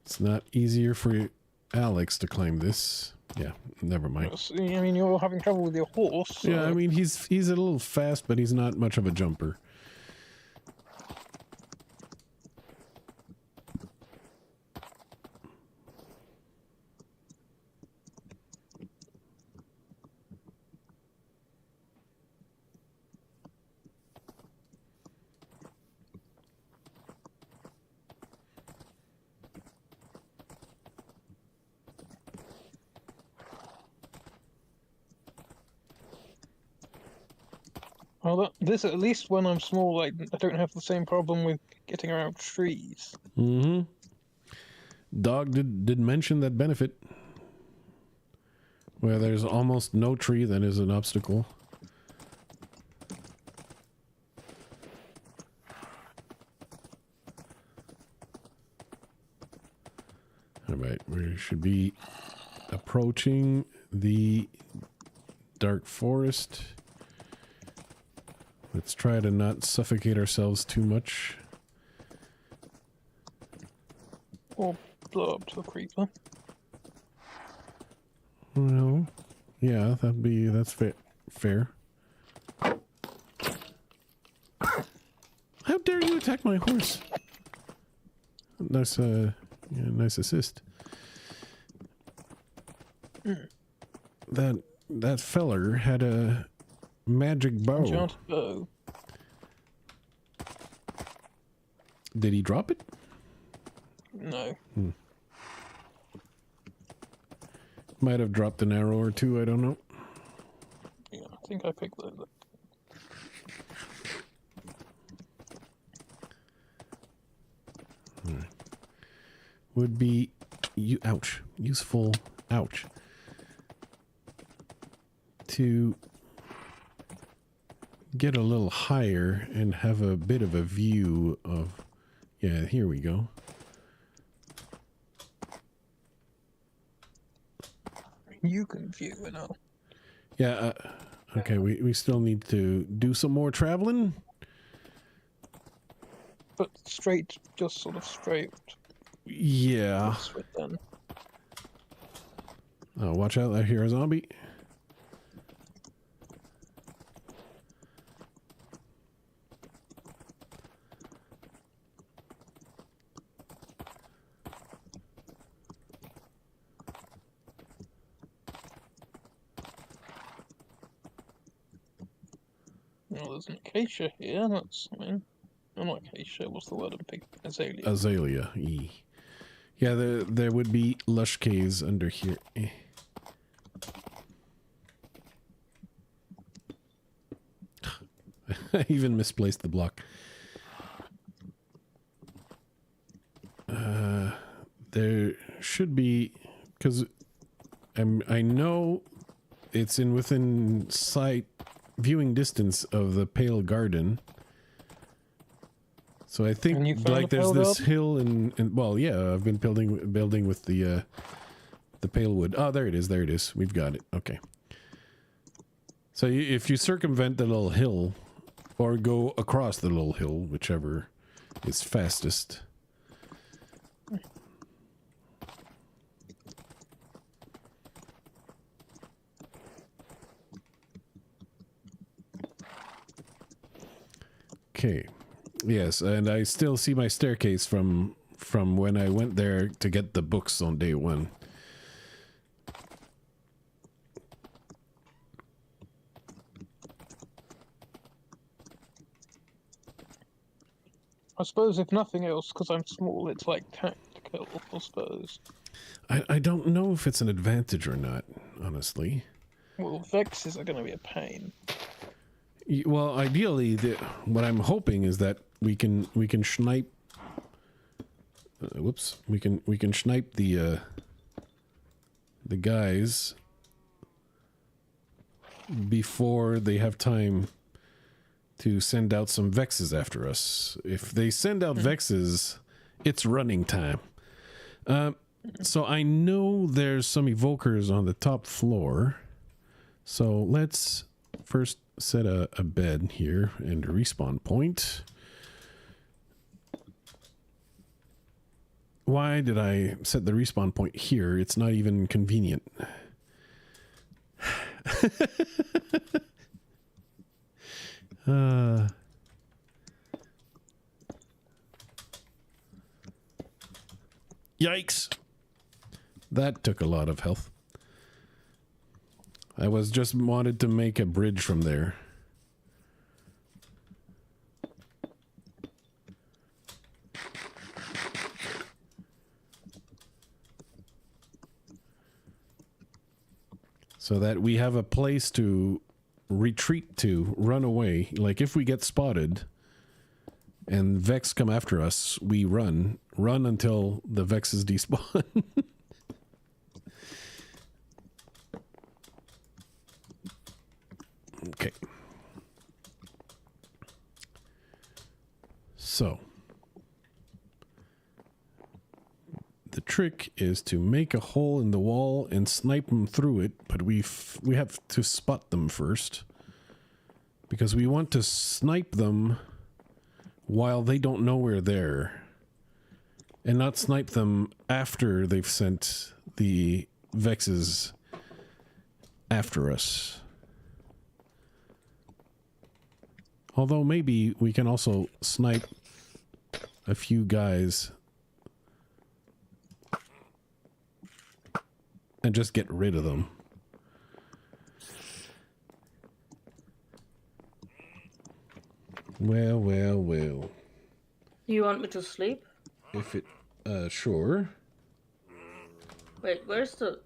It's not easier for Alex to climb this. Yeah, never mind. I mean, you're having trouble with your horse. So... Yeah, I mean, he's a little fast, but he's not much of a jumper. Well, this at least when I'm small, I don't have the same problem with getting around trees. Mm-hmm. Dog did mention that benefit. Where there's almost no tree that is an obstacle. Alright, we should be approaching the dark forest. Let's try to not suffocate ourselves too much. Or blow up to a creeper. Well, yeah, that's fair. How dare you attack my horse? Nice, yeah, nice assist. That feller had a magic bow. Enchanted bow. Did he drop it? No. Might have dropped an arrow or two, I don't know. Yeah, I think I picked those up. Alright. Would be useful, ouch, to get a little higher and have a bit of a view of, yeah, here we go. You can view it all. Yeah, okay, we still need to do some more traveling. But straight, just sort of straight. Yeah. Then. Oh, watch out, I hear a zombie. Oh, there's an acacia here. That's something. Oh, not acacia. What's the word I'm thinking? Azalea. Azalea. Yeah, there would be lush caves under here. I even misplaced the block. There should be, because I know it's in within sight, viewing distance of the Pale Garden. So I And you think found like the there's Pale this Garden? hill and well, yeah, I've been building with the Pale Wood. Oh, there it is. There it is. We've got it. Okay. So if you circumvent the little hill, or go across the little hill, whichever is fastest. Okay. Yes, and I still see my staircase from when I went there to get the books on day one. I suppose if nothing else, because I'm small, it's like tactical, I suppose. I don't know if it's an advantage or not, honestly. Well, vexes are going to be a pain. Well, ideally, what I'm hoping is that we can snipe. Whoops, we can snipe the guys before they have time to send out some vexes after us. If they send out vexes, it's running time. So I know there's some evokers on the top floor. So let's first set a bed here and a respawn point. Why did I set the respawn point here? It's not even convenient. Yikes! That took a lot of health. I was just wanted to make a bridge from there. So that we have a place to retreat to, run away. Like if we get spotted and Vex come after us, we run until the Vexes despawn. Okay. So the trick is to make a hole in the wall and snipe them through it, but we have to spot them first, because we want to snipe them while they don't know we're there, and not snipe them after they've sent the Vexes after us. Although maybe we can also snipe a few guys and just get rid of them. Well, well, well. You want me to sleep? If it, sure. Wait, where's the...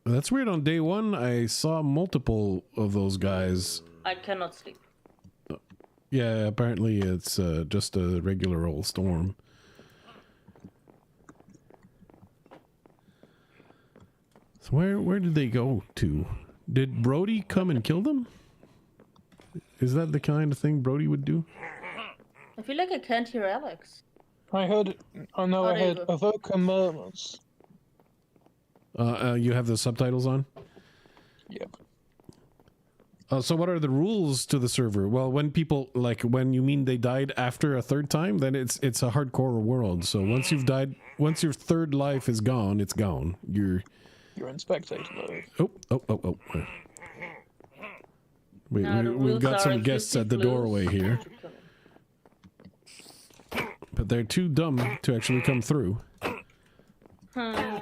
That's weird. On day one, I saw multiple of those guys. I cannot sleep. Yeah, apparently it's just a regular old storm. So where did they go to? Did Brody come and kill them? Is that the kind of thing Brody would do? I feel like I can't hear Alex. I heard, I know Oh, I there you heard go. evoker murmurs. You have the subtitles on? Yep. So what are the rules to the server? Well, when people, like, when you mean they died after a third time, then it's a hardcore world. So once you've died, once your third life is gone, it's gone. You're in spectator mode. Oh. Now the We've rules got are some if you guests see at the blues, doorway here, you kill them. but they're too dumb to actually come through. I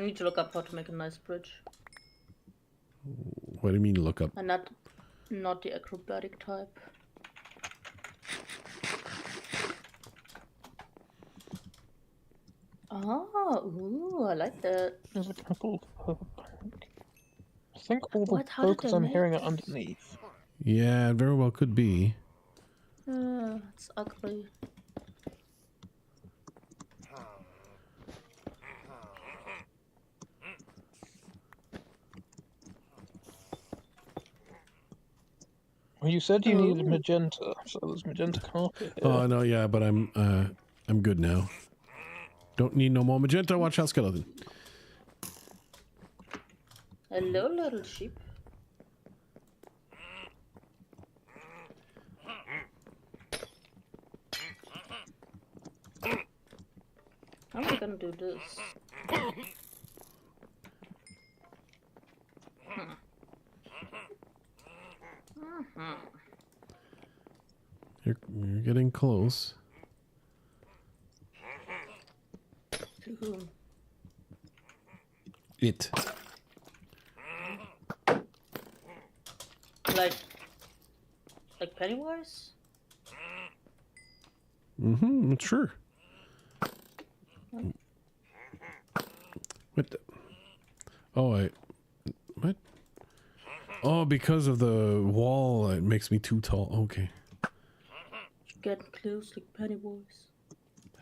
need to look up how to make a nice bridge. What do you mean look up? And not the acrobatic type. Oh, ooh, I like that. There's a couple of think all the What? How did vocals they I'm make hearing are this? underneath. Yeah, it very well could be. It's ugly. Well, you said you needed Oh. magenta, so there's magenta carpet here. Oh no, yeah, but I'm good now. Don't need no more magenta. Watch out, skeleton. Hello, little sheep. How am I gonna do this? You're getting close. To whom? It. Like Pennywise? Mm-hmm. Sure. What? Oh, what? Oh, because of the wall, it makes me too tall. Okay. Getting close like Pennywise.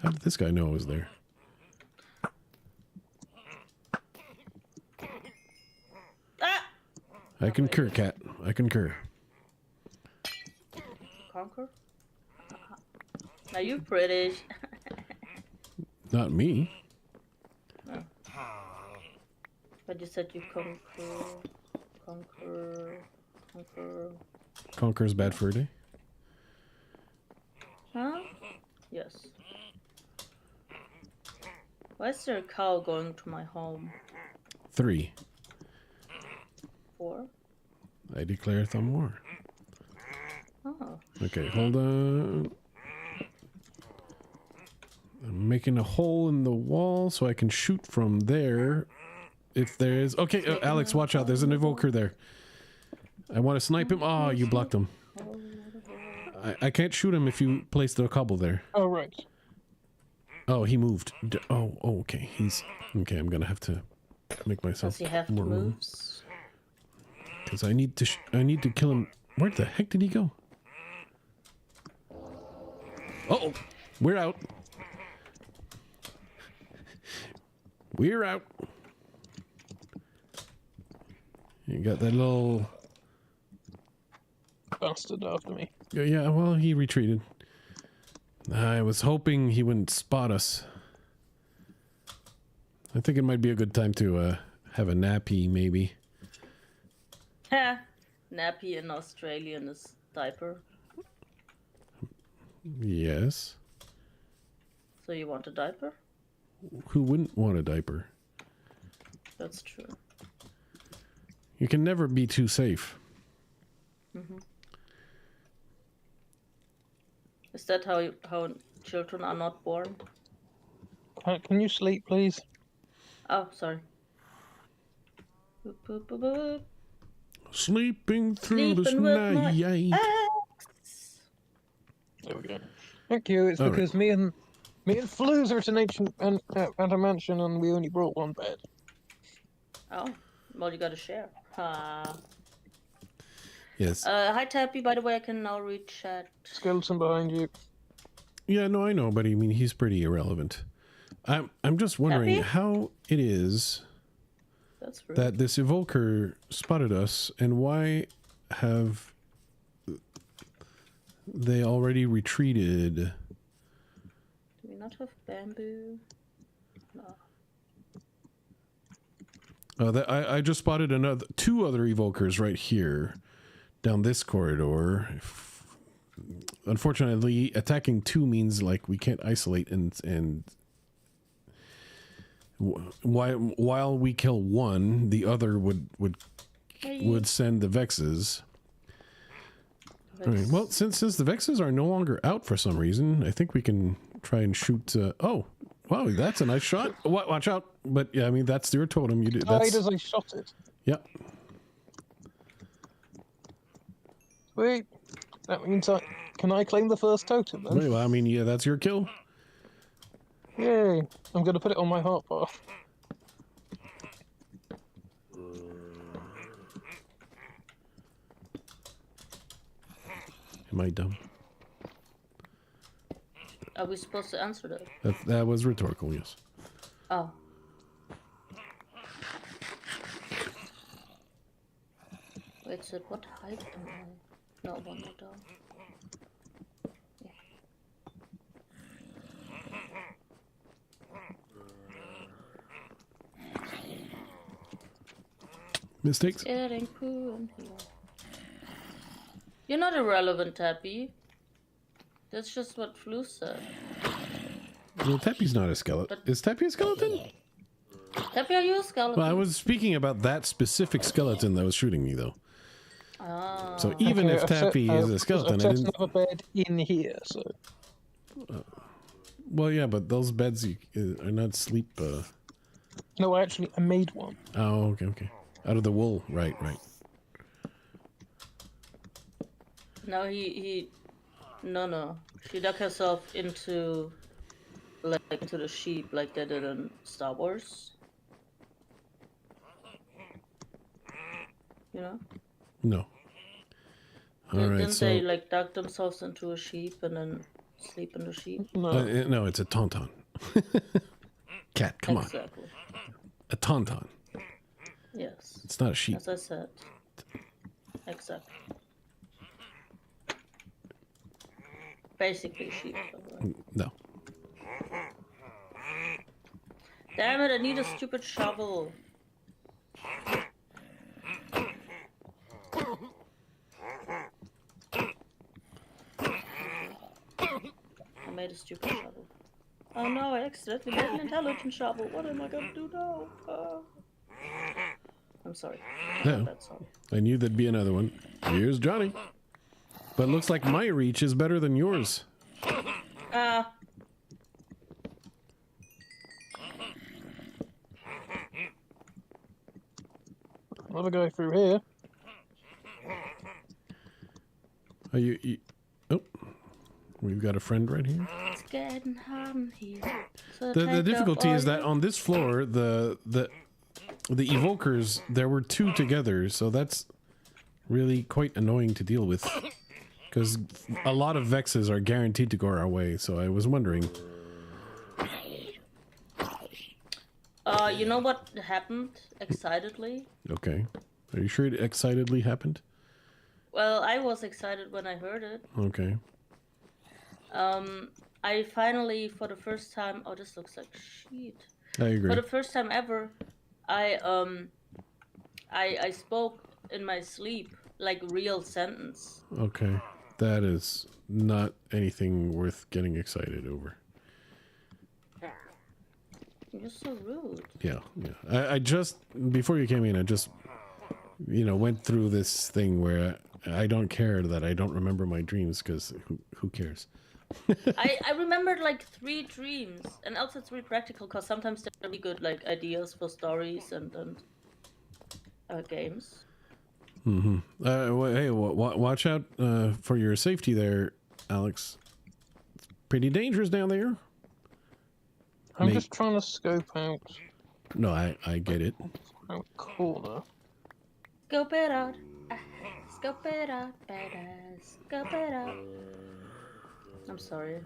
How did this guy know I was there? Ah! I concur, cat. I concur. Conquer? Now you British. Not me. But you said you conquer. Conquer's bad fur day. Huh? Yes. Why is there a cow going to my home? 3. 4? I declare thumb war. Oh. Okay, hold on. I'm making a hole in the wall so I can shoot from there. If there is... Okay, Alex, watch out. There's an evoker there. I want to snipe him. Oh, you blocked him. I can't shoot him if you place the cobble there. Oh, right. Oh, he moved. Oh, okay. He's... Okay, I'm going to have to make myself Does he have more room. moves? Because I need to kill him. Where the heck did he go? Uh-oh. We're out. We're out. You got that little... Bastard after me. Yeah, well, he retreated. I was hoping he wouldn't spot us. I think it might be a good time to have a nappy, maybe. Ha! Nappy in Australian is diaper. Yes. So you want a diaper? Who wouldn't want a diaper? That's true. You can never be too safe. Is that how children are not born? Can you sleep, please? Oh, sorry. Boop, boop, boop, boop. Sleeping through the Sleeping with my night. ex. There we go. Thank you. It's All because me and Flues are at an ancient and at a mansion, and we only brought one bed. Oh, well, you gotta share. Yes. Hi, Tappy. By the way, I can now read chat. Skeleton behind you. Yeah, no, I know, but I mean, he's pretty irrelevant. I'm just wondering Happy? how it is That's rude. that this evoker spotted us, and why have they already retreated? Do we not have bamboo? No. I just spotted two other evokers right here, down this corridor. Unfortunately, attacking 2 means like we can't isolate and while we kill 1, the other would send the Vexes. All right. Well, since the Vexes are no longer out for some reason, I think we can try and shoot. Oh, wow, that's a nice shot. Watch out! But yeah, I mean that's your totem. You do. Died as I shot it. Yeah. Sweet. That means can I claim the first totem then? Well, I mean, yeah, that's your kill. Yay! I'm gonna put it on my heart bar. Am I dumb? Are we supposed to answer that? That was rhetorical, yes. Oh. Wait, so what height am I? No, one more down. Yeah. Mistakes? Getting cool in here. You're not irrelevant, Tappy. That's just what Flu said. Well, Teppy's not a skeleton. Is Teppy a skeleton? Tappy, are you a skeleton? Well, I was speaking about that specific skeleton that was shooting me, though. Ah. So even if Tappy is a skeleton, I've I set didn't... another bed in here, so... Well, yeah, but those beds are not sleep... No, actually, I made one. Oh, okay. Out of the wool. Right. No, No. She dug herself into the sheep like they did in Star Wars. You know? No. All right, Didn't so... they like dug themselves into a sheep and then sleep in the sheep? No. no, it's a tauntaun. Cat, come on. Exactly. A tauntaun. Yes. It's not a sheep. As I said. Exactly. Basically sheep. No. Damn it, I need a stupid shovel. I made a stupid shovel. Oh no, I accidentally made an intelligent shovel. What am I gonna do now? I'm sorry. No. That's sorry. I knew there'd be another one. Here's Johnny. But it looks like my reach is better than yours. Another guy through here. Are you... Oh. We've got a friend right here. It's getting hot in here. So The difficulty is that on this floor, the evokers, there were two together, so that's really quite annoying to deal with. Because a lot of Vexes are guaranteed to go our way, so I was wondering. You know what happened excitedly? Okay. Are you sure it excitedly happened? Well, I was excited when I heard it. Okay. I finally, for the first time, oh, this looks like shit. I agree. For the first time ever, I spoke in my sleep, like real sentence. Okay. That is not anything worth getting excited over. You're so rude. Yeah. I just, before you came in, I just, went through this thing where I don't care that I don't remember my dreams, because who cares? I remembered like 3 dreams, and also it's really practical because sometimes they're really good like ideas for stories and games. Mm-hmm. Hey, watch out for your safety there, Alex. It's pretty dangerous down there. I'm just trying to scope out No, I get it. a corner. Scope it out. Scope it out, badass. Scope it out. I'm sorry.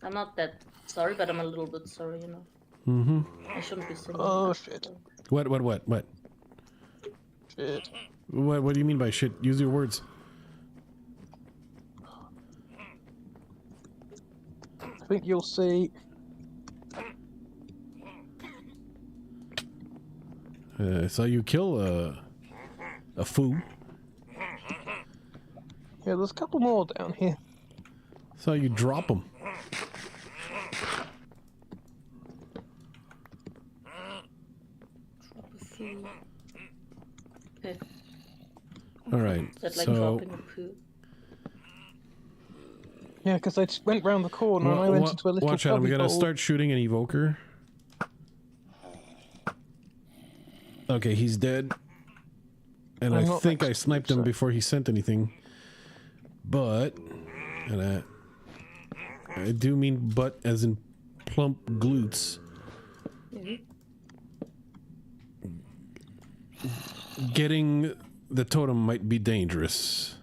I'm not that sorry, but I'm a little bit sorry, Mm-hmm. I shouldn't be singing. Oh shit. What? Shit. What do you mean by shit? Use your words. I think you'll see. I saw you kill a foo. Yeah, there's a couple more down here. Saw you drop them. Drop a food. Okay. All right. Is that like So dropping a poo? Yeah, because I just went round the corner and I went into a little watch out! I'm cubby gonna hole. start shooting an evoker. Okay, he's dead. And I'm I not think I actually sniped him sorry. before he sent anything. But, and I do mean butt as in plump glutes. Mm-hmm. Getting the totem might be dangerous.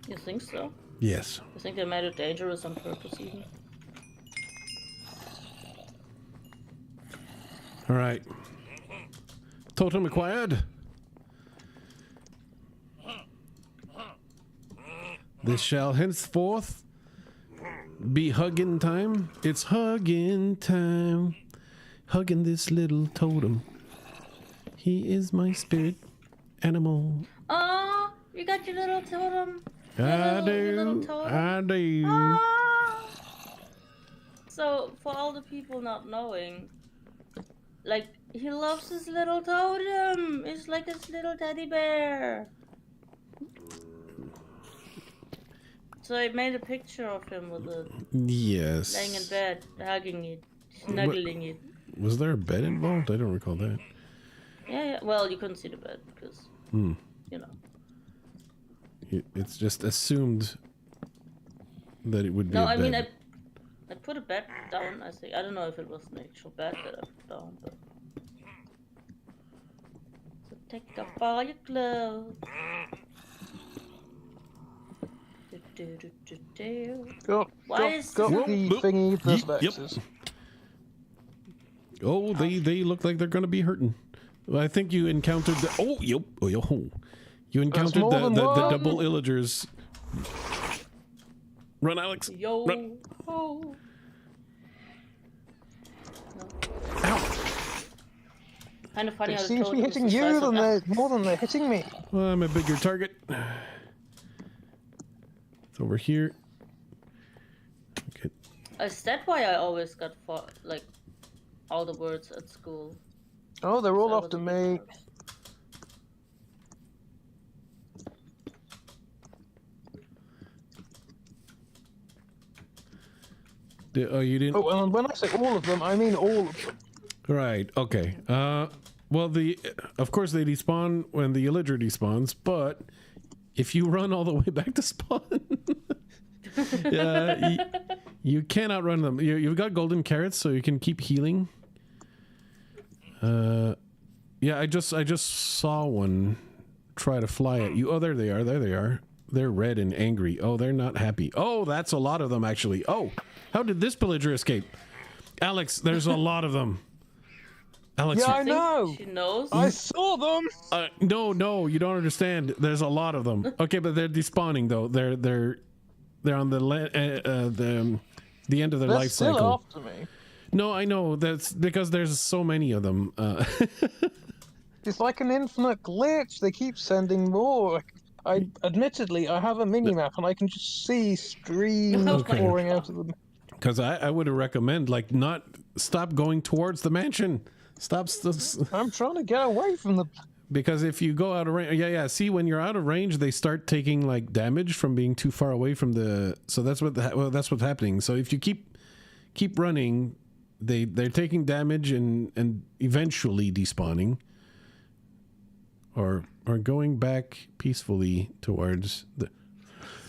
You think so? Yes. You think they made it dangerous on purpose even? All right. Totem acquired. This shall henceforth be hugging time. It's hugging time. Hugging this little totem. He is my spirit animal. Oh, you got your little totem. I Your little do. totem. I do. Ah! So, for all the people not knowing, like, he loves his little totem. It's like his little teddy bear. So I made a picture of him with it, Yes. laying in bed, hugging it, snuggling it. Was there a bed involved? I don't recall that. Yeah. Well, you couldn't see the bed because, Hmm. you know. It's just assumed that it would be No, a I bed. mean, I put a bed down, I think. I don't know if it was an actual bed that I put down, but... So take off all your clothes. Why is got Whoop, the whoop. thingy, the Yep. Sphinxes. Oh, they look like they're gonna be hurting. Well, I think you encountered the you encountered more than the one. double illagers. Run, Alex. Yo. Run. Oh. No. Ow. Kind of funny It how the seems to be totem is hitting the you size of than that. more than they're hitting me. Well, I'm a bigger target. It's over here. Okay. Is that why I always got like all the words at school? Oh, they're all So I after was a bit me. nervous. Oh, you didn't. Oh, and when I say all of them, I mean all of them. Right. Okay. Well, of course they despawn when the illager despawns, but if you run all the way back to spawn, you can't outrun them. You've got golden carrots, so you can keep healing. Yeah, I just saw one try to fly at you. Oh, there they are. There they are. They're red and angry. Oh, they're not happy. Oh, that's a lot of them actually. Oh, how did this pillager escape? Alex, there's a lot of them. Alex, Yeah, I think know. She knows. I saw them. no, you don't understand. There's a lot of them. Okay, but they're despawning though. They're on the end of their They're life still cycle. after me. No, I know. That's because there's so many of them. It's like an infinite glitch. They keep sending more. Admittedly, I have a mini map and I can just see streams Okay. pouring out of them. Because I would recommend not stop going towards the mansion. Stop. I'm trying to get away from the. Because if you go out of range, yeah. See, when you're out of range, they start taking like damage from being too far away from the. So that's that's what's happening. So if you keep running, they're taking damage and eventually despawning. Or going back peacefully towards the.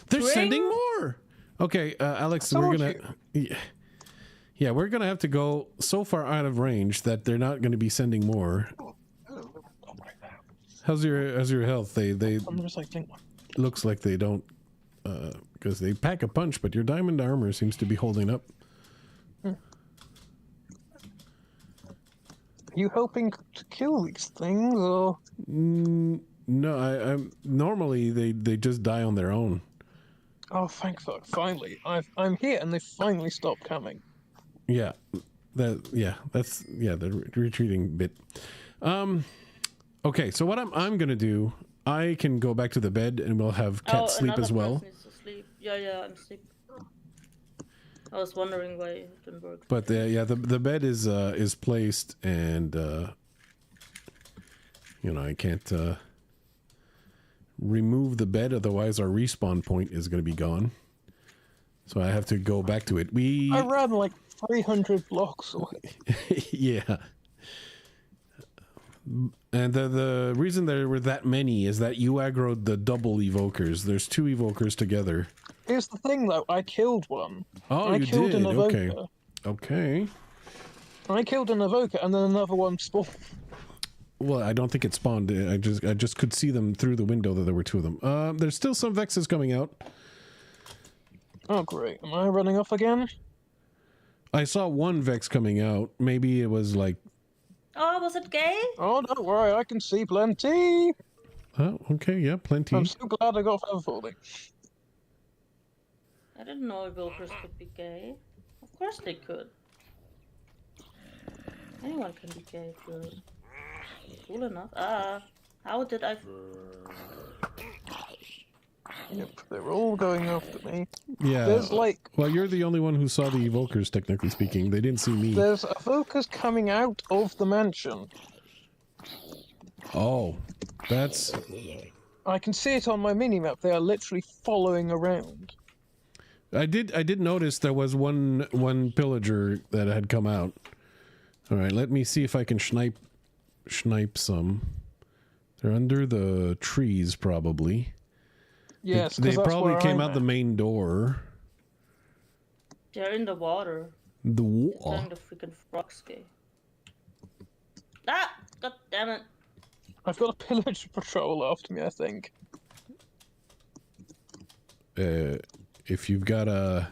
They're Ring? sending more. Okay, Alex, we're gonna. Yeah, we're gonna have to go so far out of range that they're not gonna be sending more. How's your health? They I'm just like thinking. looks like they don't because they pack a punch, but your diamond armor seems to be holding up. Are you hoping to kill these things, or? No, I'm normally they just die on their own. Oh, thank fuck! Finally, I'm here, and they finally stopped coming. Yeah, that's the retreating bit. Okay, so what I'm gonna do, I can go back to the bed and we'll have Cat sleep as well. Person needs to sleep. Yeah, I'm sleeping. I was wondering why it didn't work. But the bed is placed, and I can't remove the bed, otherwise our respawn point is going to be gone. So I have to go back to it. I ran like 300 blocks away. Yeah. And the reason there were that many is that you aggroed the double evokers. There's 2 evokers together. Here's the thing, though. I killed one. Oh, I you killed did. an evoker. Okay. Okay. I killed an evoker and then another one spawned. Well, I don't think it spawned. I just could see them through the window that there were two of them. There's still some Vexes coming out. Oh great, am I running off again? I saw one Vex coming out. Maybe it was like... Oh, was it gay? Oh, don't worry, I can see plenty. Oh, okay, yeah, plenty. I'm so glad I got feather falling. I didn't know evokers could be gay. Of course they could. Anyone can be gay if you're cool enough. Ah, how did I... Yep, they're all going after me. Yeah. There's like... Well, you're the only one who saw the evokers, technically speaking. They didn't see me. There's evokers coming out of the mansion. Oh, that's... I can see it on my minimap. They are literally following around. I did notice there was one pillager that had come out. All right, let me see if I can snipe some. They're under the trees, probably. Yes, they 'cause that's probably where came I'm out at. the main door. They're in the water. The wall. Telling the freaking frogs gay. Ah! God damn it. I've got a pillager patrol after me, I think. If you've got a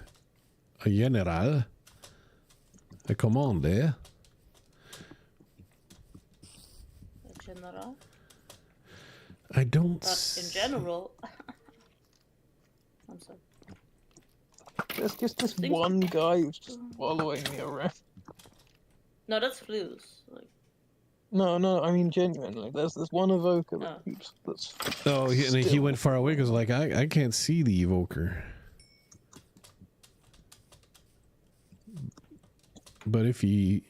general, a commander. General. I don't. But in general. I'm sorry. There's just this Things- one guy who's just following me around. No, that's flues. Like, No, I mean genuinely. There's this one evoker Oh. that keeps... That's Oh, he still went far away because like I can't see the evoker. But if he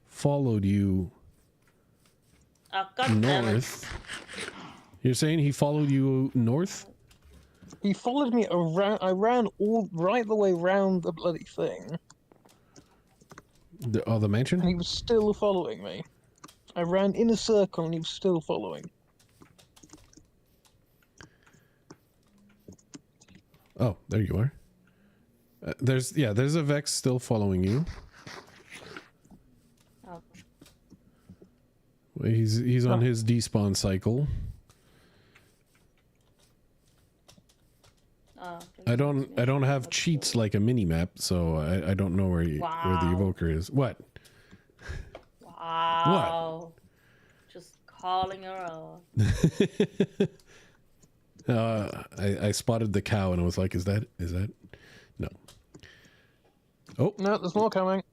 followed you oh, God damn it. north, you're saying he followed you north? He followed me around. I ran all right the way round the bloody thing, The and mansion? he was still following me. I ran in a circle, and he was still following. Oh, there you are. There's a Vex still following you. Oh, He's on his despawn cycle. oh, I don't have cheats like a mini map, so I don't know where the Wow. evoker is. What? Wow. Just calling her out. I spotted the cow and I was like, is that no. Oh, No, there's more coming.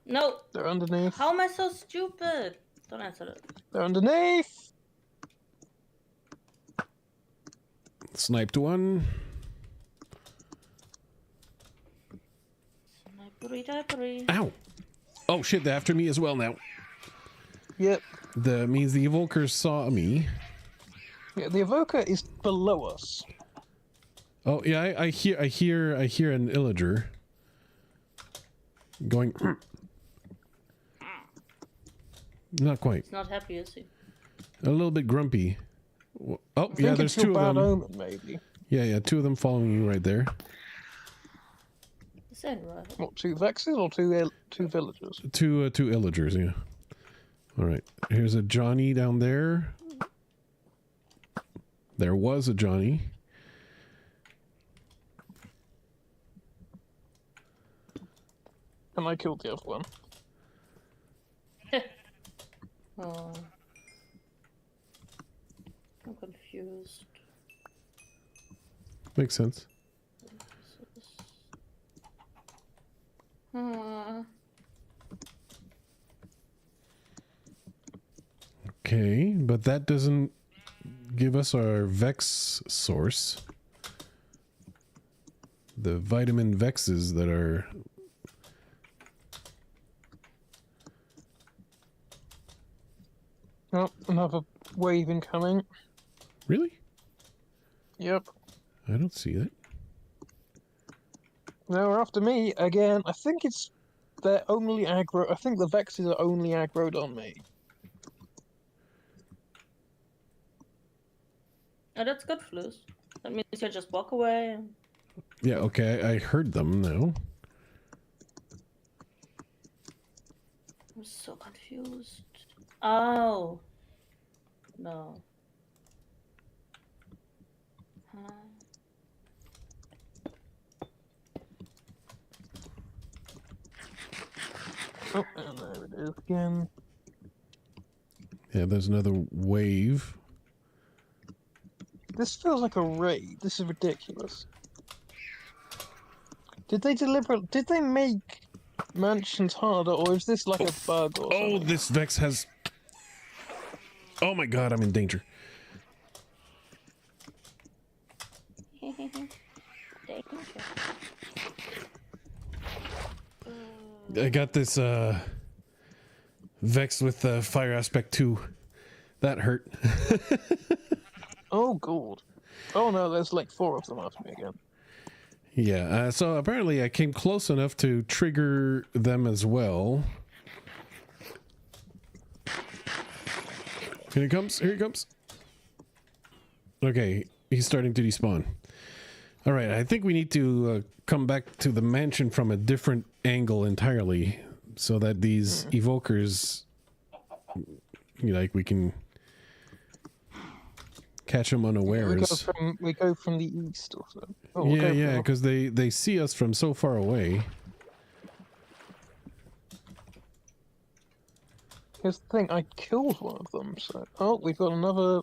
No! They're underneath. How am I so stupid? Don't answer that. They're underneath. sniped one. Snipery. Ow. Oh shit, they're after me as well now. Yep. That means the evokers saw me. Yeah, the evoker is below us. Oh yeah, I hear an illager going. Not quite. He's not happy, is he? A little bit grumpy. Oh I yeah, think there's it's two your of bad them. omen, maybe. Yeah, two of them following you right there. This ain't right. What, 2 Vexes or two villagers? Two illagers. Yeah. All right. Here's a Johnny down there. There was a Johnny. And I killed the other one. Oh. I'm confused. Makes sense. Okay, but that doesn't give us our Vex source. The vitamin Vexes that are... Oh, another wave incoming. Really? Yep. I don't see that. Now they're after me again. I think it's... They're only aggro... I think the Vexes are only aggroed on me. Oh, that's good, Flus. That means you just walk away. Yeah, okay, I heard them now. I'm so confused. Oh. No. Huh. Oh, and there it is again. Yeah, there's another wave. This feels like a raid. This is ridiculous. Did they make mansions harder, or is this like a bug or Oh, something? this Vex has... Oh my god, I'm in danger. Danger. I got this Vex with fire aspect 2. That hurt. Oh, God. Oh, no, there's like 4 of them after me again. Yeah, so apparently I came close enough to trigger them as well. Here he comes, here he comes. Okay, he's starting to despawn. Alright, I think we need to come back to the mansion from a different angle entirely, so that these evokers, like, we can catch them unawares. We go from the east or so. Oh, Yeah, because they see us from so far away. Here's the thing, I killed one of them, so... Oh, we've got another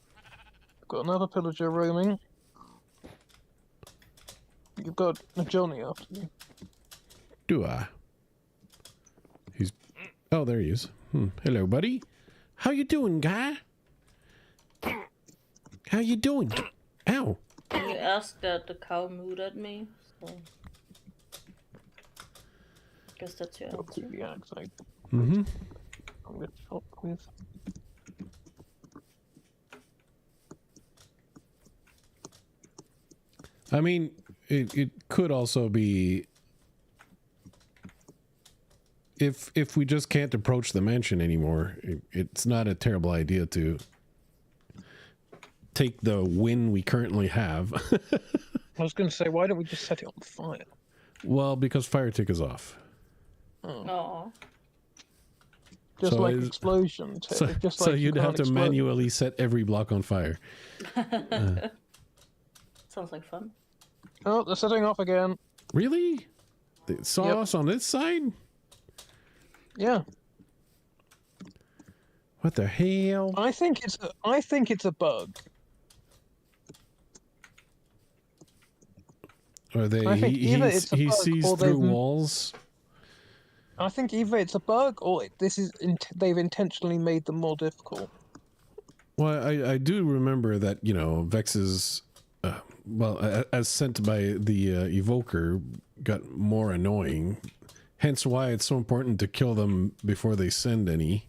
pillager roaming. You've got a Johnny after you. Do I? He's... Oh, there he is. Hello, buddy. How you doing, guy? How you doing? Ow. You asked that the cow mooed at me, so... Guess that's your I'll answer. keep the axe out. Mm-hmm. I'm gonna chop with... I mean, it could also be... If we just can't approach the mansion anymore, it's not a terrible idea to take the win we currently have. I was gonna say, why don't we just set it on fire? Well, because fire tick is off. Oh. Just So like is- explosion. So, just so like you you'd have can't to explode. manually set every block on fire. Sounds like fun. Oh, they're setting off again. Really? They saw Yep. us on this side? Yeah, What the hell? I think it's a bug. Are they? I think either it's a he bug sees or through they've- walls. I think either it's a bug or they've intentionally made them more difficult. Well, I do remember that, Vex's, as sent by the evoker, got more annoying. Hence why it's so important to kill them before they send any.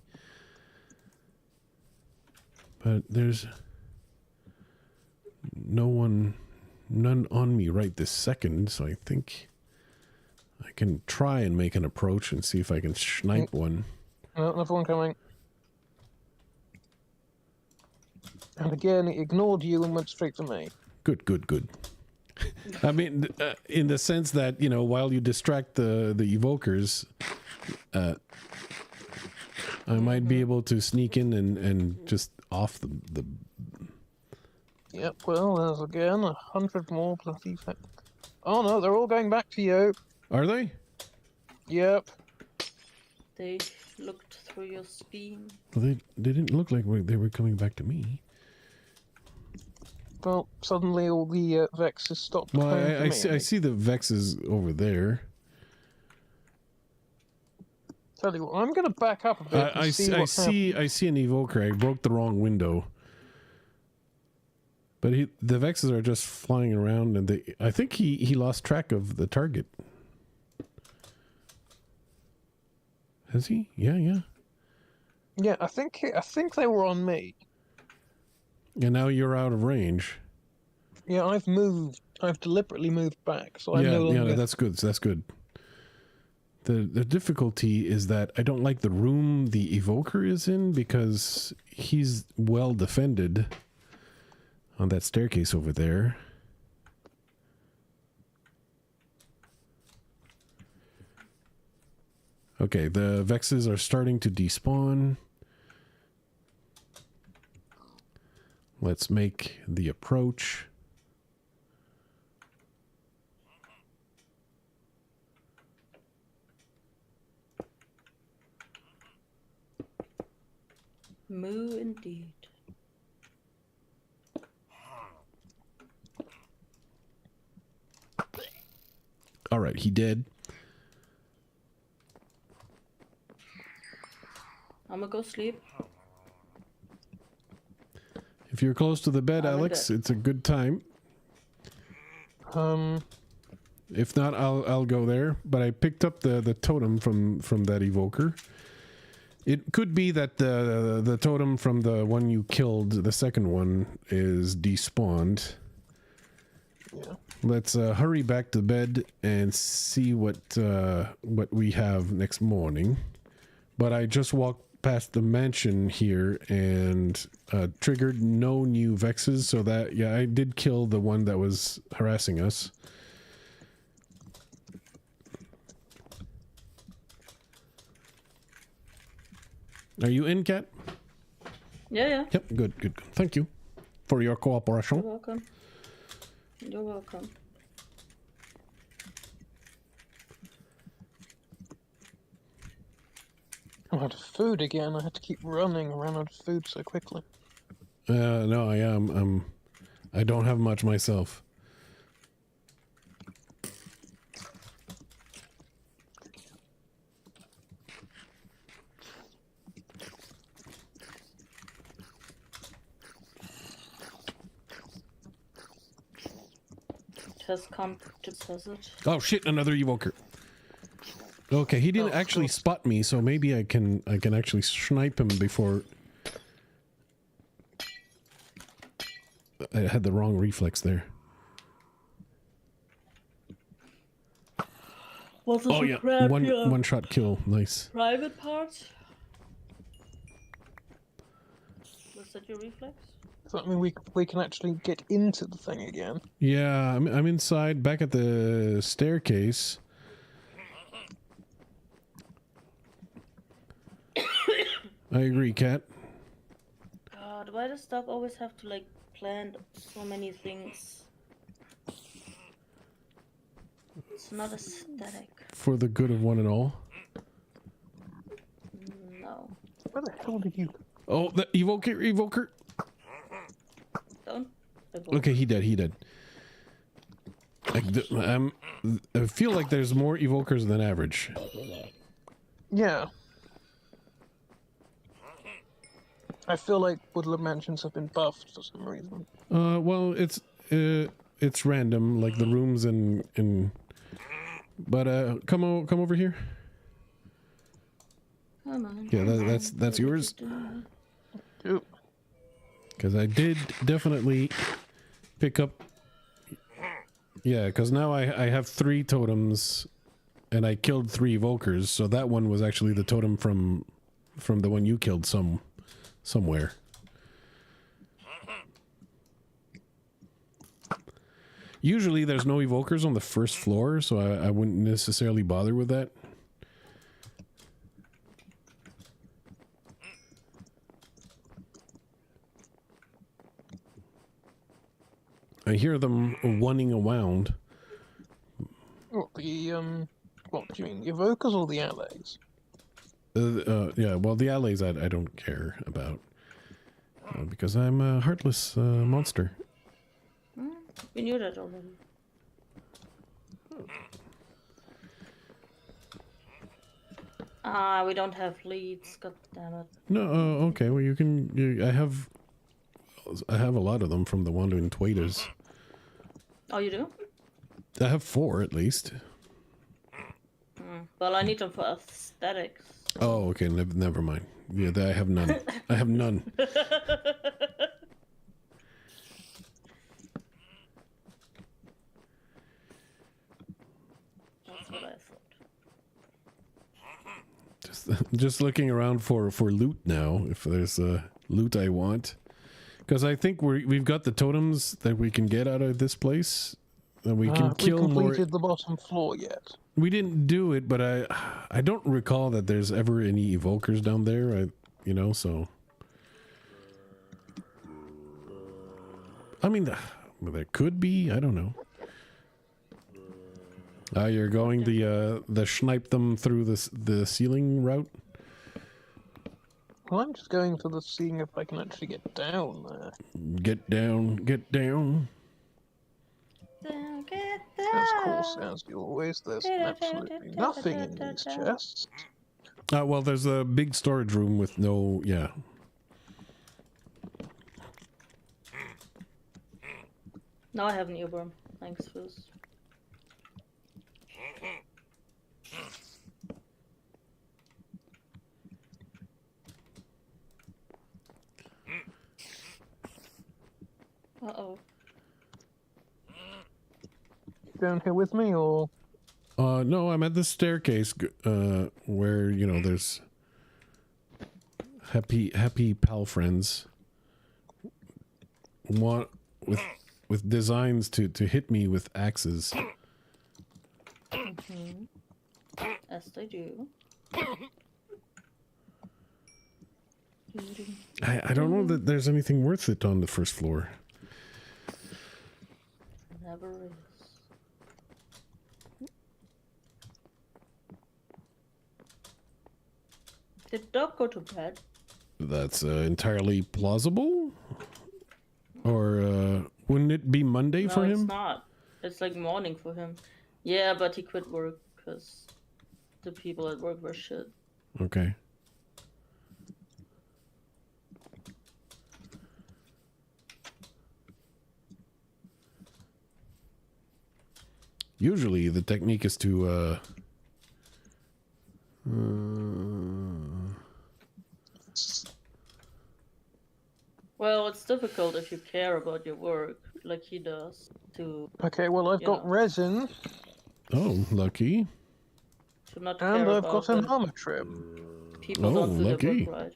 But there's none on me right this second, so I think I can try and make an approach and see if I can snipe one. Oh, another one coming. And again, it ignored you and went straight to me. Good. I mean, in the sense that, while you distract the evokers, I might be able to sneak in and just off the... Yep, well, there's again 100 more bloody things. Oh no, they're all going back to you. Are they? Yep. They looked through your scheme. Well, they didn't look like they were coming back to me. Well, suddenly all the Vexes stopped. Well, coming to I me. see the Vexes over there. Tell you what, I'm going to back up a bit and I see what's happening. I see an evoker. I broke the wrong window. But the Vexes are just flying around, and I think he lost track of the target. Has he? Yeah. Yeah, I think they were on me. And now you're out of range. Yeah, I've moved. I've deliberately moved back, so I'm no longer. Yeah, that's good. That's good. The difficulty is that I don't like the room the evoker is in, because he's well defended on that staircase over there. Okay, the Vexes are starting to despawn. Let's make the approach. Moo indeed. All right, he did. I'm gonna go sleep. If you're close to the bed, I'm in Alex, bed. it's a good time. If not, I'll go there. But I picked up the totem from that evoker. It could be that the totem from the one you killed, the second one, is despawned. Yeah. Let's hurry back to bed and see what we have next morning. But I just walked past the mansion here and triggered no new Vexes, so that, yeah, I did kill the one that was harassing us. Are you in, Cat? Yeah. Yep, good. Thank you for your cooperation. You're welcome. You're welcome. I'm out of food again. I had to keep running. I ran out of food so quickly. No, I am. I don't have much myself. Has come to visit. Oh shit! Another evoker. Okay, he didn't actually spot me, so maybe I can actually snipe him before. I had the wrong reflex there. Was this Oh a yeah, crap one shot kill. Nice. private part? Was that your reflex? Does that mean we can actually get into the thing again? Yeah, I'm inside, back at the staircase. I agree, Cat. God, why does stuff always have to like plant so many things? It's not aesthetic. For the good of one and all. No. Where the hell did you... Oh, the evoker. Don't. Okay, he dead. I feel like there's more evokers than average. Yeah. I feel like Woodland Mansions have been buffed for some reason. Well, it's random, like the rooms and. But come over here. Come on. Yeah, that's yours. Ooh. Because I did definitely pick up. Yeah, because now I have 3 totems, and I killed 3 evokers. So that one was actually the totem from the one you killed somewhere. Usually there's no evokers on the first floor, so I wouldn't necessarily bother with that. I hear them running around. What, what do you mean, evokers or the allies? Yeah, well, the allies I don't care about. Because I'm a heartless monster. We knew that already. We don't have leads. God damn it. No, okay. Well, I have a lot of them from the Wandering Twaders. Oh, you do? I have 4 at least. Well, I need them for aesthetics. Oh, okay. Never mind. Yeah, I have none. I have none. That's what I thought. Just looking around for loot now. If there's loot I want, because I think we've got the totems that we can get out of this place. we can we kill more. completed the bottom floor yet. We didn't do it, but I don't recall that there's ever any evokers down there. You know, so I mean, there could be. I don't know. You're going the snipe them through the ceiling route. Well, I'm just going for the seeing if I can actually get down there. Get down, get down. Get Of course, down. as always, there's absolutely nothing in these chests. Well, there's a big storage room with no, yeah. Now I have an earworm. Thanks, Fizz. Uh-oh. Down here with me, or No, I'm at the staircase, where, you know, there's happy pal friends. With designs to hit me with axes. As they do. I don't know that there's anything worth it on the first floor. Never is. Did Dog go to bed? That's entirely plausible. Or wouldn't it be Monday for No, him? it's not. It's like morning for him. Yeah, but he quit work because the people at work were shit. Okay. Usually the technique is to Well, it's difficult if you care about your work, like he does, to okay, well I've got resin oh, lucky. not care and I've about got an when armor trim. people Oh, don't do their lucky. work right.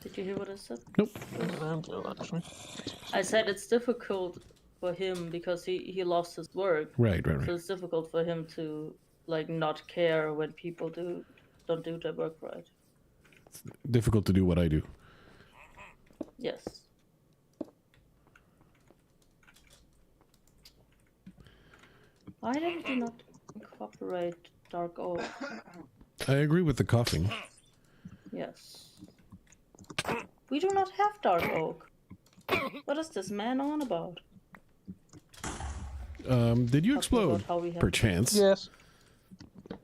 Did you hear what I said? Nope. Actually. I said it's difficult for him because he lost his work. Right. So it's difficult for him to like not care when people don't do their work right. Difficult to do what I do. Yes. Why did you not incorporate dark oak? I agree with the coughing. Yes. We do not have dark oak. What is this man on about? Did you Talking explode? about how we have- Perchance. Yes.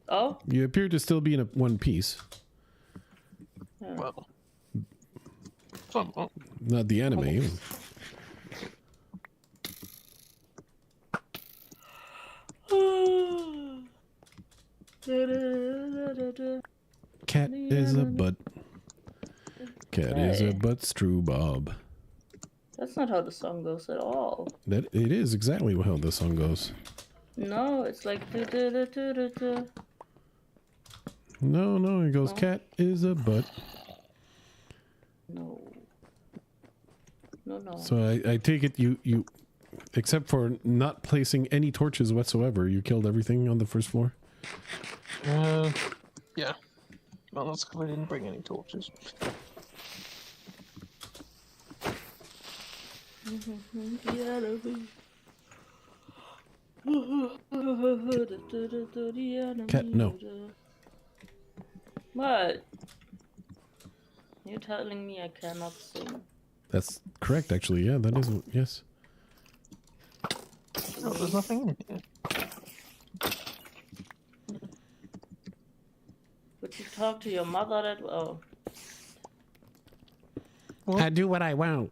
Oh? You appear to still be in one piece. Yeah. Well. Somewhat. Not the enemy. Cat is a butt. Cat is a Hey. butt strew bob. That's not how the song goes at all. That it is exactly how the song goes. No, it's like do. No, it goes No. cat is a butt. No. No. So I take it you except for not placing any torches whatsoever, you killed everything on the first floor? Yeah. Well, that's because I didn't bring any torches. Cat, no. What? You're telling me I cannot sing? That's correct, actually. Yeah, that is. Yes. Oh, there's nothing in here. Would you talk to your mother that well? What? I do what I want.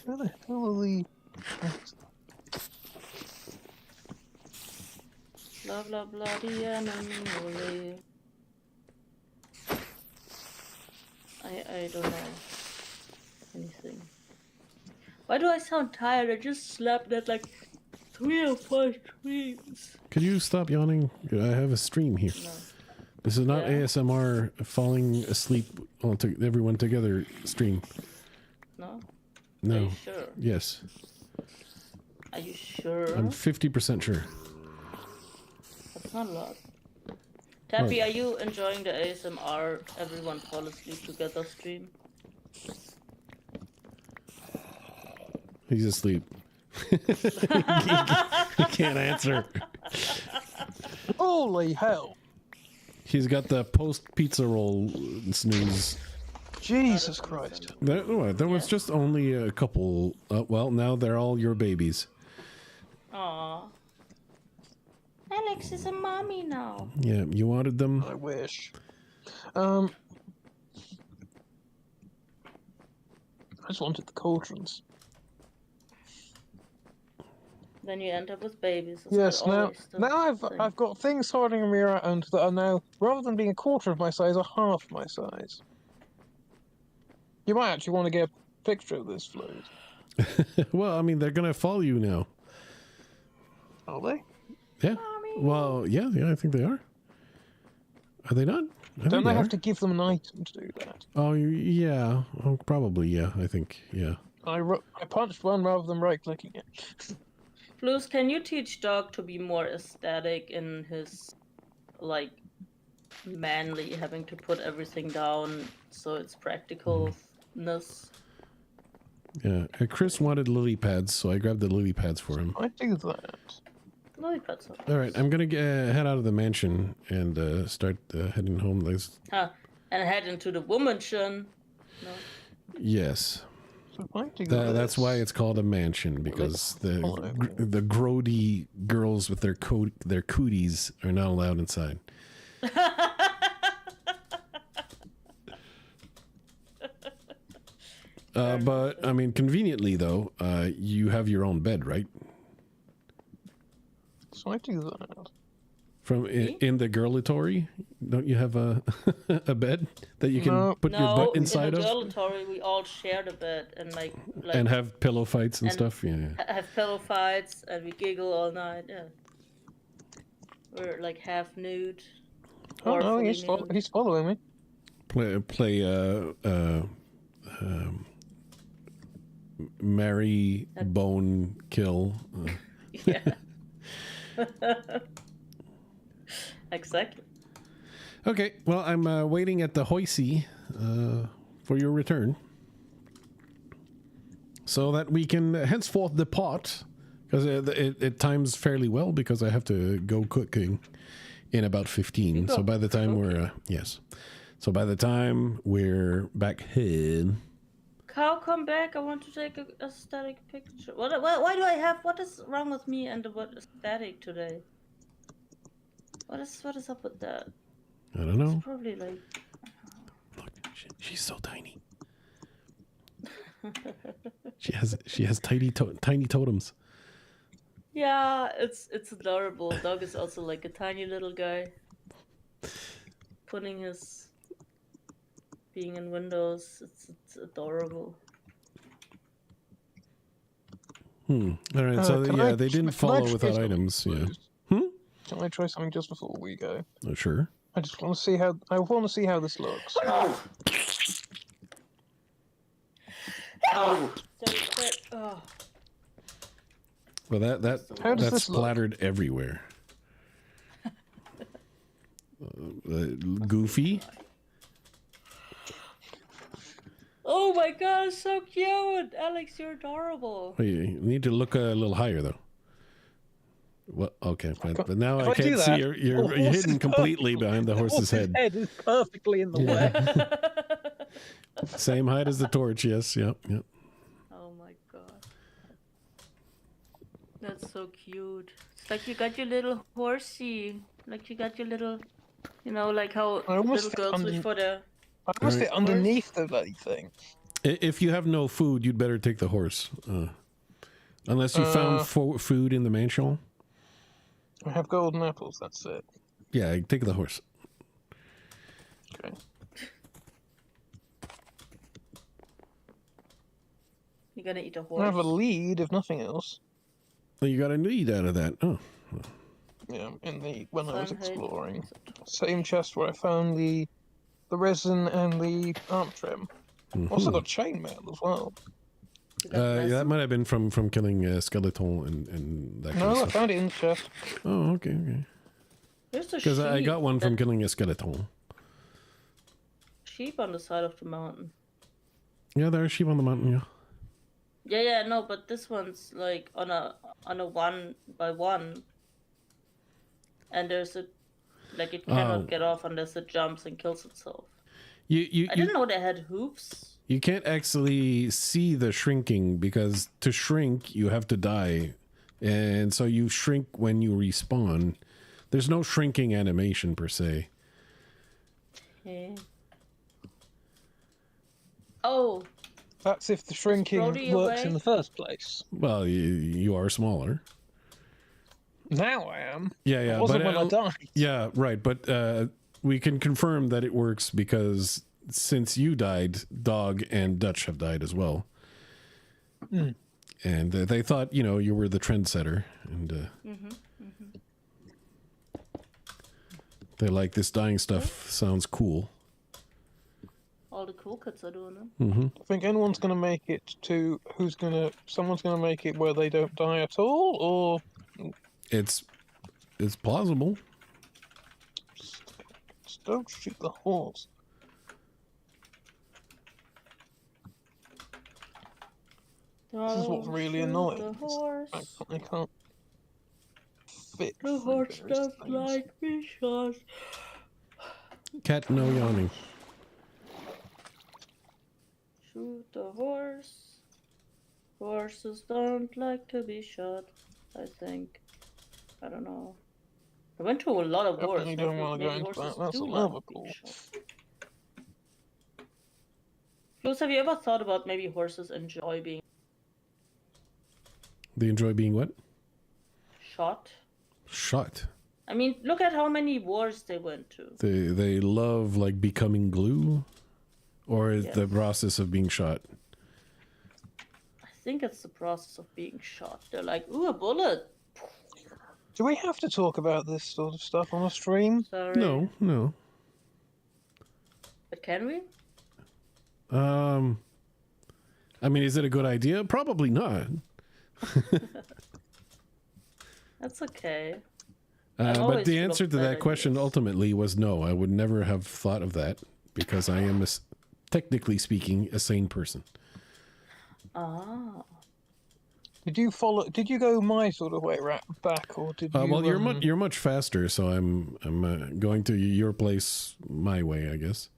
Where the hell are the... Blah blah blah the enemy. I don't know anything. Why do I sound tired? I just slept at like 3 or 4 streams. Could you stop yawning? I have a stream here. No. This is not Yeah. ASMR falling asleep everyone together stream. No? Are No. you sure? Yes. Are you sure? I'm 50% sure. That's not a lot. Tappy, are you enjoying the ASMR everyone fall asleep together stream? He's asleep. He can't answer. Holy hell! He's got the post pizza roll snooze. Jesus Christ! There was just only a couple. Well, now they're all your babies. Aww. Alex is a mommy now. Yeah, you wanted them. I wish. I just wanted the cauldrons. Then you end up with babies. That's Yes, not now always the now thing. I've got things sorting me around that are now, rather than being a quarter of my size, are half my size. You might actually want to get a picture of this, Floyd. Well, I mean, they're gonna follow you now. Are they? Yeah. Well, yeah, I think they are. Are they not? Don't I have to give them an item to do that? Oh, yeah. Oh, probably, yeah. I think, yeah. I punched one rather than right-clicking it. Blues, can you teach Dog to be more aesthetic in his, like, manly, having to put everything down so it's practicalness? Yeah. Chris wanted lily pads, so I grabbed the lily pads for him. I do that. Lily pads. All right, I'm gonna head out of the mansion and start heading home. Huh. And head into the womansion. No. Yes. So I do That's this. why it's called a mansion, because the grody girls with their cooties are not allowed inside. But I mean, conveniently though, you have your own bed, right? So I do that. From in the girlatory, don't you have a a bed that you can No. put your butt inside in the of dormitory we all share the bed and like and have pillow fights and and- stuff? Yeah. have pillow fights and we giggle all night. Yeah, we're like half nude. Oh or no, fully he's nude. following me. Play marry, bone, kill. Yeah. Exactly. Okay, well, I'm waiting at the hoisey for your return, so that we can henceforth depart, because it times fairly well, because I have to go cooking in about 15. So by the time we're so by the time we're back home. Cow, come back! I want to take a static picture. Why do I have? What is wrong with me and the word static today? What is up with that? I don't know. It's probably like. Look, she's so tiny. She has tiny totems. Yeah, it's adorable. Dog is also like a tiny little guy. Putting his being in windows, it's adorable. All right, so Can yeah, I- they didn't can I follow try without something, items. Yeah. please? Can I try something just before we go? Oh, sure. I just want to see how this looks. So quick. Oh. Well, How does that's this look? splattered everywhere. Goofy. Oh my god, so cute! Alex, you're adorable. Oh, you need to look a little higher though. Well, okay, but now If I I do can't see that, you're the horse hidden is completely behind the horse's head. head is perfectly in the way. Same height as the torch. Yes. Yep. Oh my god. That's so cute. It's like you got your little horsey. Like you got your little, like how I almost little fit girls wish under- for their. I must Right. fit underneath the bloody thing. If you have no food, you'd better take the horse. Unless you found food in the mansion. I have golden apples. That's it. Yeah, take the horse. Okay. You're gonna eat a I have a horse. lead, if nothing else. Well, you got a need out of that. Oh, Yeah, when I was Fun hiding. exploring. Same chest where I found the resin and the arm trim. Also Mhm. got chainmail as well. You got Yeah, that resin? might have been from killing a skeleton and that kind No, of I stuff. found it in the chest. Oh, okay. There's a Because I got one from that- killing a skeleton. sheep on the side of the mountain. Yeah, there are sheep on the mountain. Yeah. Yeah, no, but this one's like on a 1x1, and there's a like it cannot Oh. get off unless it jumps and kills itself. You I didn't know they had hooves. you can't actually see the shrinking because to shrink you have to die, and so you shrink when you respawn. There's no shrinking animation per se. Yeah. Oh, That's if the shrinking Brody works away? in the first place. Well, you are smaller. Now I am. Yeah, It wasn't when I died. Yeah, right. But we can confirm that it works because since you died, Dog and Dutch have died as well. Mm. And they thought, you were the trendsetter. And they're like, this dying stuff sounds cool. all the cool kids are doing it. I think anyone's going to make it to someone's going to make it where they don't die at all, or It's plausible. just don't shoot the horse. This is what's really annoying. The horse. I can't fit. The through horse various does things. like fishes. Cat, no yawning. Shoot the horse. Horses don't like to be shot, I think. I don't know. I went to a lot of wars. Definitely don't want to go maybe into horses that. That's do a like lava being pool. shot. Plus, have you ever thought about maybe horses enjoy being They enjoy being what? shot? Shot. I mean, look at how many wars they went to. They love like becoming glue, or is the Yes. process of being shot? I think it's the process of being shot. They're like, ooh, a bullet. Do we have to talk about this sort of stuff on a stream? Sorry. No. But can we? I mean, is it a good idea? Probably not. That's okay. But always the full of answer to bad that question ideas. ultimately was no. I would never have thought of that because I am, technically speaking, a sane person. Ah. Did you go my sort of way back, or did you? Well, you're much faster, so I'm going to your place my way, I guess.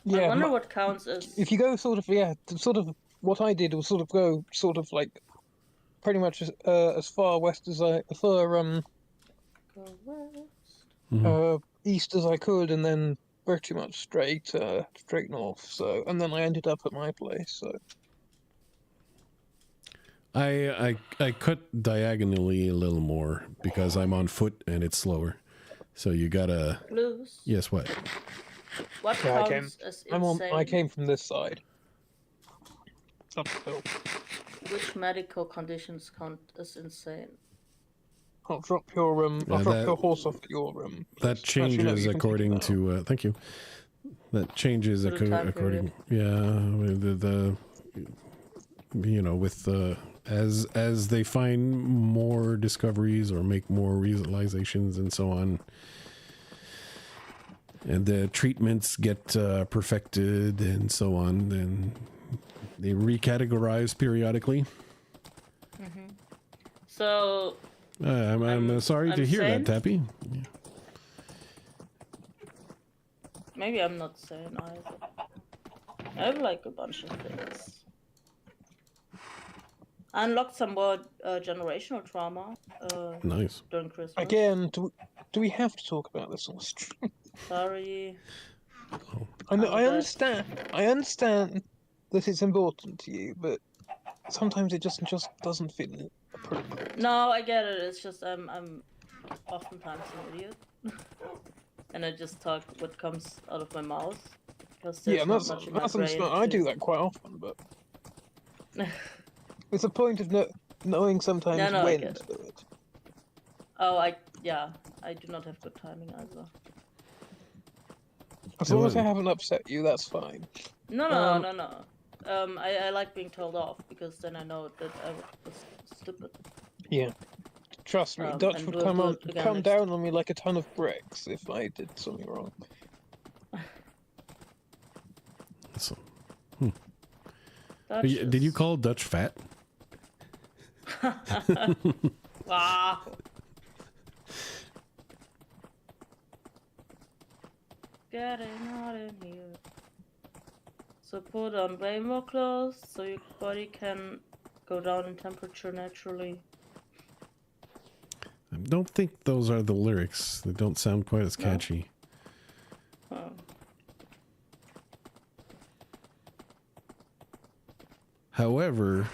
I Yeah, wonder what counts as. if you go sort of what I did was sort of go sort of like pretty much as far west as Go west. east as I could, and then pretty much straight north. So, and then I ended up at my place. So I cut diagonally a little more because I'm on foot and it's slower. So you gotta. Blues. Yes, what? What Yeah, counts as I insane? came from this side. Uphill. Which medical conditions count as insane? I'll drop your I'll drop that- your horse off at your That Actually, no, changes you can take it according now. to. Thank you. That changes To the time according. Yeah, with the with as they find more discoveries or make more realizations and so on, and the treatments get perfected and so on, then they recategorize periodically. So, I'm sorry to I'm hear sane? that, Tappy. maybe I'm not sane either. I have like a bunch of things. I unlocked some more generational trauma Nice. during Christmas. Again, do we have to talk about this on the stream? Sorry. I know, I Okay. understand. I understand that it's important to you, but sometimes it just doesn't feel appropriate. No, I get it. It's just I'm oftentimes an idiot, and I just talk what comes out of my mouth. Because Yeah, there's not that's much in my brain understand. I do to- that quite often, but it's a point of knowing sometimes No, I when get to it. do it. Oh, I do not have good timing either. As long as I haven't upset you, that's fine. No. I like being told off because then I know that I was stupid. Yeah. Trust me, Dutch and would we'll do it again come next down on me like a ton of bricks if I did something wrong. So, Dutch did you is- call Dutch fat? Wow. Getting hot in here. So put on way more clothes so your body can go down in temperature naturally. I don't think those are the lyrics. They don't sound quite as No? catchy. Oh. However,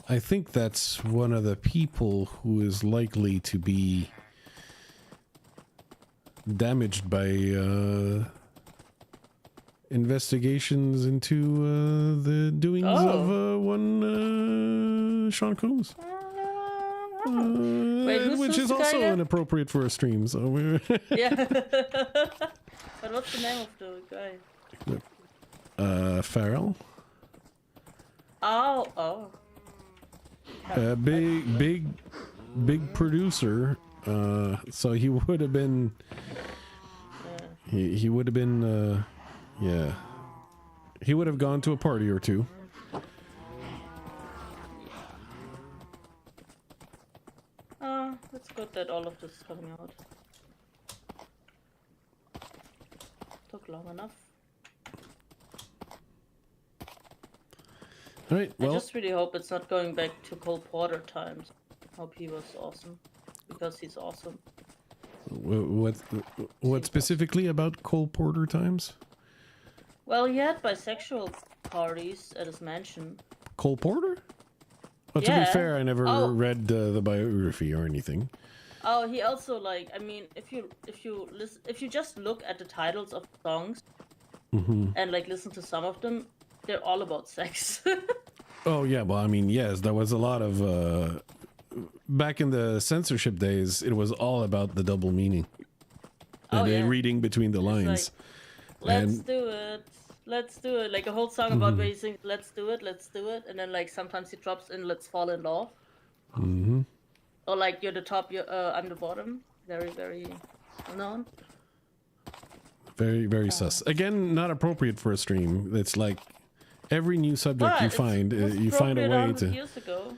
I think that's one of the people who is likely to be damaged by investigations into the doings of one Sean Combs. Wait, Which who's is the guy also again? inappropriate for a stream, so we're Yeah. But what's the name of the guy? Farrell. Oh. Big producer. So he would have been. He would have been. Yeah. He would have gone to a party or two. It's good that all of this is coming out. Took long enough. All right. I Well, just really hope it's not going back to Cole Porter times. Hope he was awesome. Because he's awesome. what specifically about Cole Porter times? Well, he had bisexual parties at his mansion. Cole Porter? Well, to be Yeah. fair, I never Oh. read the biography or anything. Oh, he also like. I mean, if you just look at the titles of songs and like listen to some of them, they're all about sex. Oh yeah, well, I mean, yes, there was a lot of back in the censorship days. It was all about the double meaning Oh, and yeah. reading between the lines. Let's And- do it. Let's do it. Like a whole song about where he sings, let's do it, and then like sometimes he drops in, let's fall in love. Or like you're the top, I'm the bottom. Very, very known. Very, very sus. Again, not appropriate for a stream. It's like every new subject But you it's- find, it was you find a appropriate way 100 to. years ago.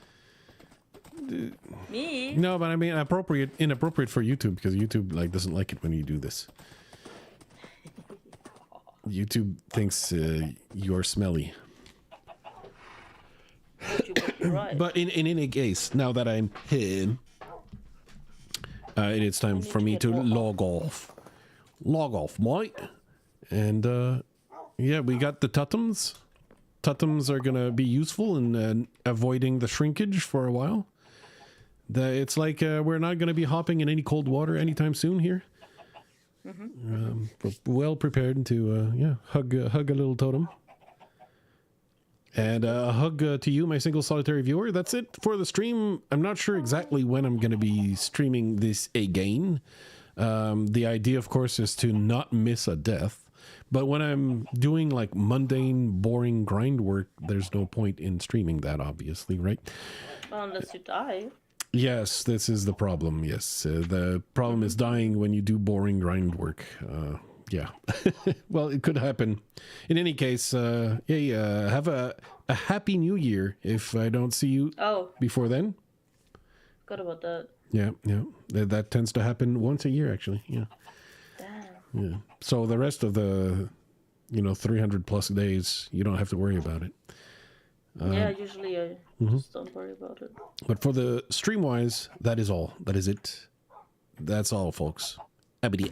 Me? No, but I mean inappropriate for YouTube because YouTube like doesn't like it when you do this. YouTube thinks you're smelly. But you would be right. But in any case, now that I'm here, it is time need for to me get to more log off. Log off, mate. And yeah, we got the totems. Totems are gonna be useful in avoiding the shrinkage for a while. It's like we're not gonna be hopping in any cold water anytime soon here. We're well prepared to hug a little totem. And a hug to you, my single solitary viewer. That's it for the stream. I'm not sure exactly when I'm going to be streaming this again. The idea, of course, is to not miss a death. But when I'm doing like mundane, boring grind work, there's no point in streaming that, obviously, right? Well, unless you die. Yes, this is the problem. Yes, the problem is dying when you do boring grind work. Yeah, well, it could happen. In any case, hey, have a happy new year if I don't see you Oh, before then. forgot about that. Yeah, that tends to happen once a year, actually. Yeah, Damn. yeah. So the rest of the, 300 plus days, you don't have to worry about it. Yeah, usually I just don't worry about it. But for the stream wise, that is all. That is it. That's all, folks. Abidi.